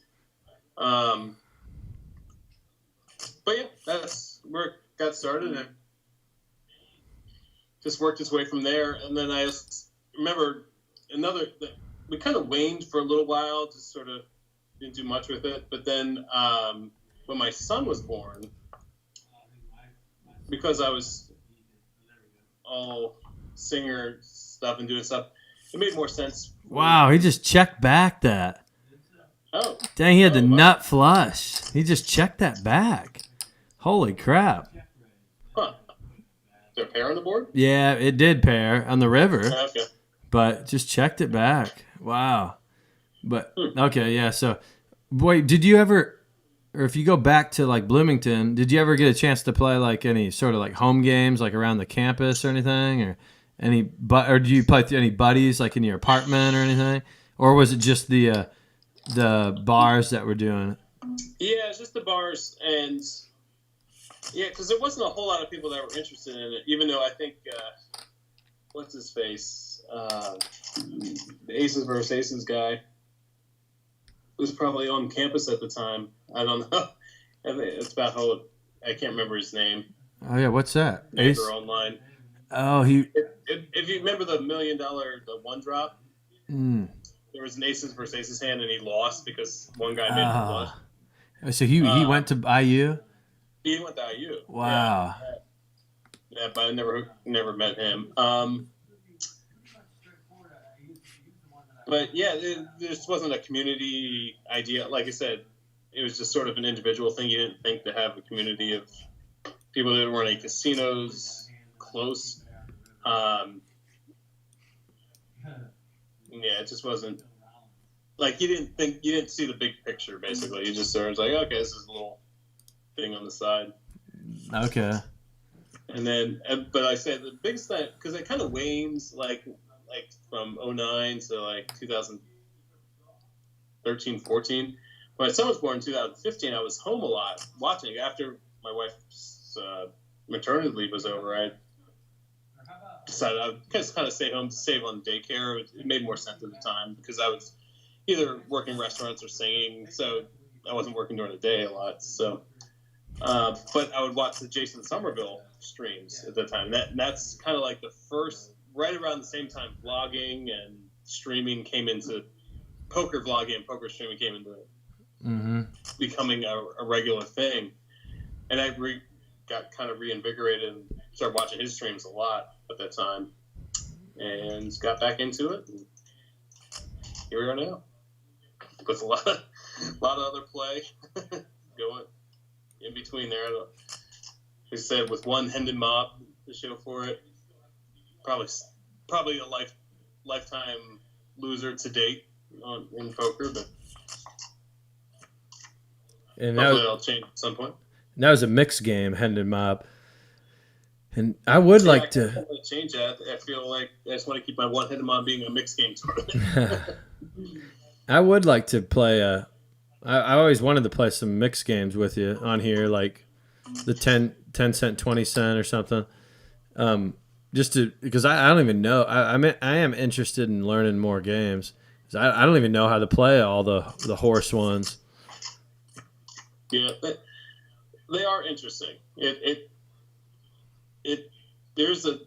But yeah, that's where it got started, and just worked its way from there. And then I just remember we kind of waned for a little while, just sort of didn't do much with it. But then when my son was born, because I was all singer stuff and doing stuff, it made more sense.
Wow, he just checked back that.
Oh.
Dang, he had the nut flush. He just checked that back. Holy crap.
Huh. Is there a pair on the board?
Yeah, it did pair on the river.
Oh, okay.
But just checked it back. Wow. But, okay, yeah. So, boy, did you ever, or if you go back to, like, Bloomington, did you ever get a chance to play, like, any sort of, like, home games, like, around the campus or anything? Or or do you play with any buddies, like, in your apartment or anything? Or was it just the bars that were doing it?
Yeah, it's just the bars. And, yeah, because there wasn't a whole lot of people that were interested in it, even though I think, what's his face? The Aces versus Aces guy was probably on campus at the time. I don't know. It's about how I can't remember his name.
Oh yeah, what's that?
Ace online.
Oh,
If you remember the $1 million, the one drop, there was an Aces versus Aces hand, and he lost because one guy made the flush.
So he went to IU.
He went to IU.
Wow.
Yeah, but I never met him. But yeah, there just wasn't a community idea. Like I said, it was just sort of an individual thing. You didn't think to have a community of people that weren't any casinos close. Yeah, it just wasn't like you didn't see the big picture. Basically, you just sort of was like, okay, this is a little thing on the side.
Okay.
And then, but I said the biggest thing, because it kind of wanes like from 2009 to like 2013, 14. When my son was born in 2015, I was home a lot watching after my wife's maternity leave was over, I decided I would just kind of stay home to save on daycare. It made more sense at the time because I was either working restaurants or singing, so I wasn't working during the day a lot. So, but I would watch the Jason Somerville streams at the time. That's kind of like the first, right around the same time, vlogging and streaming came into poker vlogging and poker streaming came into becoming a regular thing. And I got kind of reinvigorated and started watching his streams a lot at that time, and got back into it. And here we are now, with a lot of other play going in between there. Like I said, with one Hendon Mob to show for it, probably a lifetime loser to date in poker, but
and
hopefully that'll change at some point.
That was a mixed game, Hendon Mob. And I would like to
change that. I feel like I just want to keep my one Hendon Mob being a mixed game tournament.
I would like to play I always wanted to play some mixed games with you on here, like the 10 cent, 20 cent or something. Just to, because I don't even know. I am interested in learning more games. I don't even know how to play all the horse ones.
Yeah, they are interesting. There's a.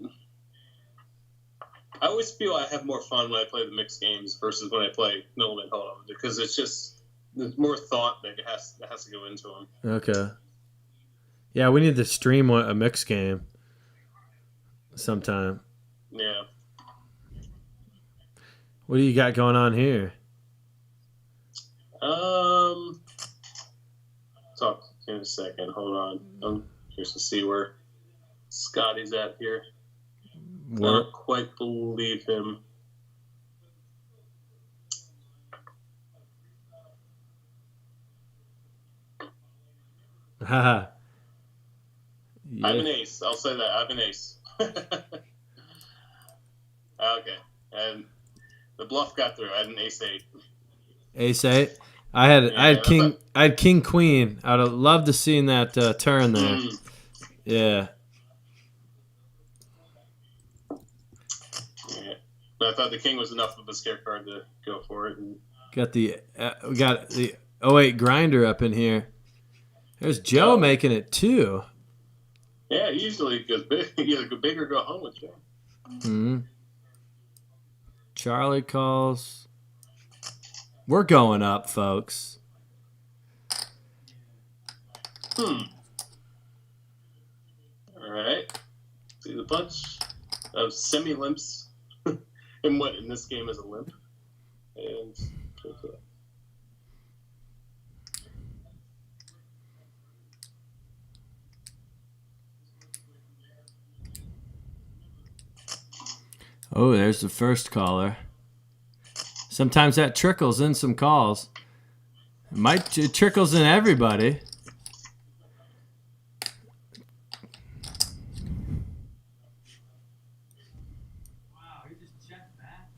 I always feel I have more fun when I play the mixed games versus when I play Milliman Hold'em, because it's just there's more thought that has to go into them.
Okay. Yeah, we need to stream a mixed game sometime.
Yeah.
What do you got going on here?
Talk in a second. Hold on. I'm curious to see where Scotty's at here. I don't quite believe him.
Haha. Yeah.
I'm an ace. I'll say that. I'm an ace. Okay. And the bluff got through. I had an ace-8.
Ace-8? I had king queen. I'd have loved to seen that turn there. Yeah.
But I thought the king was enough of a scare card to go for it. And
we got the 08 grinder up in here. There's Joe making it too.
Yeah, he usually goes big. Either go big or go home with Joe.
Mm-hmm. Charlie calls. We're going up, folks.
All right. See the bunch of semi-limps. And what in this game is a limp. And
oh, there's the first caller. Sometimes that trickles in some calls. It trickles in everybody.
Wow, he just checked back.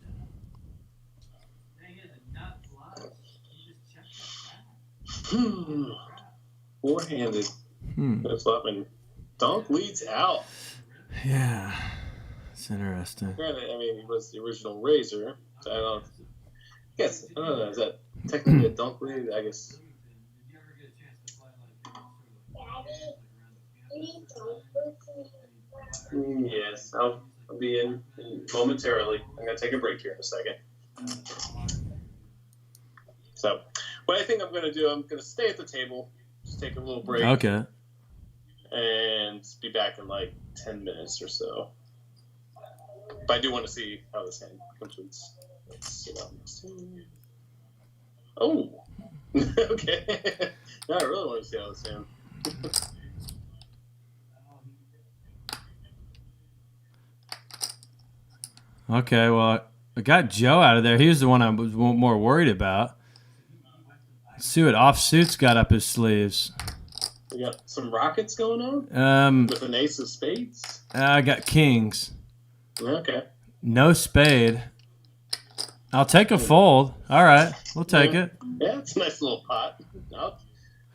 Dang, he has a nut flush. He just checked that back.
Four-handed. That's flopping. Donk leads out.
Yeah. It's interesting.
Granted, I mean, he was the original Razor. So I don't know. Is that technically a dunk lead? I guess.
Did you ever get a chance to play like
Yes, I'll be in momentarily. I'm going to take a break here in a second. So, what I think I'm going to do, I'm going to stay at the table, just take a little break.
Okay.
And be back in like 10 minutes or so. But I do want to see how this hand completes. Let's see. Oh! Okay. Now I really want to see how this hand.
Okay, well, I got Joe out of there. He was the one I was more worried about. Let's see what offsuit's got up his sleeves.
We got some rockets going on? With an ace of spades?
I got kings.
Okay.
No spade. I'll take a fold. All right, we'll take it.
Yeah, it's a nice little pot.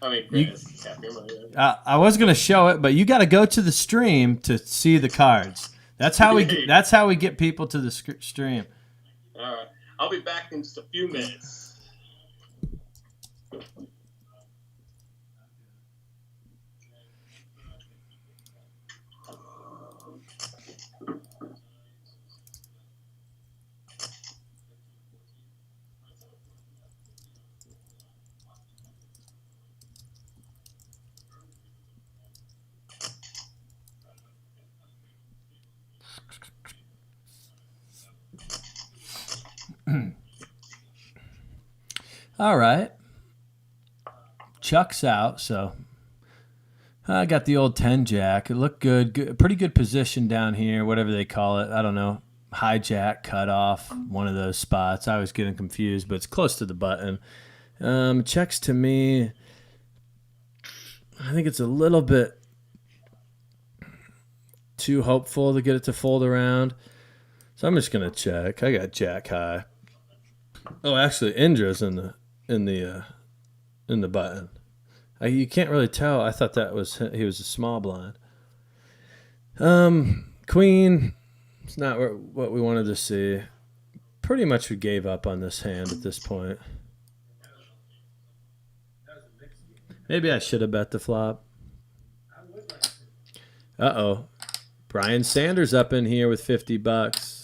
I mean,
You-
Chris, Cap Humor, yeah.
I was gonna show it, but you got to go to the stream to see the cards. That's how we.
Yeah.
That's how we get people to the stream.
All right. I'll be back in just a few minutes.
All right. Chuck's out, so I got the old 10 jack. It looked good. Pretty good position down here, whatever they call it. I don't know. Hijack, cut off, one of those spots. I was getting confused, but it's close to the button. Checks to me. I think it's a little bit too hopeful to get it to fold around. So I'm just gonna check. I got jack high. Oh, actually, Indra's in the button. You can't really tell. I thought that was he was a small blind. Queen. It's not what we wanted to see. Pretty much we gave up on this hand at this point. Maybe I should have bet the flop. Uh-oh. Brian Sanders up in here with $50.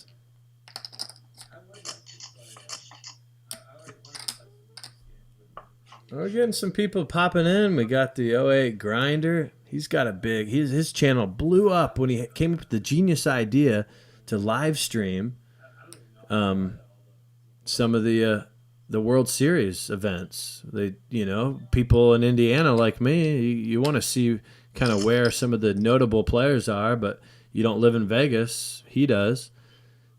We're getting some people popping in. We got the 08 Grinder. He's got a big... His channel blew up when he came up with the genius idea to live stream some of the World Series events. People in Indiana like me, you want to see kind of where some of the notable players are, but you don't live in Vegas. He does.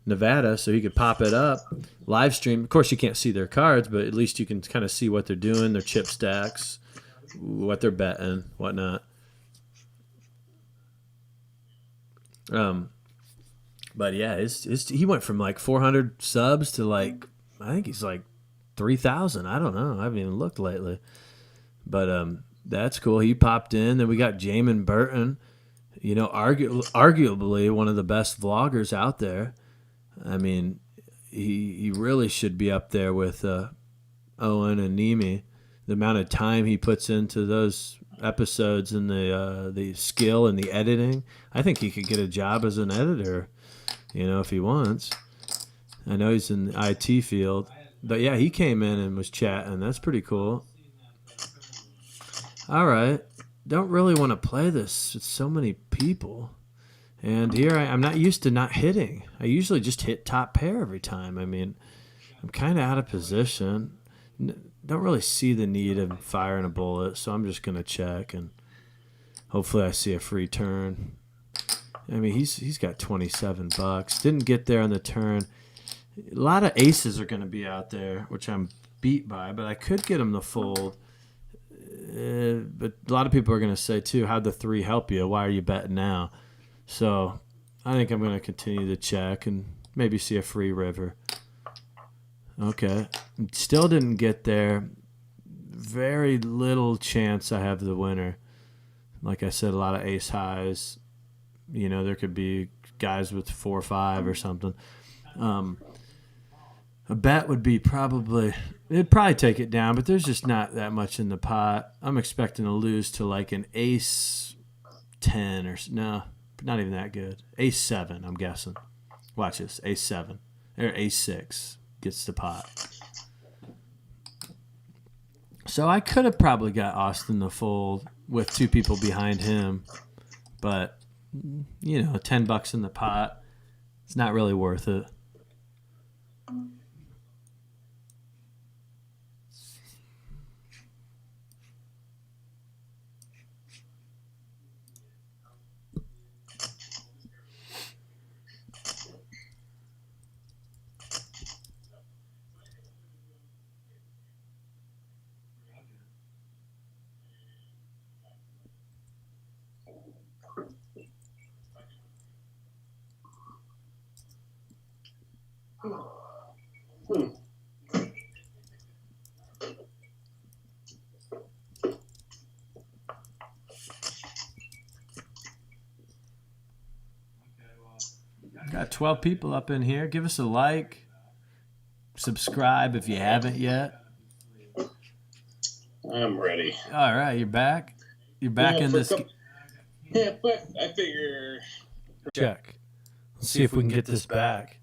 Nevada, so he could pop it up, live stream. Of course, you can't see their cards, but at least you can kind of see what they're doing, their chip stacks, what they're betting, whatnot. But yeah, he went from like 400 subs to like, I think he's like 3,000. I don't know. I haven't even looked lately. But that's cool. He popped in. Then we got Jamin Burton, arguably one of the best vloggers out there. I mean, he really should be up there with Owen and Nemi. The amount of time he puts into those episodes and the skill and the editing. I think he could get a job as an editor, if he wants. I know he's in the IT field. But yeah, he came in and was chatting. That's pretty cool. All right. Don't really want to play this with so many people. And here I'm not used to not hitting. I usually just hit top pair every time. I mean, I'm kind of out of position. Don't really see the need of firing a bullet, so I'm just going to check, and hopefully I see a free turn. I mean, he's got $27. Didn't get there on the turn. A lot of aces are going to be out there, which I'm beat by, but I could get him to fold. But a lot of people are going to say, too, how'd the 3 help you? Why are you betting now? So I think I'm going to continue to check and maybe see a free river. Okay. Still didn't get there. Very little chance I have the winner. Like I said, a lot of ace highs. There could be guys with 4 or 5 or something. A bet would be it'd probably take it down, but there's just not that much in the pot. I'm expecting to lose to like an ace 10 or no. Not even that good. Ace 7, I'm guessing. Watch this. Ace 7. Or ace 6 gets the pot. So I could have probably got Austin to fold with 2 people behind him. But, $10 in the pot, it's not really worth it. got 12 people up in here. Give us a like. Subscribe if you haven't yet.
I'm ready.
All right, you're back. You're back in this.
Yeah, but I figure.
Check. Let's see if we can get this back.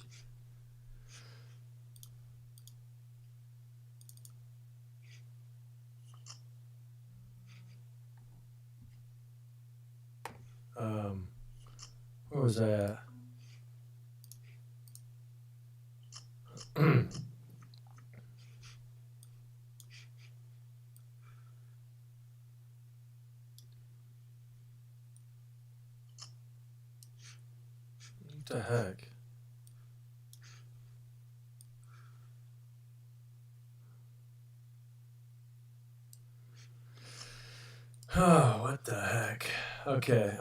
Where was I at? What the heck? Oh, what the heck? Okay,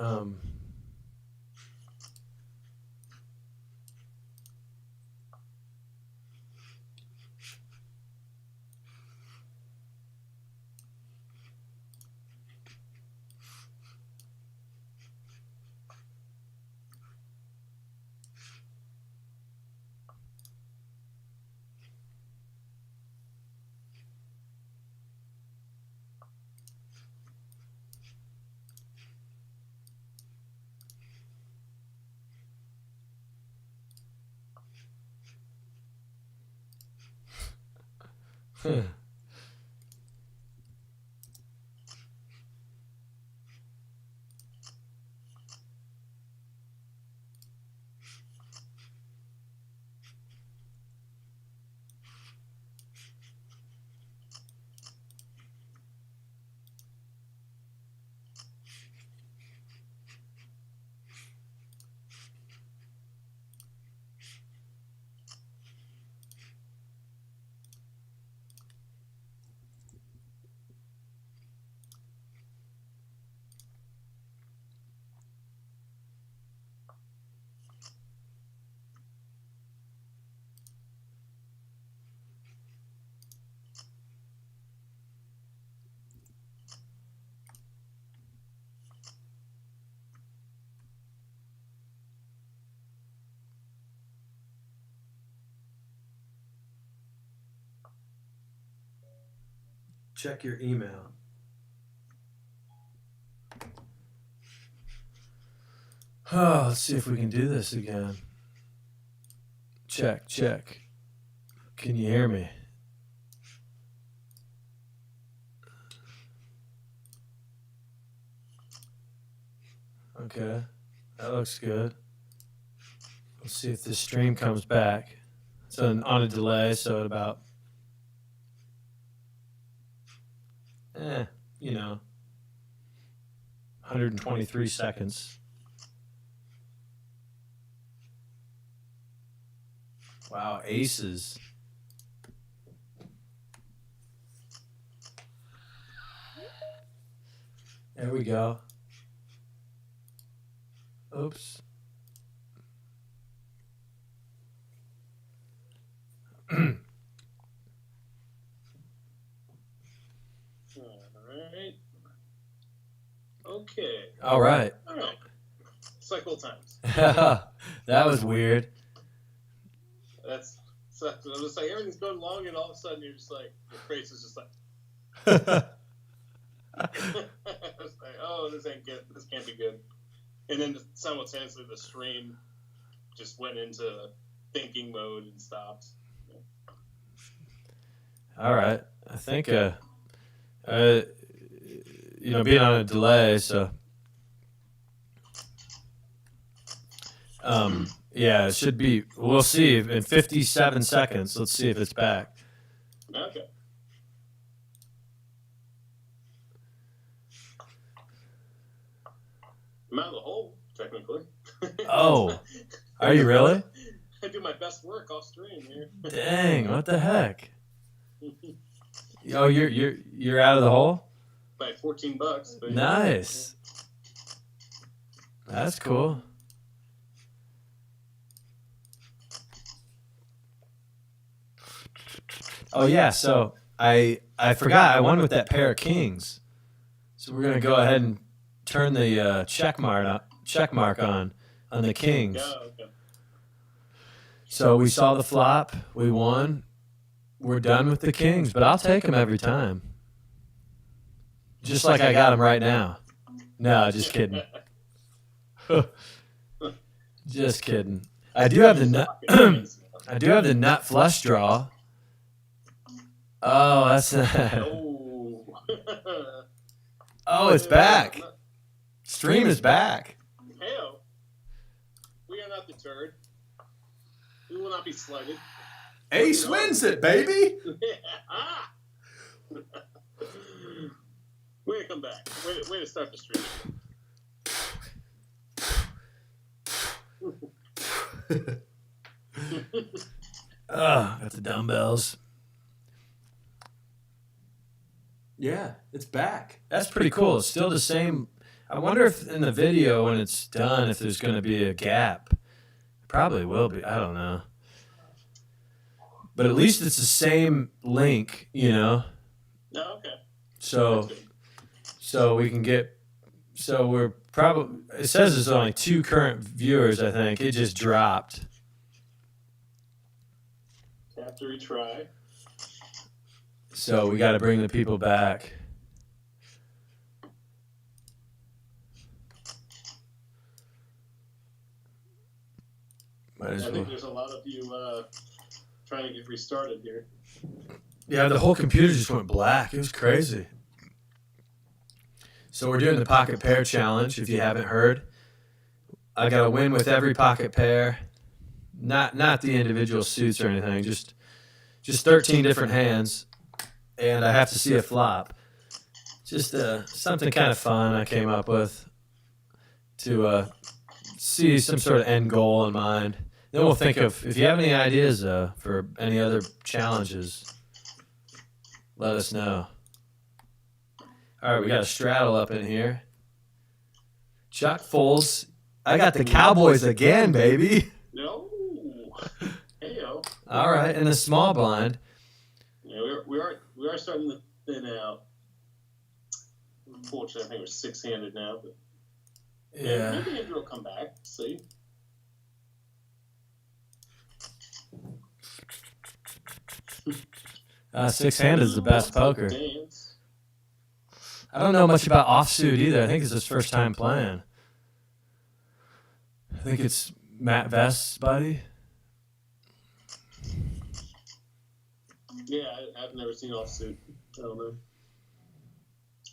check your email. Oh, let's see if we can do this again. Check, check. Can you hear me? Okay, that looks good. Let's see if this stream comes back. It's on a delay, so at about, 123 seconds. Wow, aces. There we go. Oops.
Alright. Okay.
All right.
Alright. Cycle times.
That was weird.
That's so I'm just like everything's going along, and all of a sudden you're just like your face is just like it's like, oh, this ain't good. This can't be good. And then simultaneously the stream just went into thinking mode and stopped.
All right. I think being on a delay, so yeah, it should be. We'll see in 57 seconds. Let's see if it's back.
Okay. I'm out of the hole, technically.
Oh, are you really?
I do my best work off stream here.
Dang, what the heck? Oh, you're out of the hole?
By $14, but
Nice. That's cool. Oh yeah, so I forgot I won with that pair of kings. So we're gonna go ahead and turn the check mark on the kings.
Yeah, okay.
So we saw the flop. We won. We're done with the kings, but I'll take them every time. Just like I got them right now. No, just kidding. Just kidding. I do have the nut. I do have the nut flush draw. Oh, that's oh, it's back. Stream is back.
Heyo. We are not deterred. We will not be slighted.
Ace wins it, baby.
Way to come back. Way to start the stream.
Got the dumbbells. Yeah, it's back. That's pretty cool. It's still the same. I wonder if in the video when it's done, if there's going to be a gap. Probably will be. I don't know. But at least it's the same link, you know.
Oh, okay.
So we can get. So we're probably. It says there's only 2 current viewers. I think it just dropped.
Have to retry.
So we got to bring the people back.
I think there's a lot of you trying to get restarted here.
Yeah, the whole computer just went black. It was crazy. So we're doing the pocket pair challenge. If you haven't heard, I got to win with every pocket pair. Not the individual suits or anything. Just 13 different hands, and I have to see a flop. Just something kind of fun I came up with to see some sort of end goal in mind. Then we'll think of, if you have any ideas for any other challenges, let us know. All right, we got a straddle up in here. Chuck folds. I got the Cowboys again, baby.
No. Heyo.
All right, and the small blind.
Yeah, we are starting to thin out. Unfortunately, I think we're 6-handed now, but
Yeah.
maybe Andrew will come back. See.
Six-handed is the best poker.
Dance.
I don't know much about offsuit either. I think it's his first time playing. I think it's Matt Vest's buddy.
Yeah, I've never seen offsuit. I don't know.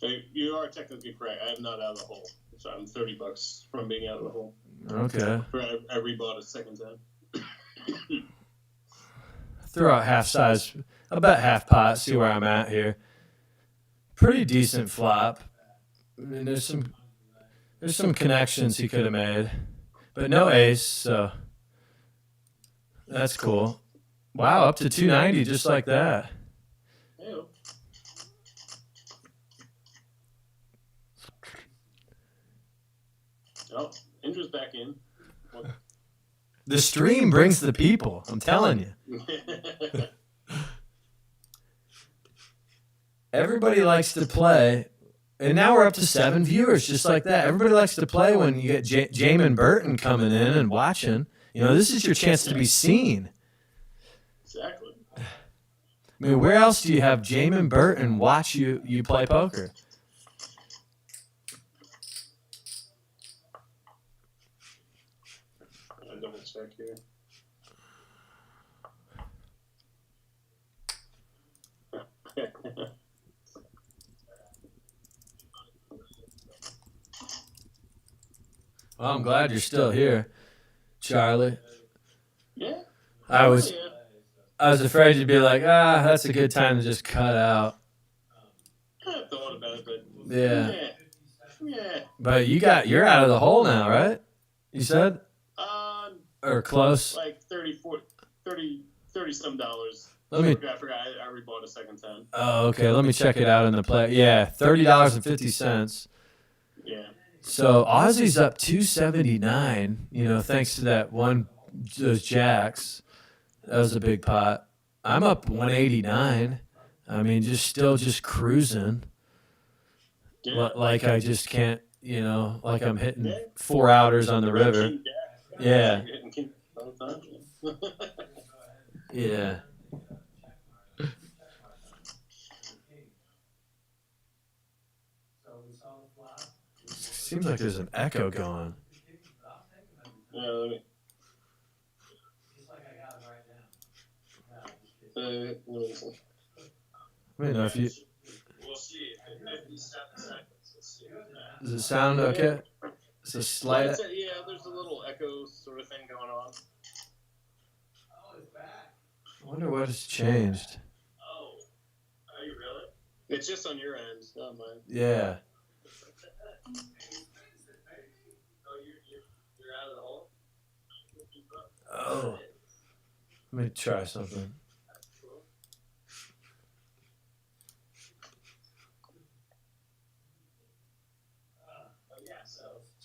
Hey, you are technically correct. I am not out of the hole. So I'm $30 from being out of the hole.
Okay.
I rebought a second time.
Throw out half size. I'll bet half pot, see where I'm at here. Pretty decent flop. I mean, there's some connections he could have made. But no ace, so that's cool. Wow, up to 290 just like that.
Ew. Oh, Indra's back in.
The stream brings the people, I'm telling you. Everybody likes to play, and now we're up to 7 viewers just like that. Everybody likes to play when you get Jamin Burton coming in and watching. You know, this is your chance to be seen.
Exactly.
I mean, where else do you have Jamin Burton watch you play poker?
I'll double check here.
Well, I'm glad you're still here, Charlie.
Yeah.
I was afraid you'd be like, that's a good time to just cut out.
I thought about it, but
Yeah.
Yeah.
But you're out of the hole now, right? You said? Or close?
Like 30 some dollars.
Let me.
I forgot. I rebought a second time.
Oh, okay. Let me check it out in the play. Yeah, $30.50.
Yeah.
So Aussie's up 279. You know, thanks to those jacks. That was a big pot. I'm up 189. I mean, still cruising.
Yeah.
Like I just can't, you know, like I'm hitting 4 outers on the river. Yeah. Yeah. Seems like there's an echo going.
Yeah, let me, let me see.
Wait, no, if you
We'll see. 57 seconds. Let's see.
does it sound okay? It's a slight.
Yeah, there's a little echo sort of thing going on.
I wonder what has changed.
Oh, are you really? It's just on your end, not mine.
Yeah.
Oh, you're out of the hole?
Oh. Let me try something.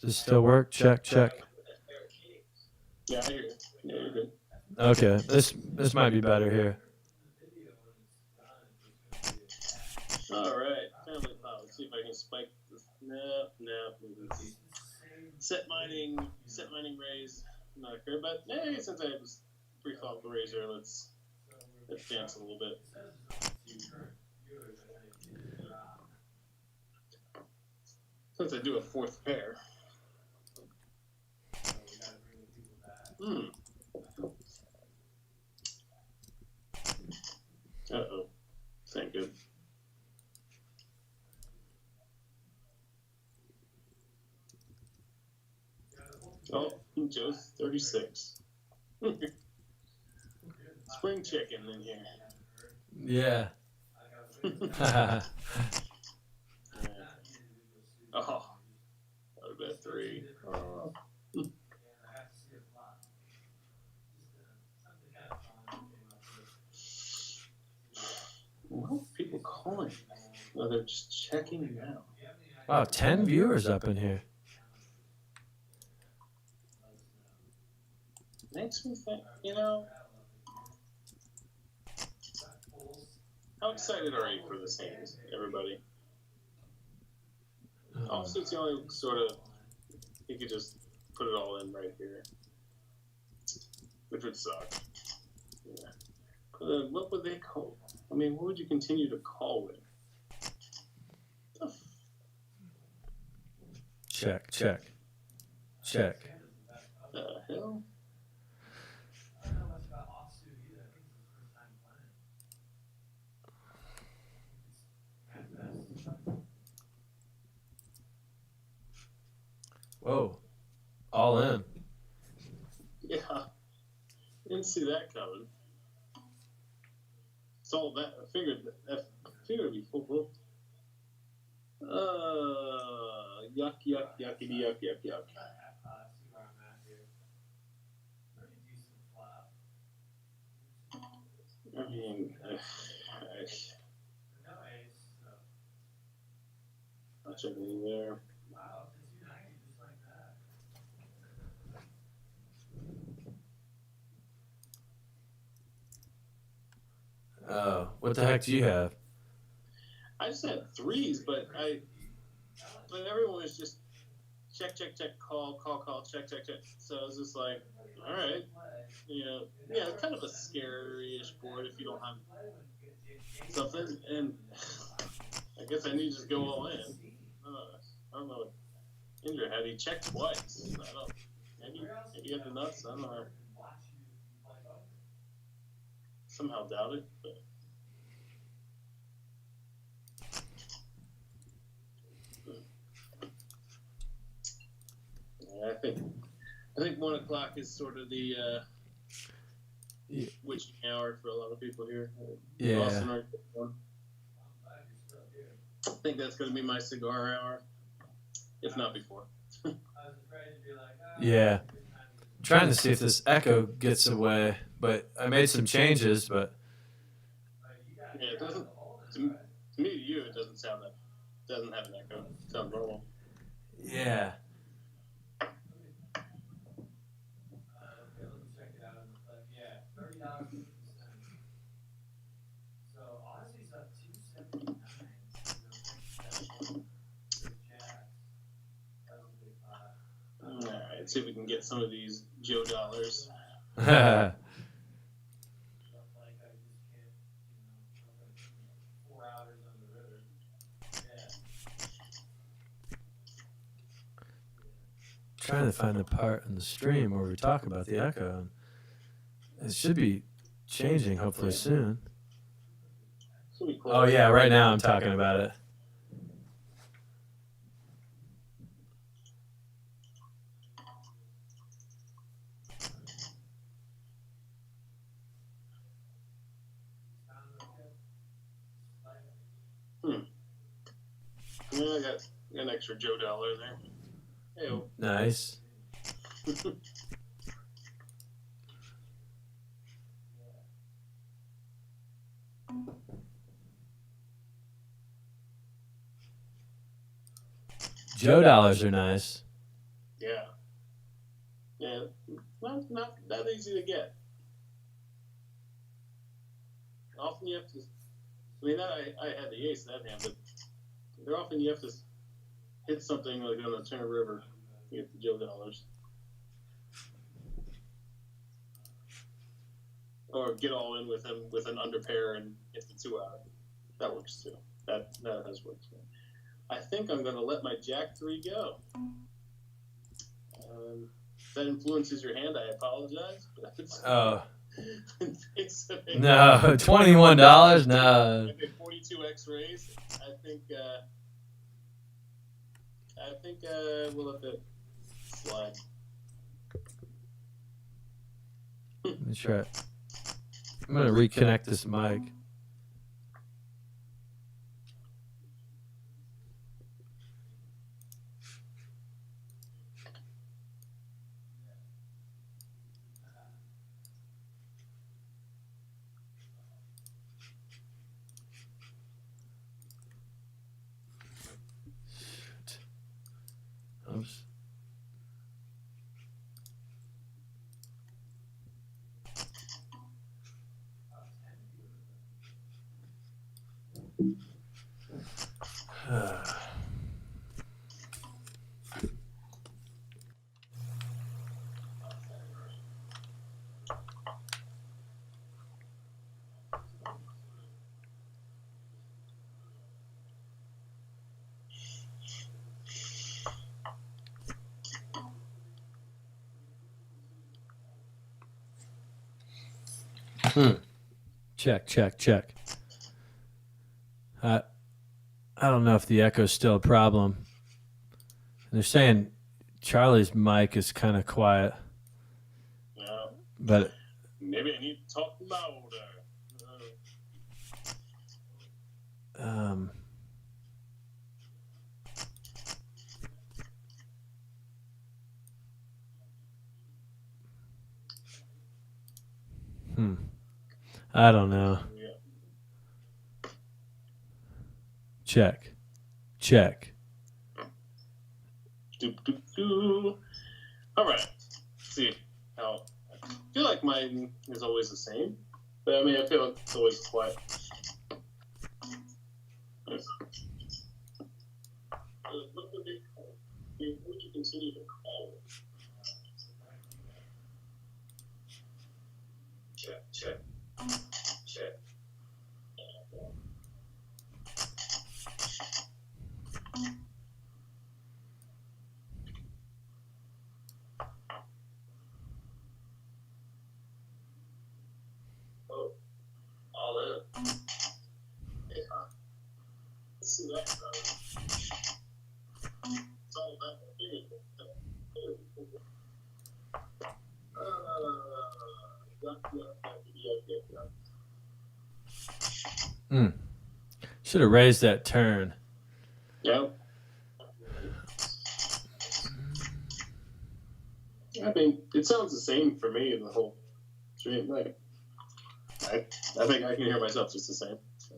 Does it still work? Check, check.
Yeah, I hear you. Yeah, you're good.
Okay, this might be better here.
All right, family file. Let's see if I can spike this. No. Set mining raise. Not occur, but hey, since I was pre-thought the razor, let's dance a little bit. Since I do a fourth pair. Uh-oh. Thank good. Oh, Joe's 36. Spring chicken in here.
Yeah.
Oh, I bet 3. Oh. What are people calling? Oh, they're just checking now.
Wow, 10 viewers up in here.
Makes me think, how excited are you for this hand, everybody? Also, it's the only sort of, you could just put it all in right here, which would suck. Yeah. What would they call? I mean, what would you continue to call with?
Check.
The hell?
Whoa. All in.
Yeah. Didn't see that coming. Saw that. I figured it'd be full booked. Yuck. I mean, not checking in there.
Oh, what the heck do you have?
I just had 3s, but everyone was just check, call, check. So I was just like, all right, yeah, it's kind of a scary-ish board if you don't have something. And I guess I need to just go all in. I don't know what Indra had. He checked twice. I don't. Maybe he had the nuts. I don't know. Somehow doubt it, but. I think 1 o'clock is sort of the witching hour for a lot of people here.
Yeah.
I think that's going to be my cigar hour, if not before.
Yeah. I'm trying to see if this echo gets away, but I made some changes, but.
Yeah, it doesn't. To me, it doesn't sound that. Doesn't have an echo. It sounds normal.
Yeah.
All right, see if we can get some of these Joe dollars.
trying to find the part in the stream where we talk about the echo. It should be changing hopefully soon. Oh yeah, right now I'm talking about it.
Yeah, I got an extra Joe dollar there. Hey,
Nice. Joe dollars are nice.
yeah. Yeah, not that easy to get. Often you have to. I mean, I had the ace that hand, but they're often you have to hit something like on the Turner River to get the Joe dollars, or get all in with him with an underpair and hit the 2 out. That works too. That has worked. I think I'm going to let my Jack 3 go. If that influences your hand, I apologize. But
Oh.
No,
$21? No.
I did 42 X-rays. I think we'll let that slide.
Let me try it. I'm going to reconnect this mic. Oops. Check. I don't know if the echo's still a problem. They're saying Charlie's mic is kind of quiet.
No.
But
Maybe I need to talk louder.
I don't know.
Yeah.
Check.
All right. Let's see how. I feel like mine is always the same, but I mean, I feel like it's always quiet. What would you consider to call? Check. Oh, all in. Yeah. Let's see that. It's all about
Should have raised that turn.
Yeah. I mean, it sounds the same for me in the whole stream. Like, I think I can hear myself just the same. So.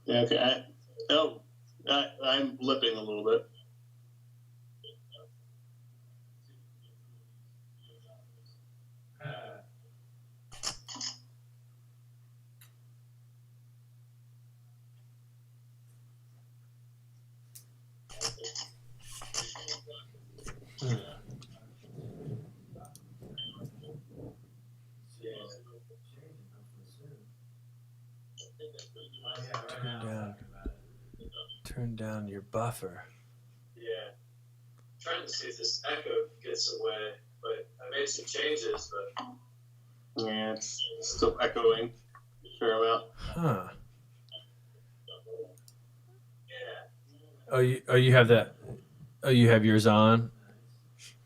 Yeah, okay. I'm lipping a little bit.
Turn down your buffer.
Yeah. Trying to see if this echo gets away, but I made some changes, but
Yeah, it's still echoing. Fair amount.
Huh.
yeah.
Oh, you have that. Oh, you have yours on.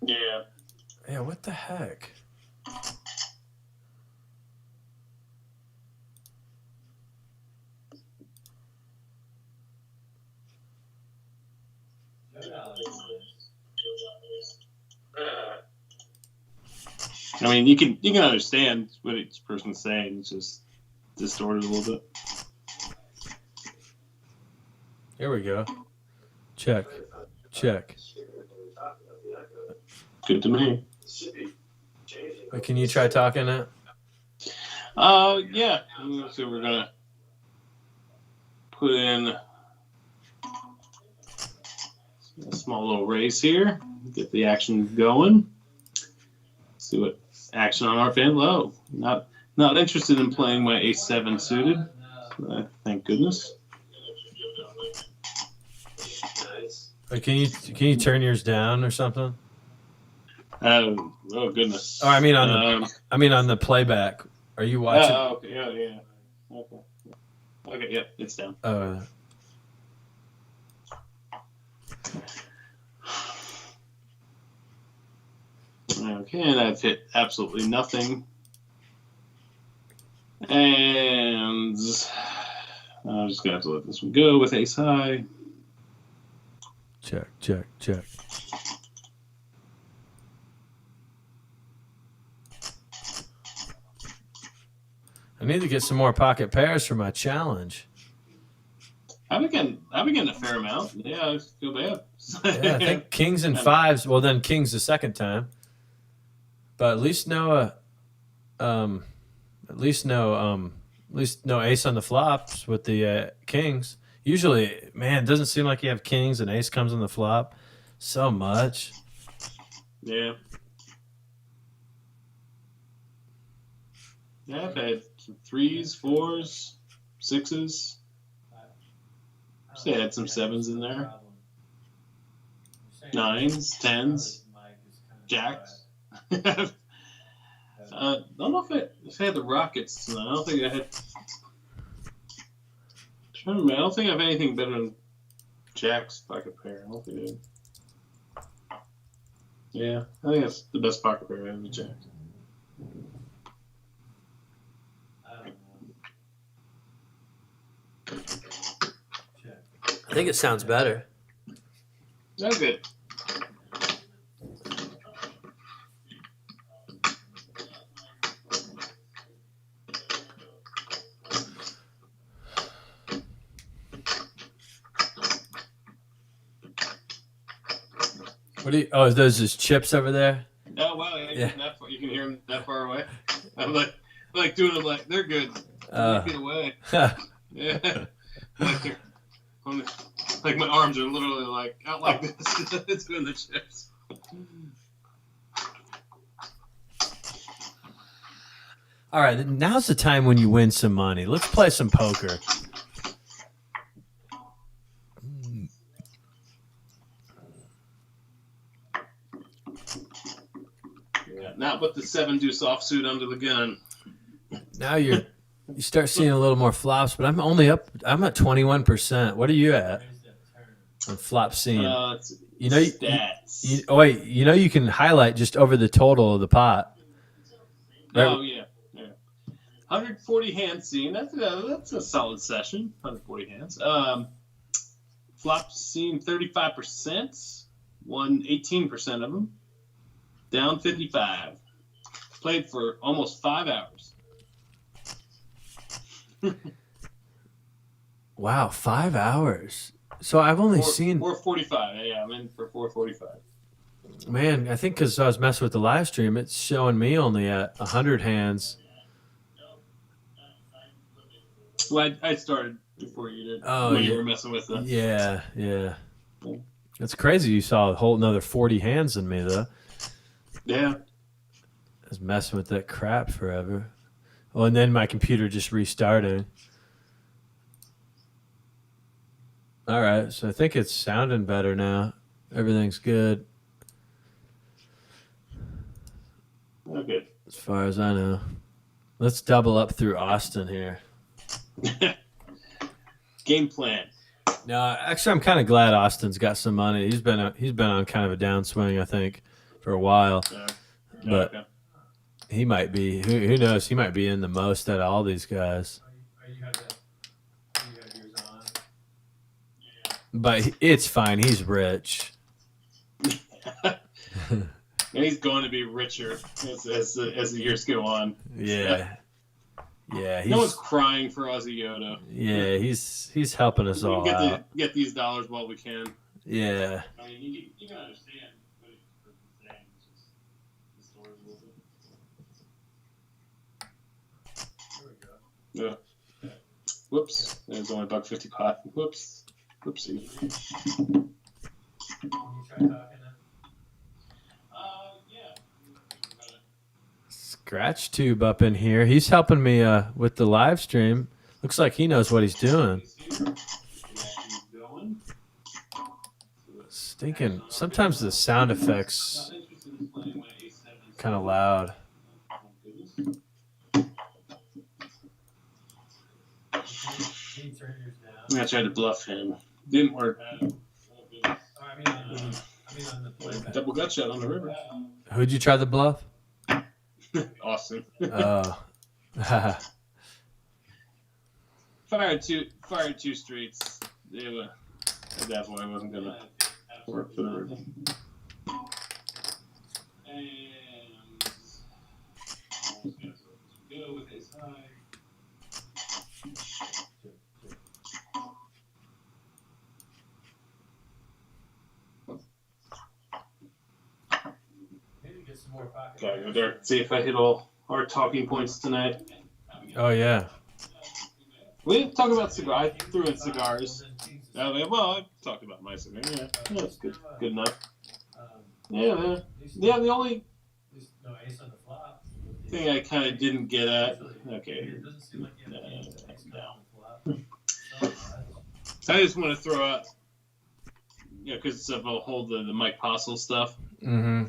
Yeah.
Yeah. What the heck?
I mean, you can understand what each person's saying. It's just distorted a little bit.
Here we go. Check.
Good to me.
Wait, can you try talking it?
Yeah. So we're gonna put in a small little race here. Get the action going. See what action on our fan low. Not interested in playing my ace-7 suited. Thank goodness.
Wait, can you turn yours down or something?
Oh goodness.
Oh, I mean on the playback. Are you watching?
Okay. Yeah. Okay. Yeah, it's down. Okay, and I've hit absolutely nothing. And I'm just gonna have to let this one go with ace high.
Check. I need to get some more pocket pairs for my challenge.
I've been getting a fair amount. Yeah, I feel bad.
Yeah, I think kings and fives. Well, then kings the second time. But at least no ace on the flops with the kings. Usually, man, it doesn't seem like you have kings and ace comes on the flop so much.
Yeah. Yeah, I've had some 3s, 4s, 6s. I had some 7s in there. 9s, 10s, jacks. I don't know if I had the Rockets. I don't think I had. I don't think I have anything better than jacks pocket pair. I don't think I did. Yeah, I think that's the best pocket pair I have with jacks.
I think it sounds better.
That's good.
What do you? Oh, those just chips over there?
Oh wow! Yeah. You can hear them that far away. I'm like doing them like they're good. Get away. Yeah. Like my arms are literally like out like this. It's doing the chips.
All right, now's the time when you win some money. Let's play some poker.
Yeah, not with the 7 deuce offsuit under the gun.
Now you start seeing a little more flops, but I'm only up. I'm at 21%. What are you at on flop seeing? You know,
stats.
You can highlight just over the total of the pot.
Right? Oh yeah. 140 hands seen. That's a solid session. 140 hands. Flop seen 35%. Won 18% of them. Down 55. Played for almost 5 hours.
Wow, 5 hours. So I've only seen
445. Yeah, I'm in for 445.
Man, I think because I was messing with the live stream, it's showing me only at 100 hands.
Well, I started before you did.
Oh,
when
yeah.
you were messing with them.
Yeah. It's crazy you saw a whole another 40 hands in me, though.
Yeah.
I was messing with that crap forever. Well, and then my computer just restarted. All right, so I think it's sounding better now. Everything's good
Okay.
as far as I know. Let's double up through Austin here.
Game plan.
No, actually, I'm kind of glad Austin's got some money. He's been on kind of a downswing, I think, for a while. But
Okay.
he might be. Who knows? He might be in the most out of all these guys.
You have yours on.
But it's fine. He's rich.
And he's going to be richer as the years go on.
Yeah. Yeah.
No one's crying for Ozzy Yoda.
Yeah. He's helping us all
We
out.
get these dollars while we can.
Yeah.
I mean, you can understand what he's saying. It's just the story's a little bit. There we go.
Yeah. Whoops. There's only $1.50 pot. Whoops. Whoopsie.
Can you try talking now? Yeah.
Scratch Tube up in here. He's helping me with the live stream. Looks like he knows what he's doing. Stinking. Sometimes the sound effects kind of loud.
Can you turn yours down?
I tried to bluff him. Didn't work.
I mean on the playback.
Double gut shot on the river.
Who'd you try the bluff?
Awesome.
Oh.
Fired two streets. I definitely wasn't gonna work for the river.
Go with his high. Maybe get some more pocket.
Gotta go there. See if I hit all our talking points tonight.
Oh, yeah.
We didn't talk about cigars. I threw in cigars. Well, I talked about my cigar. Yeah, that's good. Good enough. Yeah. The only
No ace on the flop.
thing I kind of didn't get at. Okay.
It doesn't seem like you have
No.
ace on the flop.
I just want to throw out, because of the whole the Mike Postle stuff.
Mm-hmm.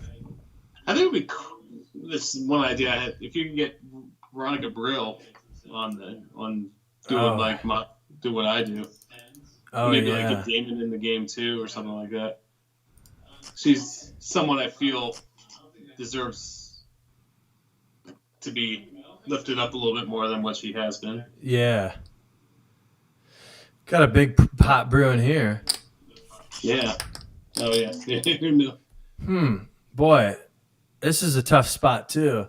I think it would be cool. This one idea I had. If you can get Veronica Brill on doing do what I do.
Oh,
Maybe
yeah.
like get Damon in the game too, or something like that. She's someone I feel deserves to be lifted up a little bit more than what she has been.
Yeah. Got a big pot brewing here.
Yeah. Oh yeah. Who knew?
Boy, this is a tough spot too.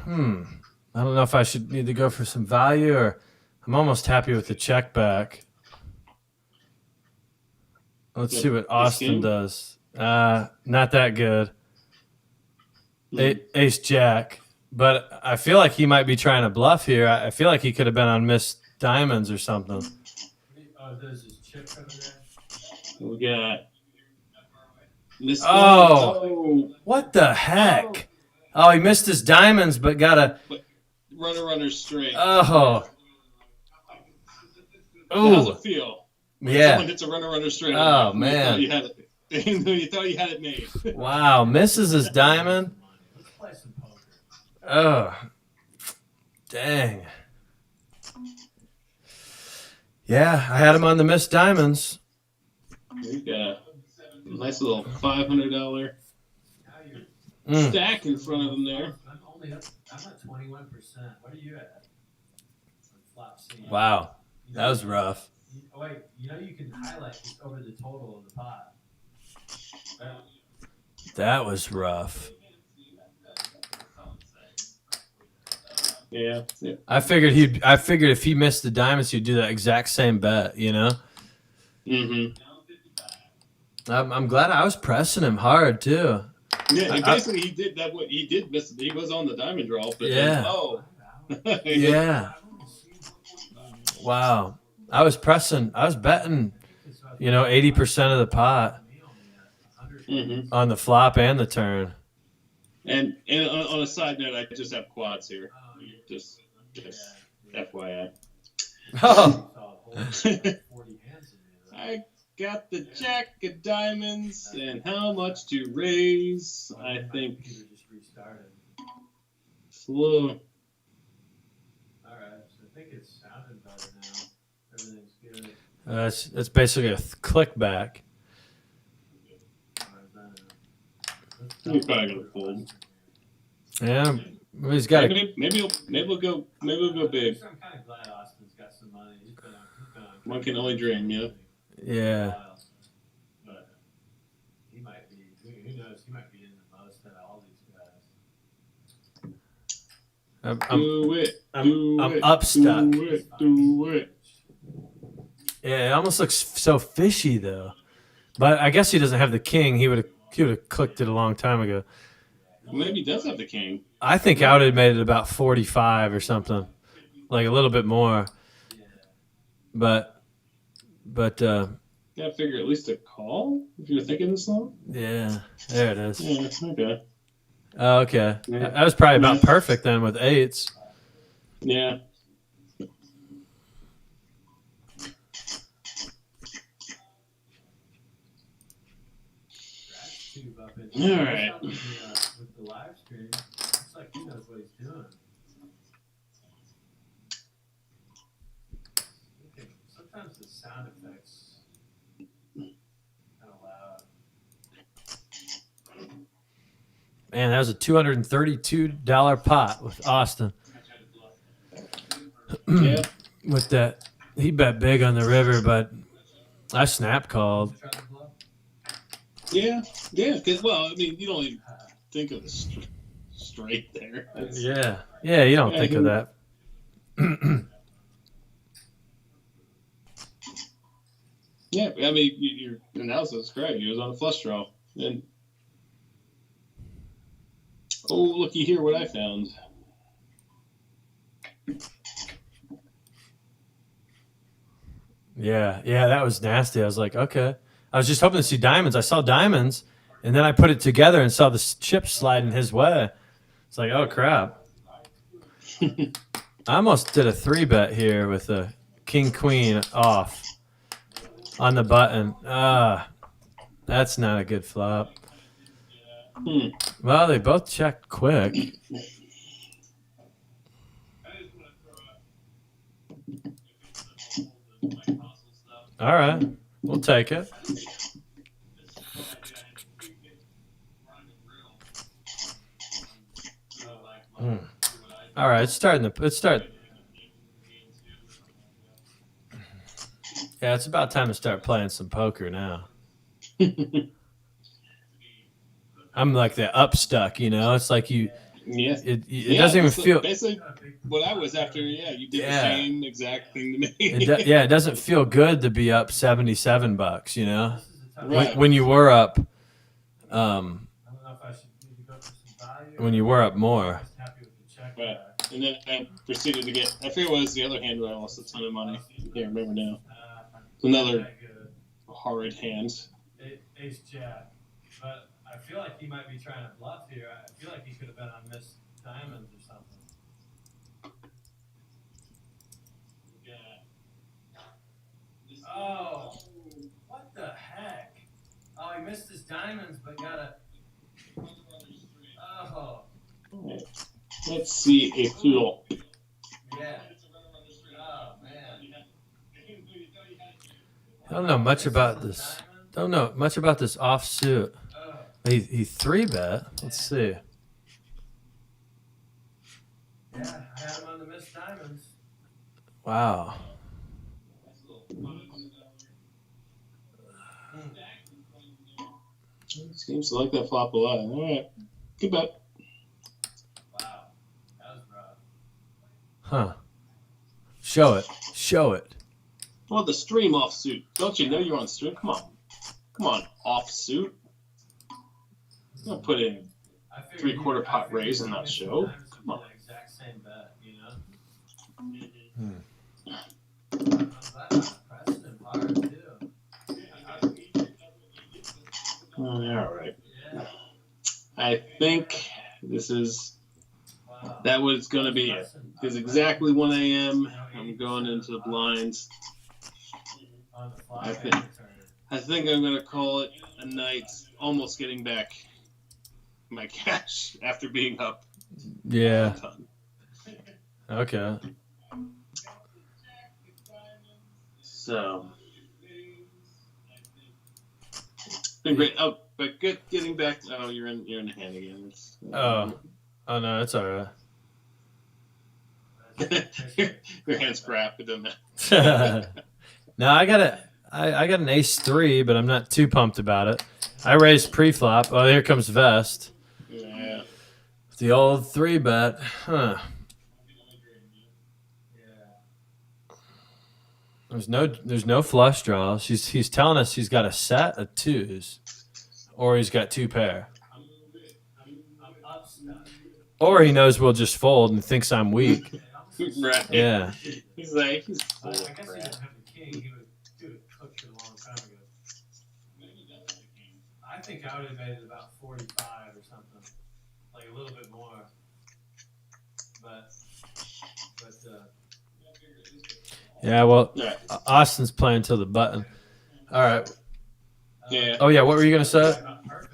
I don't know if I should need to go for some value or I'm almost happy with the check back. Let's see what Austin does. Not that good. Ace Jack. But I feel like he might be trying to bluff here. I feel like he could have been on missed diamonds or something.
Oh, there's his chip over there.
We got Mr.
Oh. What the heck? Oh, he missed his diamonds, but got a...
Runner straight.
Oh.
How's
Ooh.
it feel?
Yeah.
Someone hits a runner straight.
Oh,
You
man.
thought you had it. You thought you had it made.
Wow. Misses his diamond.
Let's play some poker.
Oh. Dang. Yeah, I had him on the missed diamonds.
We got a nice little $500 stack in front of him there.
I'm at 21%. What are you at? Flop C.
Wow. That was rough.
Oh, wait, you can highlight just over the total of the pot.
That was rough.
Yeah.
I figured if he missed the diamonds, he'd do that exact same bet, you know?
Mm-hmm.
I'm glad I was pressing him hard too.
Yeah, and basically he did that. What he did miss. He was on the diamond draw, but
Yeah.
then,
Yeah. Wow. I was betting, 80% of the pot. on the flop and the turn.
And on a side note, I just have quads here. Just FYI.
Oh,
I got the Jack of Diamonds, and how much to raise? I think slow.
All right, so I think it's sounding better now. Everything's good.
that's basically a click back.
He's probably gonna fold.
Yeah, he's got
Maybe we'll go big.
I'm kind of glad Austin's got some money. He's been on
One can only dream, yeah.
Yeah.
But he might be. Who knows? He might be in the most out of all these guys.
I'm up stuck.
Do it.
Yeah, it almost looks so fishy though. But I guess he doesn't have the king. He would have clicked it a long time ago.
Maybe he does have the king.
I think I would have made it about 45 or something, like a little bit more. But
Gotta figure at least a call if you're thinking this long.
yeah, there it is.
Yeah, okay.
Oh, okay.
Yeah.
That was probably about perfect then with eights.
Yeah. All right.
With the live stream, looks like he knows what he's doing. Sometimes the sound effects kind of loud.
Man, that was a $232 pot with Austin.
Yeah.
With that, he bet big on the river, but I snap called.
Yeah. Because I mean, you don't even think of the straight there.
Yeah, you don't think of that.
Yeah, I mean, your analysis is great. He was on a flush draw, and looky here, what I found.
Yeah, that was nasty. I was like, okay. I was just hoping to see diamonds. I saw diamonds, and then I put it together and saw the chips sliding his way. It's like, oh, crap. I almost did a 3-bet here with a king-queen off on the button. That's not a good flop. Well, they both checked quick. All right, we'll take it. All right, let's start. Yeah, it's about time to start playing some poker now. I'm like the up stuck, It's like you.
Yeah.
It doesn't even feel.
Basically, what I was after. Yeah, you did the same exact thing to me.
It doesn't feel good to be up $77.
Right.
When you were up. When you were up more.
Right. And then I proceeded to get. I forget what was the other hand where I lost a ton of money. I can't remember now. Another horrid hand.
Ace Jack, but I feel like he might be trying to bluff here. I feel like he could have been on missed diamonds or something. Oh, what the heck? Oh, he missed his diamonds, but got a. Oh.
Let's see a fool.
Yeah. Oh man.
I don't know much about this. Don't know much about this offsuit. He 3-bet. Let's see.
Yeah, I had him on the missed diamonds.
Wow.
Seems to like that flop a lot. All right. Good bet.
Wow. That was rough.
Huh. Show it.
Well, the stream offsuit. Don't you know you're on stream? Come on, offsuit. Don't put in 3/4 pot raise in that show. Come on.
Exact same bet,
All right. I think that was going to be it. Because exactly 1 a.m. I'm going into the blinds. I think I'm going to call it a night, almost getting back my cash after being up
Yeah.
a ton.
Okay.
So, been great. Oh, but getting back. Oh, you're in the hand again.
Oh no, it's all right.
Your hand's crap. It doesn't matter.
No, I got an ace 3, but I'm not too pumped about it. I raised pre-flop. Oh, here comes Vest.
Yeah.
The old 3-bet. Huh. There's no flush draws. He's telling us he's got a set of 2s, or he's got 2 pair, or he knows we'll just fold and thinks I'm weak.
Right.
Yeah.
He's like, he's
I
full of
guess he
crap.
didn't have the king. He would cook shit a long time ago. I think I would have made it about 45 or something, like a little bit more. But
Yeah. Well,
Yeah.
Austin's playing to the button. All right.
Yeah.
Oh yeah. What were you gonna say?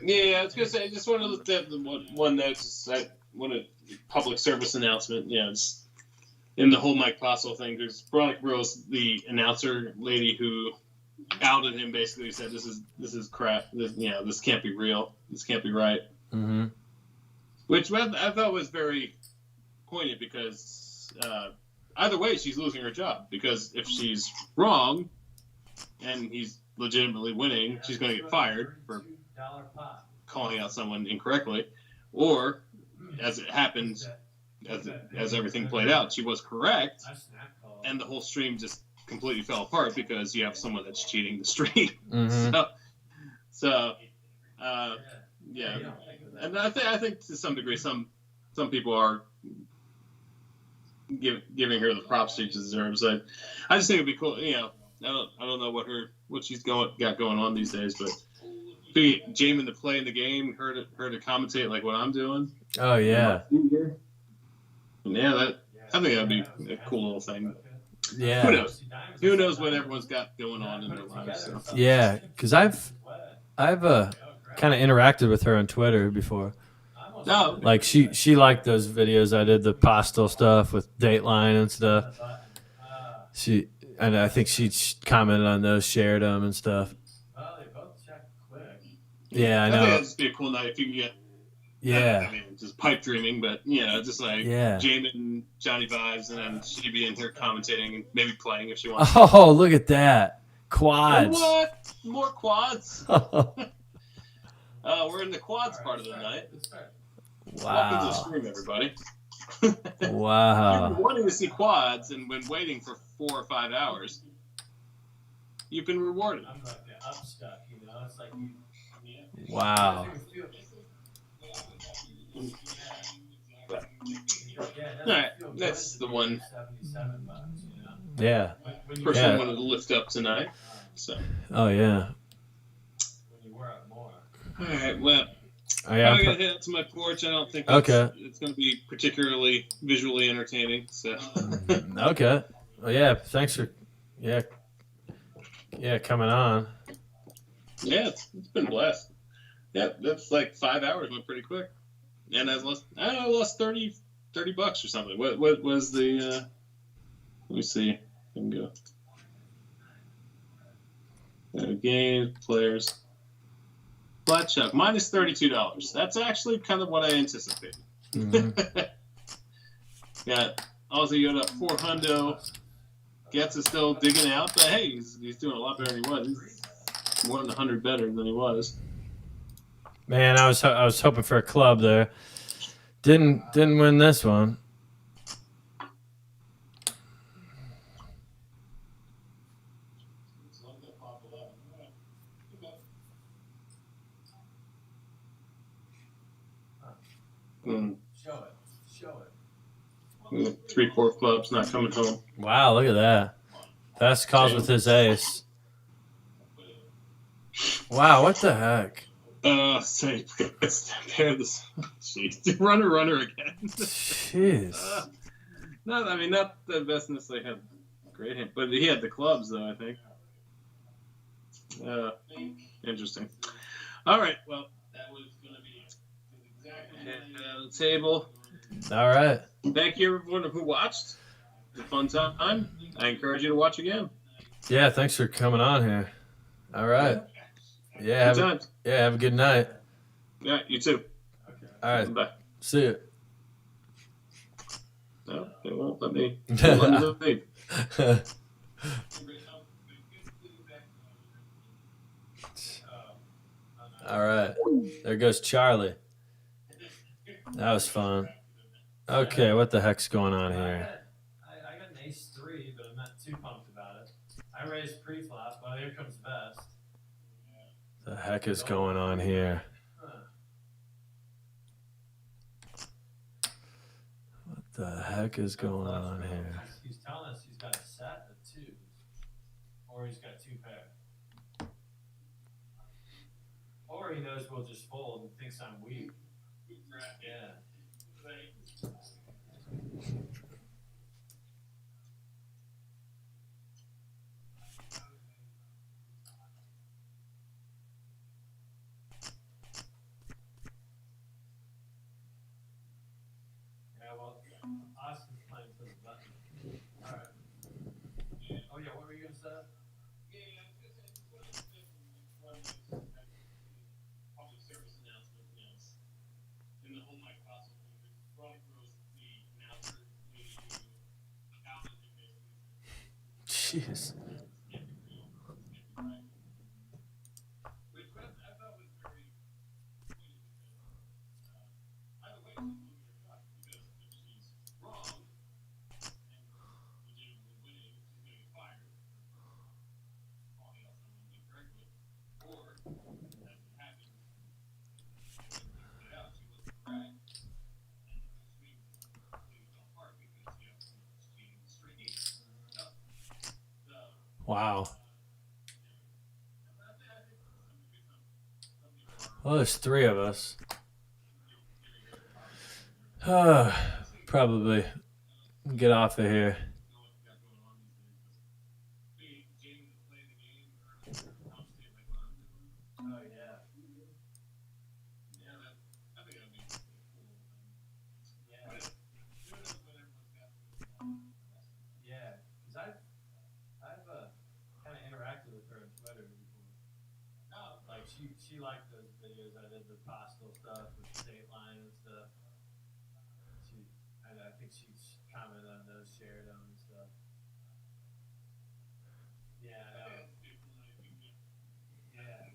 Yeah, I was gonna say, I just want to look at the one note. I want a public service announcement. Yeah, it's in the whole Mike Postle thing. There's Veronica Rose, the announcer lady, who outed him. Basically said, "This is crap. This can't be real. This can't be right."
Mm-hmm.
Which I thought was very poignant because either way, she's losing her job. Because if she's wrong and he's legitimately winning, she's going to get fired for calling out someone incorrectly. Or, as it happened, as everything played out, she was correct, and the whole stream just completely fell apart because you have someone that's cheating the stream.
Mm-hmm.
Yeah, and I think to some degree, some people are giving her the props she deserves. I just think it'd be cool. I don't know what she's got going on these days, but be Jamin to play in the game, her to commentate like what I'm doing.
Oh yeah.
Yeah, I think that'd be a cool little thing.
Yeah.
Who knows? Who knows what everyone's got going on in their lives? So.
Yeah, because I've kind of interacted with her on Twitter before.
No,
Like she liked those videos I did, the Postal stuff with Dateline and stuff. And I think she commented on those, shared them and stuff. Yeah, I
I think
know.
that'd just be a cool night if you can get.
Yeah.
I mean, just pipe dreaming, but just like Jamin and Johnny vibes, and then she'd be in here commentating and maybe playing if she wants.
Oh, look at that. Quads.
What? More quads? We're in the quads part of the night. Welcome to the
Wow.
stream, everybody.
Wow.
You've been wanting to see quads and been waiting for 4 or 5 hours. You've been rewarded.
I'm like the upstuck, It's like
Wow.
All right, that's the one
Yeah.
person I
Yeah.
wanted to lift up tonight. So,
Oh yeah.
all right, well,
Oh, yeah.
I'm gonna head out to my porch. I don't think it's gonna be particularly visually entertaining. So,
Okay. Well, yeah. Thanks for coming on.
yeah, it's been a blast. Yeah, that's like 5 hours went pretty quick, and I lost $30 or something. What was the? Let me see. I can go. Game players. Flat chuck minus $32. That's actually kind of what I anticipated.
Mhm.
Yeah, Aussie got up 4 hundo. Gets is still digging out, but hey, he's doing a lot better than he was. He's more than 100 better than he was.
Man, I was hoping for a club there. Didn't win this one.
Show it.
3-4 clubs not coming home.
Wow, look at that. Best calls with his ace. Wow, what the heck?
Say, pair this. Jeez, runner again.
Jeez.
No, I mean not the best necessarily had great hand, but he had the clubs though. I think. Interesting. All right. Well, that was going to be exactly the table.
All right.
Thank you everyone who watched. It was a fun time. I encourage you to watch again.
Yeah, thanks for coming on here. All right. Yeah, have a good night.
Yeah, you too.
All right.
Bye.
See you.
No, they won't let me. Let me leave.
All right. There goes Charlie. That was fun. Okay, what the heck's going on here?
I got an ace-3, but I'm not too pumped about it. I raised pre-flop, but here comes best.
The heck is going on here? What the heck is going on here?
He's telling us he's got a set of twos, or he's got two pair. Or he knows we'll just fold and thinks I'm weak. Yeah. Yeah, well, Austin's playing for the button. All right. Oh, yeah, what were you going to say?
Public service announcement in the home mic possible. Front rows the announcer
Jeez.
which I thought was very pointed because either way because if she's wrong and legitimately winning, she's gonna get fired for calling out someone incorrectly, or as it happened, out she wasn't correct.
Wow. Well, there's three of us. Probably get off of here.
Oh, yeah. Yeah, because I've kind of interacted with her on Twitter before. Like she liked those videos I did, the postal stuff with the state line and stuff. I think she's commented on those, shared them and stuff. Yeah, I know. Yeah.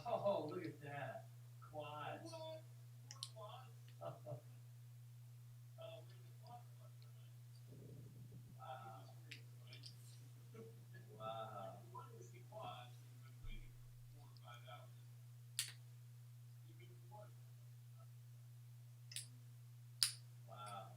Oh, look at that. Quads. Wow. Wow.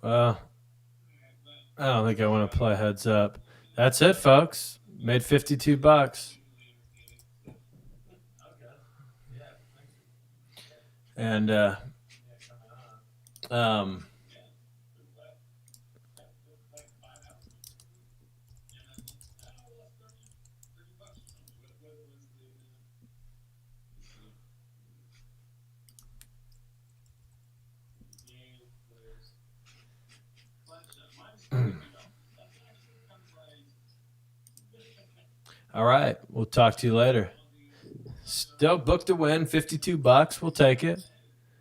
Well, I don't think I want to play heads up. That's it, folks. Made $52. And all right, we'll talk to you later. Still booked to win $52. We'll take it.